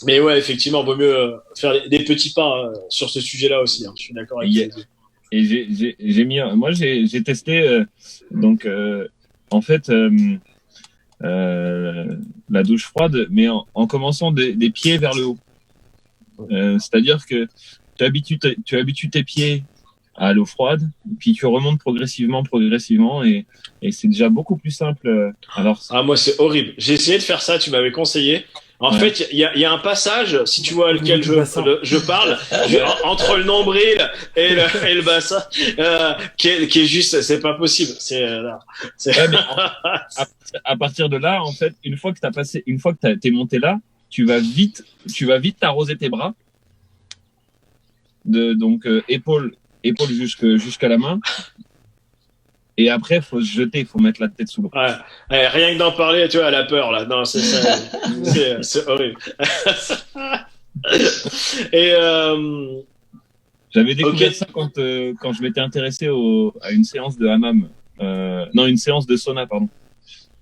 Mais ouais, effectivement, vaut mieux faire des petits pas sur ce sujet-là aussi. Hein. Je suis d'accord avec toi. Et j'ai mis, moi j'ai testé donc en fait la douche froide, mais en commençant des pieds vers le haut. C'est-à-dire que tu habitues tes pieds à l'eau froide, puis tu remontes progressivement, et c'est déjà beaucoup plus simple. Alors moi c'est horrible. J'ai essayé de faire ça, tu m'avais conseillé. En fait, il y a un passage, si tu vois lequel je parle, entre le nombril et le bassin, qui est juste, c'est pas possible. Ouais, mais à partir de là, en fait, une fois que t'es monté là, tu vas vite t'arroser tes bras, donc épaules jusqu'à la main. Et après, faut se jeter, faut mettre la tête sous l'eau. Ouais. Rien que d'en parler, tu vois, elle a peur, là. Non, c'est horrible. Et, j'avais découvert ça quand je m'étais intéressé à une séance de hammam. Une séance de sauna, pardon.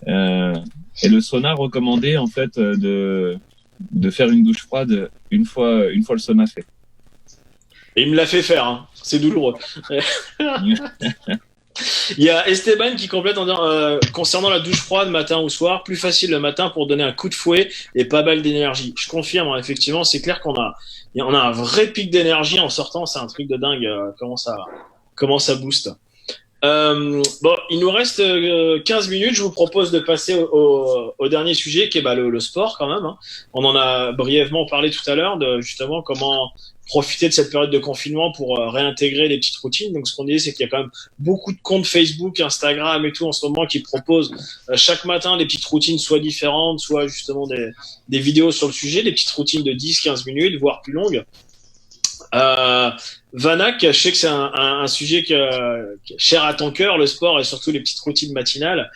Et le sauna recommandait, en fait, de faire une douche froide une fois le sauna fait. Et il me l'a fait faire, hein. C'est douloureux. Il y a Esteban qui complète en disant concernant la douche froide matin ou soir, plus facile le matin pour donner un coup de fouet et pas mal d'énergie. Je confirme, hein, effectivement, c'est clair qu'on a un vrai pic d'énergie en sortant, c'est un truc de dingue comment ça booste. Bon, il nous reste 15 minutes. Je vous propose de passer au dernier sujet qui est le sport quand même. Hein. On en a brièvement parlé tout à l'heure de justement comment profiter de cette période de confinement pour réintégrer les petites routines. Donc ce qu'on dit, c'est qu'il y a quand même beaucoup de comptes Facebook, Instagram et tout en ce moment qui proposent chaque matin des petites routines soit différentes, soit justement des vidéos sur le sujet, des petites routines de 10-15 minutes, voire plus longues. Vanak, je sais que c'est un sujet qui est cher à ton cœur, le sport et surtout les petites routines matinales.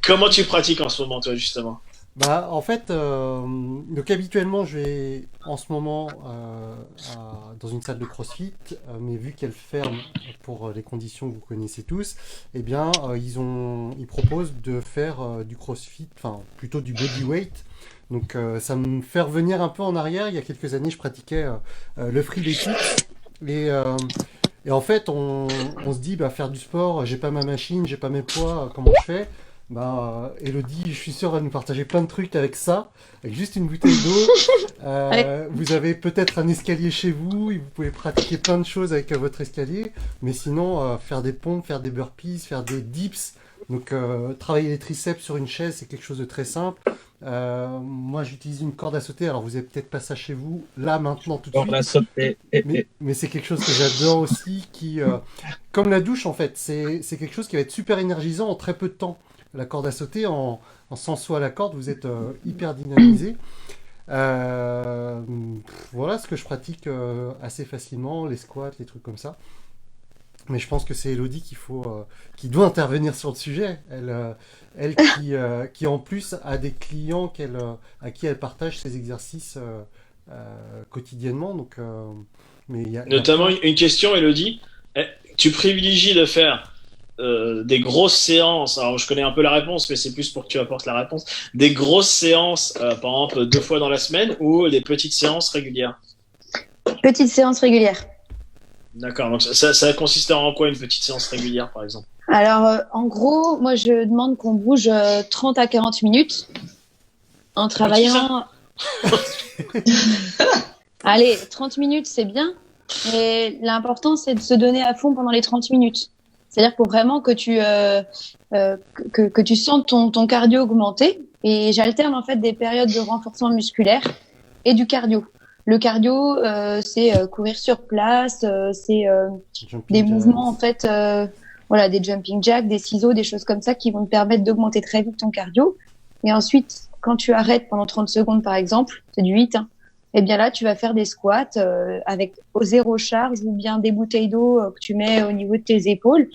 Comment tu pratiques en ce moment, toi, justement? En fait, donc habituellement, je vais en ce moment dans une salle de CrossFit, mais vu qu'elle ferme pour les conditions que vous connaissez tous, eh bien, ils proposent de faire du CrossFit, enfin plutôt du bodyweight. Donc ça me fait revenir un peu en arrière. Il y a quelques années, je pratiquais le freeletics et en fait, on se dit, faire du sport, j'ai pas ma machine, j'ai pas mes poids, comment je fais? Elodie, je suis sûr, va nous partager plein de trucs avec ça, avec juste une bouteille d'eau. Vous avez peut-être un escalier chez vous, et vous pouvez pratiquer plein de choses avec votre escalier, mais sinon, faire des pompes, faire des burpees, faire des dips, donc travailler les triceps sur une chaise, c'est quelque chose de très simple. Moi, j'utilise une corde à sauter, alors vous avez peut-être pas ça chez vous, là, maintenant, tout de suite. Corde à sauter. Mais c'est quelque chose que j'adore aussi, comme la douche, en fait, c'est quelque chose qui va être super énergisant en très peu de temps. La corde à sauter, en sans saut à la corde, vous êtes hyper dynamisé. Voilà ce que je pratique assez facilement, les squats, les trucs comme ça. Mais je pense que c'est Elodie qui doit intervenir sur le sujet. Elle qui en plus a des clients à qui elle partage ses exercices quotidiennement. Donc, Notamment une question, Elodie. Tu privilégies de faire des grosses séances, alors je connais un peu la réponse, mais c'est plus pour que tu apportes la réponse, des grosses séances, par exemple 2 fois dans la semaine, ou des petites séances régulières? Petites séances régulières. D'accord, donc ça consiste en quoi une petite séance régulière, par exemple? Alors, en gros, moi je demande qu'on bouge 30 à 40 minutes en travaillant. Allez, 30 minutes c'est bien, mais l'important c'est de se donner à fond pendant les 30 minutes. C'est-à-dire pour vraiment que tu sentes ton cardio augmenter. Et j'alterne en fait des périodes de renforcement musculaire et du cardio. Le cardio, c'est courir sur place, c'est des mouvements en fait, des jumping jacks, des ciseaux, des choses comme ça qui vont te permettre d'augmenter très vite ton cardio. Et ensuite, quand tu arrêtes pendant 30 secondes par exemple, c'est du 8, et bien là tu vas faire des squats avec 0 charge ou bien des bouteilles d'eau que tu mets au niveau de tes épaules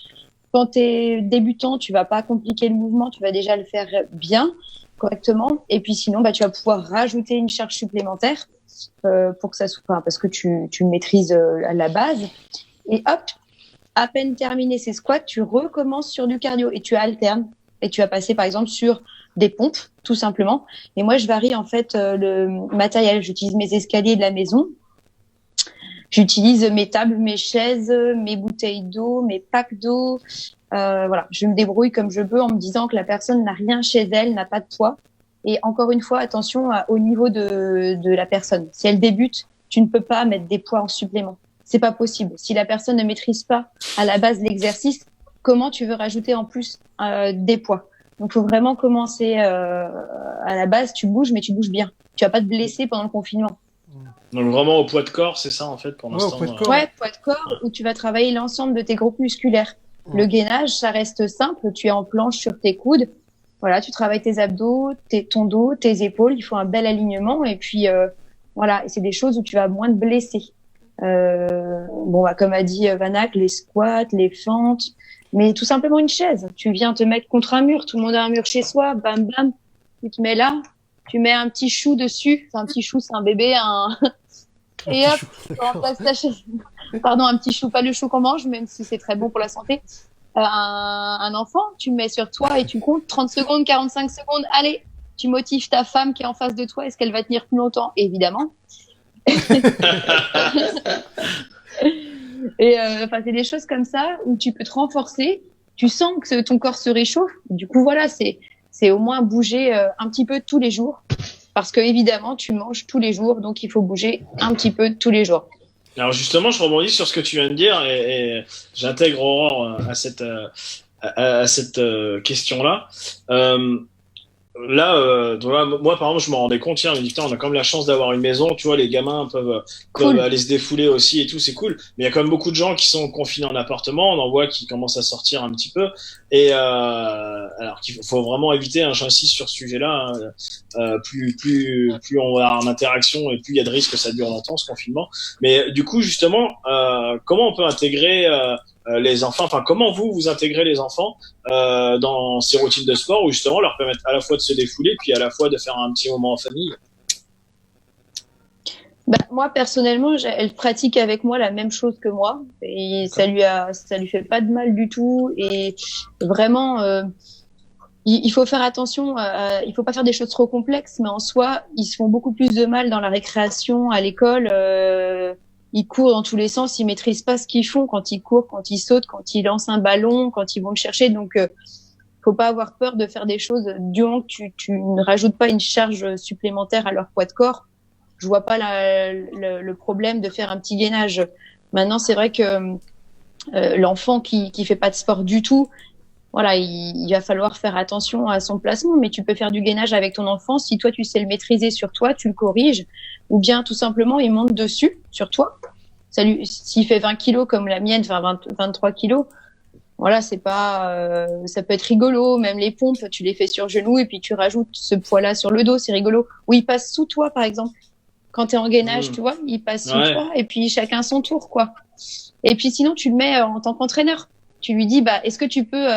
quand tu es débutant, tu vas pas compliquer le mouvement, tu vas déjà le faire bien, correctement. Et puis sinon, tu vas pouvoir rajouter une charge supplémentaire pour que ça soit, parce que tu maîtrises à la base. Et hop, à peine terminé ces squats, tu recommences sur du cardio et tu alternes. Et tu vas passer par exemple sur des pompes, tout simplement. Et moi, je varie en fait le matériel. J'utilise mes escaliers de la maison. J'utilise mes tables, mes chaises, mes bouteilles d'eau, mes packs d'eau. Voilà, je me débrouille comme je peux en me disant que la personne n'a rien chez elle, n'a pas de poids. Et encore une fois, attention au niveau de la personne. Si elle débute, tu ne peux pas mettre des poids en supplément. C'est pas possible. Si la personne ne maîtrise pas à la base l'exercice, comment tu veux rajouter en plus des poids? Donc, il faut vraiment commencer à la base. Tu bouges, mais tu bouges bien. Tu vas pas te blesser pendant le confinement. Donc vraiment au poids de corps, c'est ça en fait pour l'instant. au poids de corps. Ouais, poids de corps où tu vas travailler l'ensemble de tes groupes musculaires. Le gainage, ça reste simple. Tu es en planche sur tes coudes. Voilà, tu travailles tes abdos, ton dos, tes épaules. Il faut un bel alignement. Et puis, voilà, et c'est des choses où tu vas moins te blesser. Comme a dit Vanak, les squats, les fentes, mais tout simplement une chaise. Tu viens te mettre contre un mur. Tout le monde a un mur chez soi. Bam, bam. Tu te mets là. Tu mets un petit chou dessus. C'est un petit chou, c'est un bébé, et hop, tu remplaces ta chaise. Pardon, un petit chou, pas le chou qu'on mange, même si c'est très bon pour la santé. Un enfant, tu le mets sur toi et tu comptes 30 secondes, 45 secondes. Allez, tu motives ta femme qui est en face de toi. Est-ce qu'elle va tenir plus longtemps? Évidemment. Et c'est des choses comme ça où tu peux te renforcer. Tu sens que ton corps se réchauffe. Du coup, voilà, c'est au moins bouger un petit peu tous les jours. Parce que évidemment, tu manges tous les jours, donc il faut bouger un petit peu tous les jours. Alors justement, je rebondis sur ce que tu viens de dire et j'intègre Aurore à cette question-là. Moi par exemple, je me rendais compte, tiens, je me dis, putain, on a quand même la chance d'avoir une maison, tu vois, les gamins peuvent aller se défouler aussi et tout, c'est cool. Mais il y a quand même beaucoup de gens qui sont confinés en appartement, on en voit qui commencent à sortir un petit peu. Et alors qu'il faut vraiment éviter, j'insiste sur ce sujet-là, plus on va avoir d'interaction et plus il y a de risques que ça dure longtemps ce confinement. Mais du coup, justement, comment on peut intégrer les enfants, comment vous intégrez les enfants dans ces routines de sport où justement leur permettre à la fois de se défouler puis à la fois de faire un petit moment en famille? Moi personnellement, elle pratique avec moi la même chose que moi et ça lui fait pas de mal du tout et vraiment il faut faire attention, il faut pas faire des choses trop complexes, mais en soi ils se font beaucoup plus de mal dans la récréation, à l'école. Ils courent dans tous les sens, ils maîtrisent pas ce qu'ils font quand ils courent, quand ils sautent, quand ils lancent un ballon, quand ils vont le chercher. Donc, faut pas avoir peur de faire des choses du moment que tu ne rajoutes pas une charge supplémentaire à leur poids de corps. Je vois pas le problème de faire un petit gainage. Maintenant, c'est vrai que l'enfant qui fait pas de sport du tout, voilà, il va falloir faire attention à son placement, mais tu peux faire du gainage avec ton enfant. Si toi, tu sais le maîtriser sur toi, tu le corriges, ou bien tout simplement, il monte dessus sur toi. S'il fait 20 kilos comme la mienne, 23 kilos, voilà, c'est pas, ça peut être rigolo. Même les pompes, tu les fais sur genou et puis tu rajoutes ce poids-là sur le dos, c'est rigolo. Ou il passe sous toi, par exemple. Quand t'es en gainage, tu vois, il passe sous toi et puis chacun son tour, quoi. Et puis sinon, tu le mets en tant qu'entraîneur. Tu lui dis, est-ce que tu peux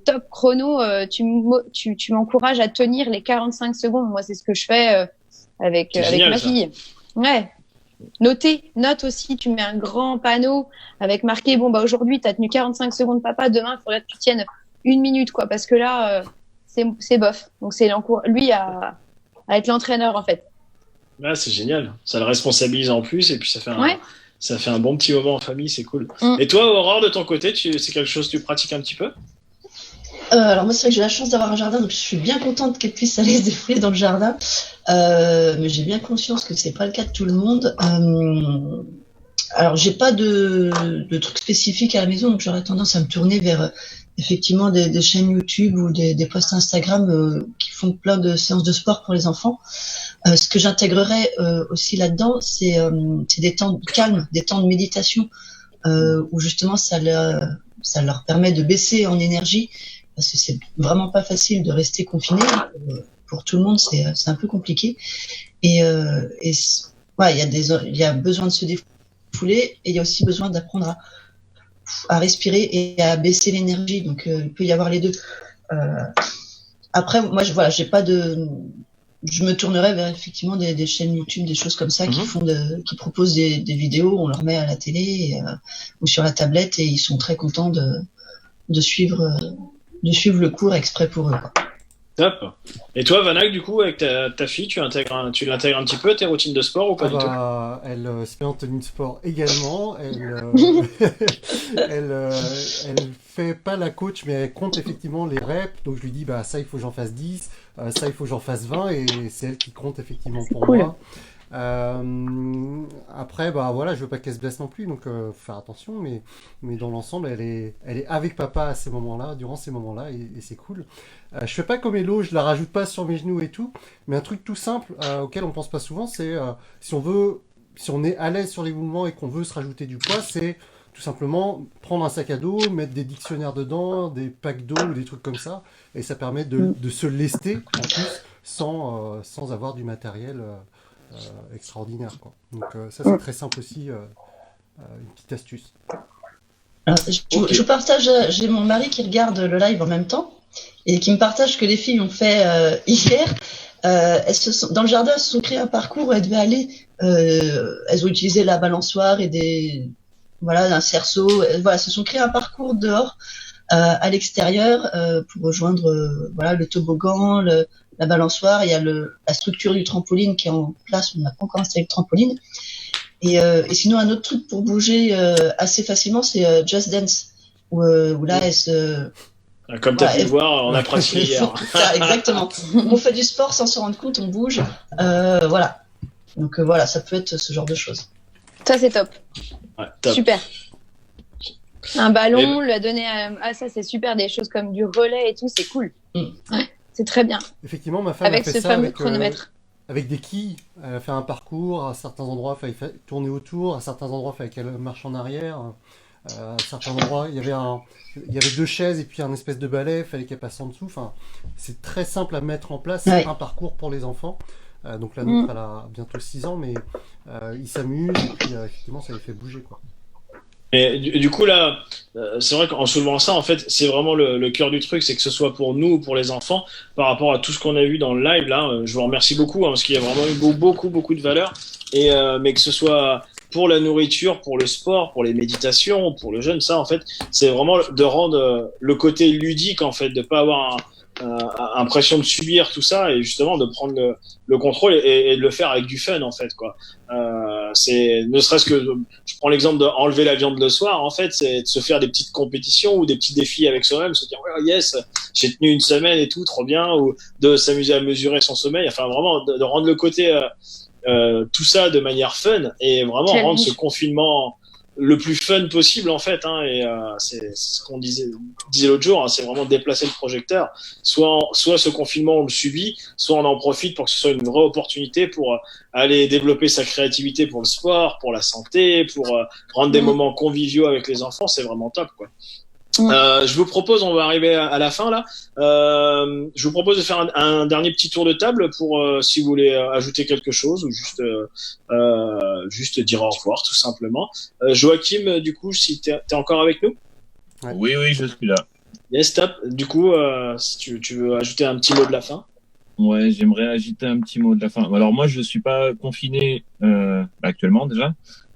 top chrono, tu m'encourages à tenir les 45 secondes. Moi, c'est ce que je fais avec ma fille. Ouais. Note aussi, tu mets un grand panneau avec marqué, aujourd'hui, tu as tenu 45 secondes, papa, demain, il faudrait que tu tiennes 1 minute, quoi, parce que là, c'est bof. Donc, c'est lui à être l'entraîneur, en fait. Ouais, c'est génial. Ça le responsabilise en plus et puis ça fait un bon petit moment en famille, c'est cool. Et toi, Aurore, de ton côté, c'est quelque chose que tu pratiques un petit peu? Alors moi, c'est vrai que j'ai la chance d'avoir un jardin, donc je suis bien contente qu'elle puisse aller se défouler dans le jardin. Mais j'ai bien conscience que c'est pas le cas de tout le monde. Alors j'ai pas de trucs spécifiques à la maison, donc j'aurais tendance à me tourner vers effectivement des chaînes YouTube ou des posts Instagram qui font plein de séances de sport pour les enfants. Ce que j'intégrerais aussi là-dedans, c'est des temps de calme, des temps de méditation, où justement ça leur permet de baisser en énergie, parce que c'est vraiment pas facile de rester confiné. Pour tout le monde, c'est un peu compliqué. Et il y a besoin de se défouler, et il y a aussi besoin d'apprendre à à respirer et à baisser l'énergie. Donc, il peut y avoir les deux. Après, moi, voilà, j'ai pas de. Je me tournerais vers effectivement des chaînes YouTube, des choses comme ça qui proposent des vidéos, on leur met à la télé ou sur la tablette et ils sont très contents de suivre le cours exprès pour eux, quoi. Top. Et toi, Vanak, du coup, avec ta fille, tu l'intègres un petit peu à tes routines de sport ou pas du tout? Elle se met en tenue de sport également. Elle fait pas la coach, mais elle compte effectivement les reps. Donc je lui dis, ça, il faut que j'en fasse 10, ça, il faut que j'en fasse 20, et c'est elle qui compte effectivement pour cool. moi. Après, voilà, je veux pas qu'elle se blesse non plus, donc faut faire attention, mais dans l'ensemble, elle est avec papa à ces moments-là, durant ces moments-là, et c'est cool. Je fais pas comme Hello, je la rajoute pas sur mes genoux et tout, mais un truc tout simple auquel on pense pas souvent, c'est si on est à l'aise sur les mouvements et qu'on veut se rajouter du poids, c'est tout simplement prendre un sac à dos, mettre des dictionnaires dedans, des packs d'eau ou des trucs comme ça, et ça permet de se lester en plus sans avoir du matériel extraordinaire, quoi. Donc ça c'est très simple aussi, une petite astuce. Alors, je partage, j'ai mon mari qui regarde le live en même temps et qui me partage que les filles ont fait hier. Dans le jardin, elles se sont créé un parcours où elles devaient aller. Elles ont utilisé la balançoire et un cerceau. Elles se sont créé un parcours dehors, à l'extérieur, pour rejoindre le toboggan, la balançoire. Il y a la structure du trampoline qui est en place. On n'a pas encore installé le trampoline. Et sinon, un autre truc pour bouger assez facilement, c'est Just Dance, où là, elles se... Comme tu as pu le voir, on a pratiqué hier. Ça, exactement. On fait du sport sans se rendre compte, on bouge. Voilà. Donc voilà, ça peut être ce genre de choses. Ça, c'est top. Ouais, top. Super. Un ballon, lui a donné ça, c'est super. Des choses comme du relais et tout, c'est cool. Ouais, c'est très bien. Effectivement, ma femme avec a fait ce ça fameux chronomètre. avec des quilles. Elle a fait un parcours. À certains endroits, il fallait tourner autour. À certains endroits, il fallait qu'elle marche en arrière. À certains endroits, il y avait 2 chaises et puis un espèce de balai. Il fallait qu'elle passe en dessous. Enfin, c'est très simple à mettre en place. Ouais. Un parcours pour les enfants. Donc la nôtre, elle a bientôt 6 ans, mais ils s'amusent et puis effectivement, ça les fait bouger, quoi. Et du coup, là, c'est vrai qu'en soulevant ça, en fait, c'est vraiment le cœur du truc, c'est que ce soit pour nous ou pour les enfants, par rapport à tout ce qu'on a vu dans le live, là, je vous remercie beaucoup, parce qu'il y a vraiment eu beaucoup de valeur, mais que ce soit pour la nourriture, pour le sport, pour les méditations, pour le jeûne, ça, en fait, c'est vraiment de rendre le côté ludique, en fait, de pas avoir impression de subir tout ça, et justement de prendre le contrôle et de le faire avec du fun, en fait, quoi. C'est ne serait-ce que, je prends l'exemple d'enlever la viande le soir, en fait, c'est de se faire des petites compétitions ou des petits défis avec soi-même, se dire ouais, yes, j'ai tenu une semaine et tout, trop bien, ou de s'amuser à mesurer son sommeil, enfin vraiment de rendre le côté tout ça de manière fun et vraiment rendre ce confinement le plus fun possible, en fait, et c'est ce qu'on disait l'autre jour, c'est vraiment déplacer le projecteur, soit ce confinement on le subit, soit on en profite pour que ce soit une vraie opportunité pour aller développer sa créativité pour le sport, pour la santé, pour rendre des moments conviviaux avec les enfants. C'est vraiment top, quoi. Je vous propose, on va arriver à la fin là, je vous propose de faire un dernier petit tour de table pour si vous voulez ajouter quelque chose ou juste dire au revoir, tout simplement. Joachim, du coup, si t'es encore avec nous? Ouais. Oui, je suis là. Yes, top. Du coup, si tu veux ajouter un petit mot de la fin. Ouais, j'aimerais ajouter un petit mot de la fin. Alors moi, je suis pas confiné actuellement déjà,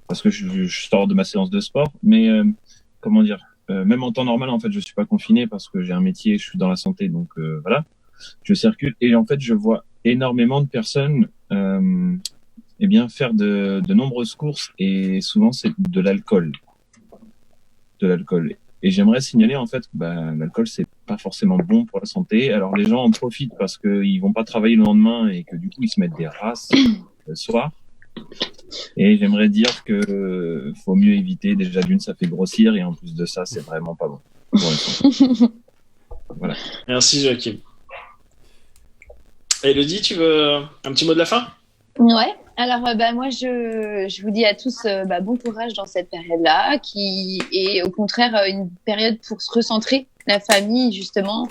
parce que je sors de ma séance de sport, mais comment dire, même en temps normal, en fait, je suis pas confiné parce que j'ai un métier, je suis dans la santé, donc voilà, je circule et en fait, je vois énormément de personnes faire de nombreuses courses et souvent c'est de l'alcool. Et j'aimerais signaler en fait que l'alcool c'est pas forcément bon pour la santé. Alors les gens en profitent parce qu'ils vont pas travailler le lendemain et que du coup ils se mettent des races le soir. Et j'aimerais dire que faut mieux éviter. Déjà d'une, ça fait grossir et en plus de ça, c'est vraiment pas bon pour la santé. Voilà. Merci Joachim. Elodie, tu veux un petit mot de la fin? Ouais. Alors, moi, je vous dis à tous bon courage dans cette période-là, qui est au contraire une période pour se recentrer, la famille, justement.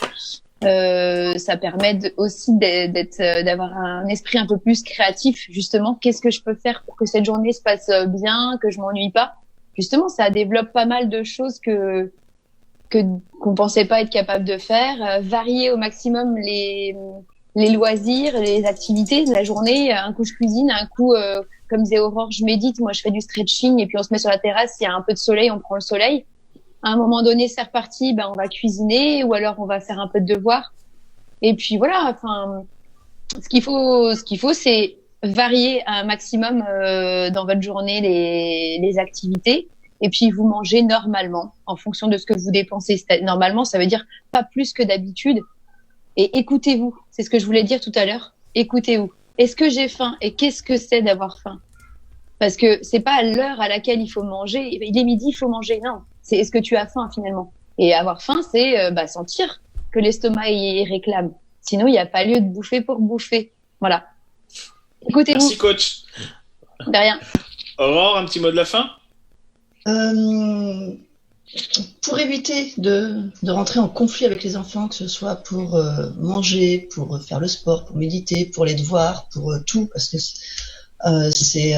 Ça permet aussi d'avoir un esprit un peu plus créatif, justement. Qu'est-ce que je peux faire pour que cette journée se passe bien, que je m'ennuie pas? justement, ça développe pas mal de choses qu'on pensait pas être capable de faire. Varier au maximum les loisirs, les activités de la journée. Un coup, je cuisine, un coup, comme disait Aurore, je médite. Moi, je fais du stretching et puis on se met sur la terrasse. Il y a un peu de soleil, on prend le soleil. À un moment donné, c'est reparti. Ben, on va cuisiner ou alors on va faire un peu de devoir. Et puis voilà. Enfin, ce qu'il faut, c'est varier un maximum dans votre journée les activités. Et puis vous mangez normalement en fonction de ce que vous dépensez. Normalement, ça veut dire pas plus que d'habitude. Et écoutez-vous. C'est ce que je voulais dire tout à l'heure. Écoutez-vous. Est-ce que j'ai faim et qu'est-ce que c'est d'avoir faim? Parce que c'est pas l'heure à laquelle il faut manger. Il est midi, il faut manger. Non. C'est est-ce que tu as faim finalement? Et avoir faim, c'est sentir que l'estomac il réclame. Sinon, il n'y a pas lieu de bouffer pour bouffer. Voilà. Écoutez-vous. Merci, coach. De rien. Aurore, un petit mot de la fin? Pour éviter de rentrer en conflit avec les enfants, que ce soit pour manger, pour faire le sport, pour méditer, pour les devoirs, pour tout, parce que c'est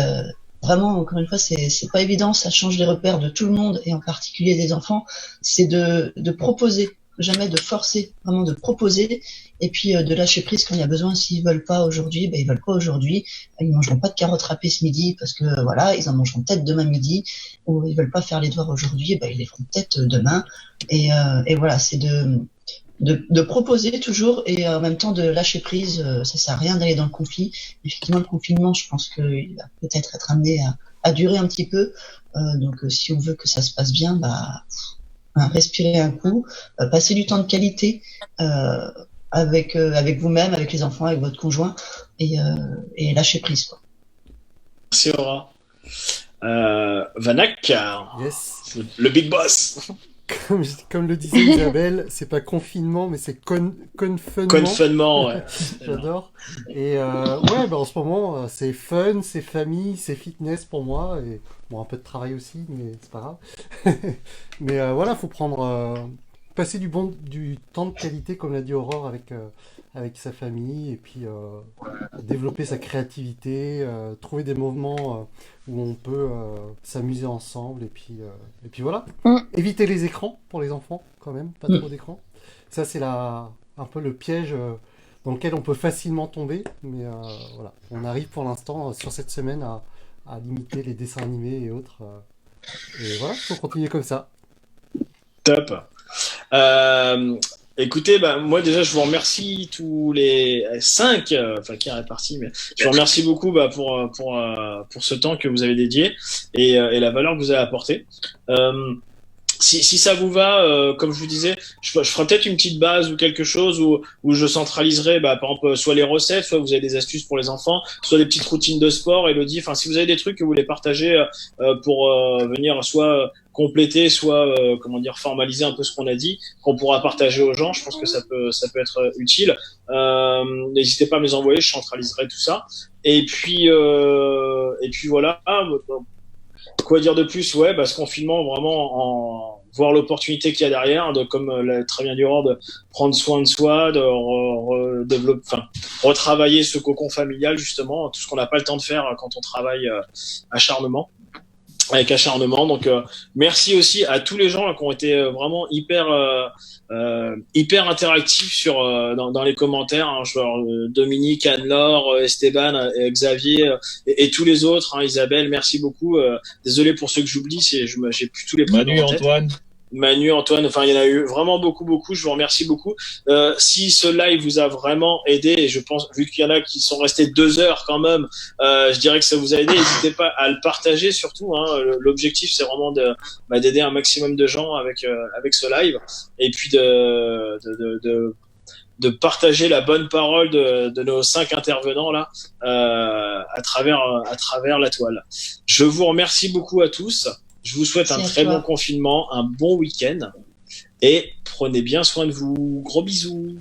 vraiment, encore une fois, c'est pas évident, ça change les repères de tout le monde et en particulier des enfants. C'est de proposer, jamais de forcer, vraiment de proposer et puis de lâcher prise quand il y a besoin. S'ils veulent pas aujourd'hui, ben ils veulent pas aujourd'hui. Ils mangeront pas de carottes râpées ce midi parce que voilà, ils en mangeront peut-être demain midi. Ou ils veulent pas faire les devoirs aujourd'hui, ben ils les feront peut-être demain. Et voilà, c'est de proposer toujours et en même temps de lâcher prise. Ça sert à rien d'aller dans le conflit. Effectivement, le confinement, je pense qu'il va peut-être être amené à durer un petit peu. Donc si on veut que ça se passe bien, respirer un coup, passer du temps de qualité avec vous-même, avec les enfants, avec votre conjoint et lâcher prise, quoi. Merci Aura. Vanak, Yes. le big boss. Comme le disait Isabelle, c'est pas confinement, mais c'est confinement. Confinement, ouais. J'adore. Et en ce moment, c'est fun, c'est famille, c'est fitness pour moi. Et bon, un peu de travail aussi, mais c'est pas grave. Mais voilà, faut passer du temps de qualité, comme l'a dit Aurore, avec sa famille, et puis développer sa créativité, trouver des moments où on peut s'amuser ensemble, et puis voilà. Éviter les écrans pour les enfants, quand même, pas trop d'écrans. Ça, c'est un peu le piège dans lequel on peut facilement tomber, mais voilà. On arrive pour l'instant, sur cette semaine, à limiter les dessins animés et autres. Et voilà, faut continuer comme ça. Top. Écoutez, moi déjà je vous remercie tous les 5, qui est réparti, mais je vous remercie beaucoup pour ce temps que vous avez dédié et la valeur que vous avez apportée. Si ça vous va, comme je vous disais, je ferai peut-être une petite base ou quelque chose où je centraliserai, par exemple, soit les recettes, soit vous avez des astuces pour les enfants, soit des petites routines de sport. Elodie, enfin, si vous avez des trucs que vous voulez partager pour venir soit compléter, soit formaliser un peu ce qu'on a dit, qu'on pourra partager aux gens, je pense que ça peut être utile. N'hésitez pas à me les envoyer, je centraliserai tout ça. Et puis voilà. Quoi dire de plus? Ouais, ce confinement, vraiment, voir l'opportunité qu'il y a derrière, comme l'a très bien dit Aurore, de prendre soin de soi, de retravailler ce cocon familial, justement, tout ce qu'on n'a pas le temps de faire quand on travaille avec acharnement. Donc, merci aussi à tous les gens qui ont été vraiment hyper interactifs dans les commentaires, hein, Dominique, Anne-Laure, Esteban, Xavier et tous les autres, hein, Isabelle, merci beaucoup. Désolé pour ceux que j'oublie, j'ai plus tous les prénoms en tête. Manu, Antoine, enfin il y en a eu vraiment beaucoup, je vous remercie beaucoup. Si ce live vous a vraiment aidé, et je pense, vu qu'il y en a qui sont restés 2 heures quand même, je dirais que ça vous a aidé, n'hésitez pas à le partager surtout, hein. L'objectif c'est vraiment d'aider un maximum de gens avec ce live, et puis de partager la bonne parole de nos 5 intervenants là à travers la toile. Je vous remercie beaucoup à tous. Je vous souhaite un très bon confinement, un bon week-end et prenez bien soin de vous. Gros bisous.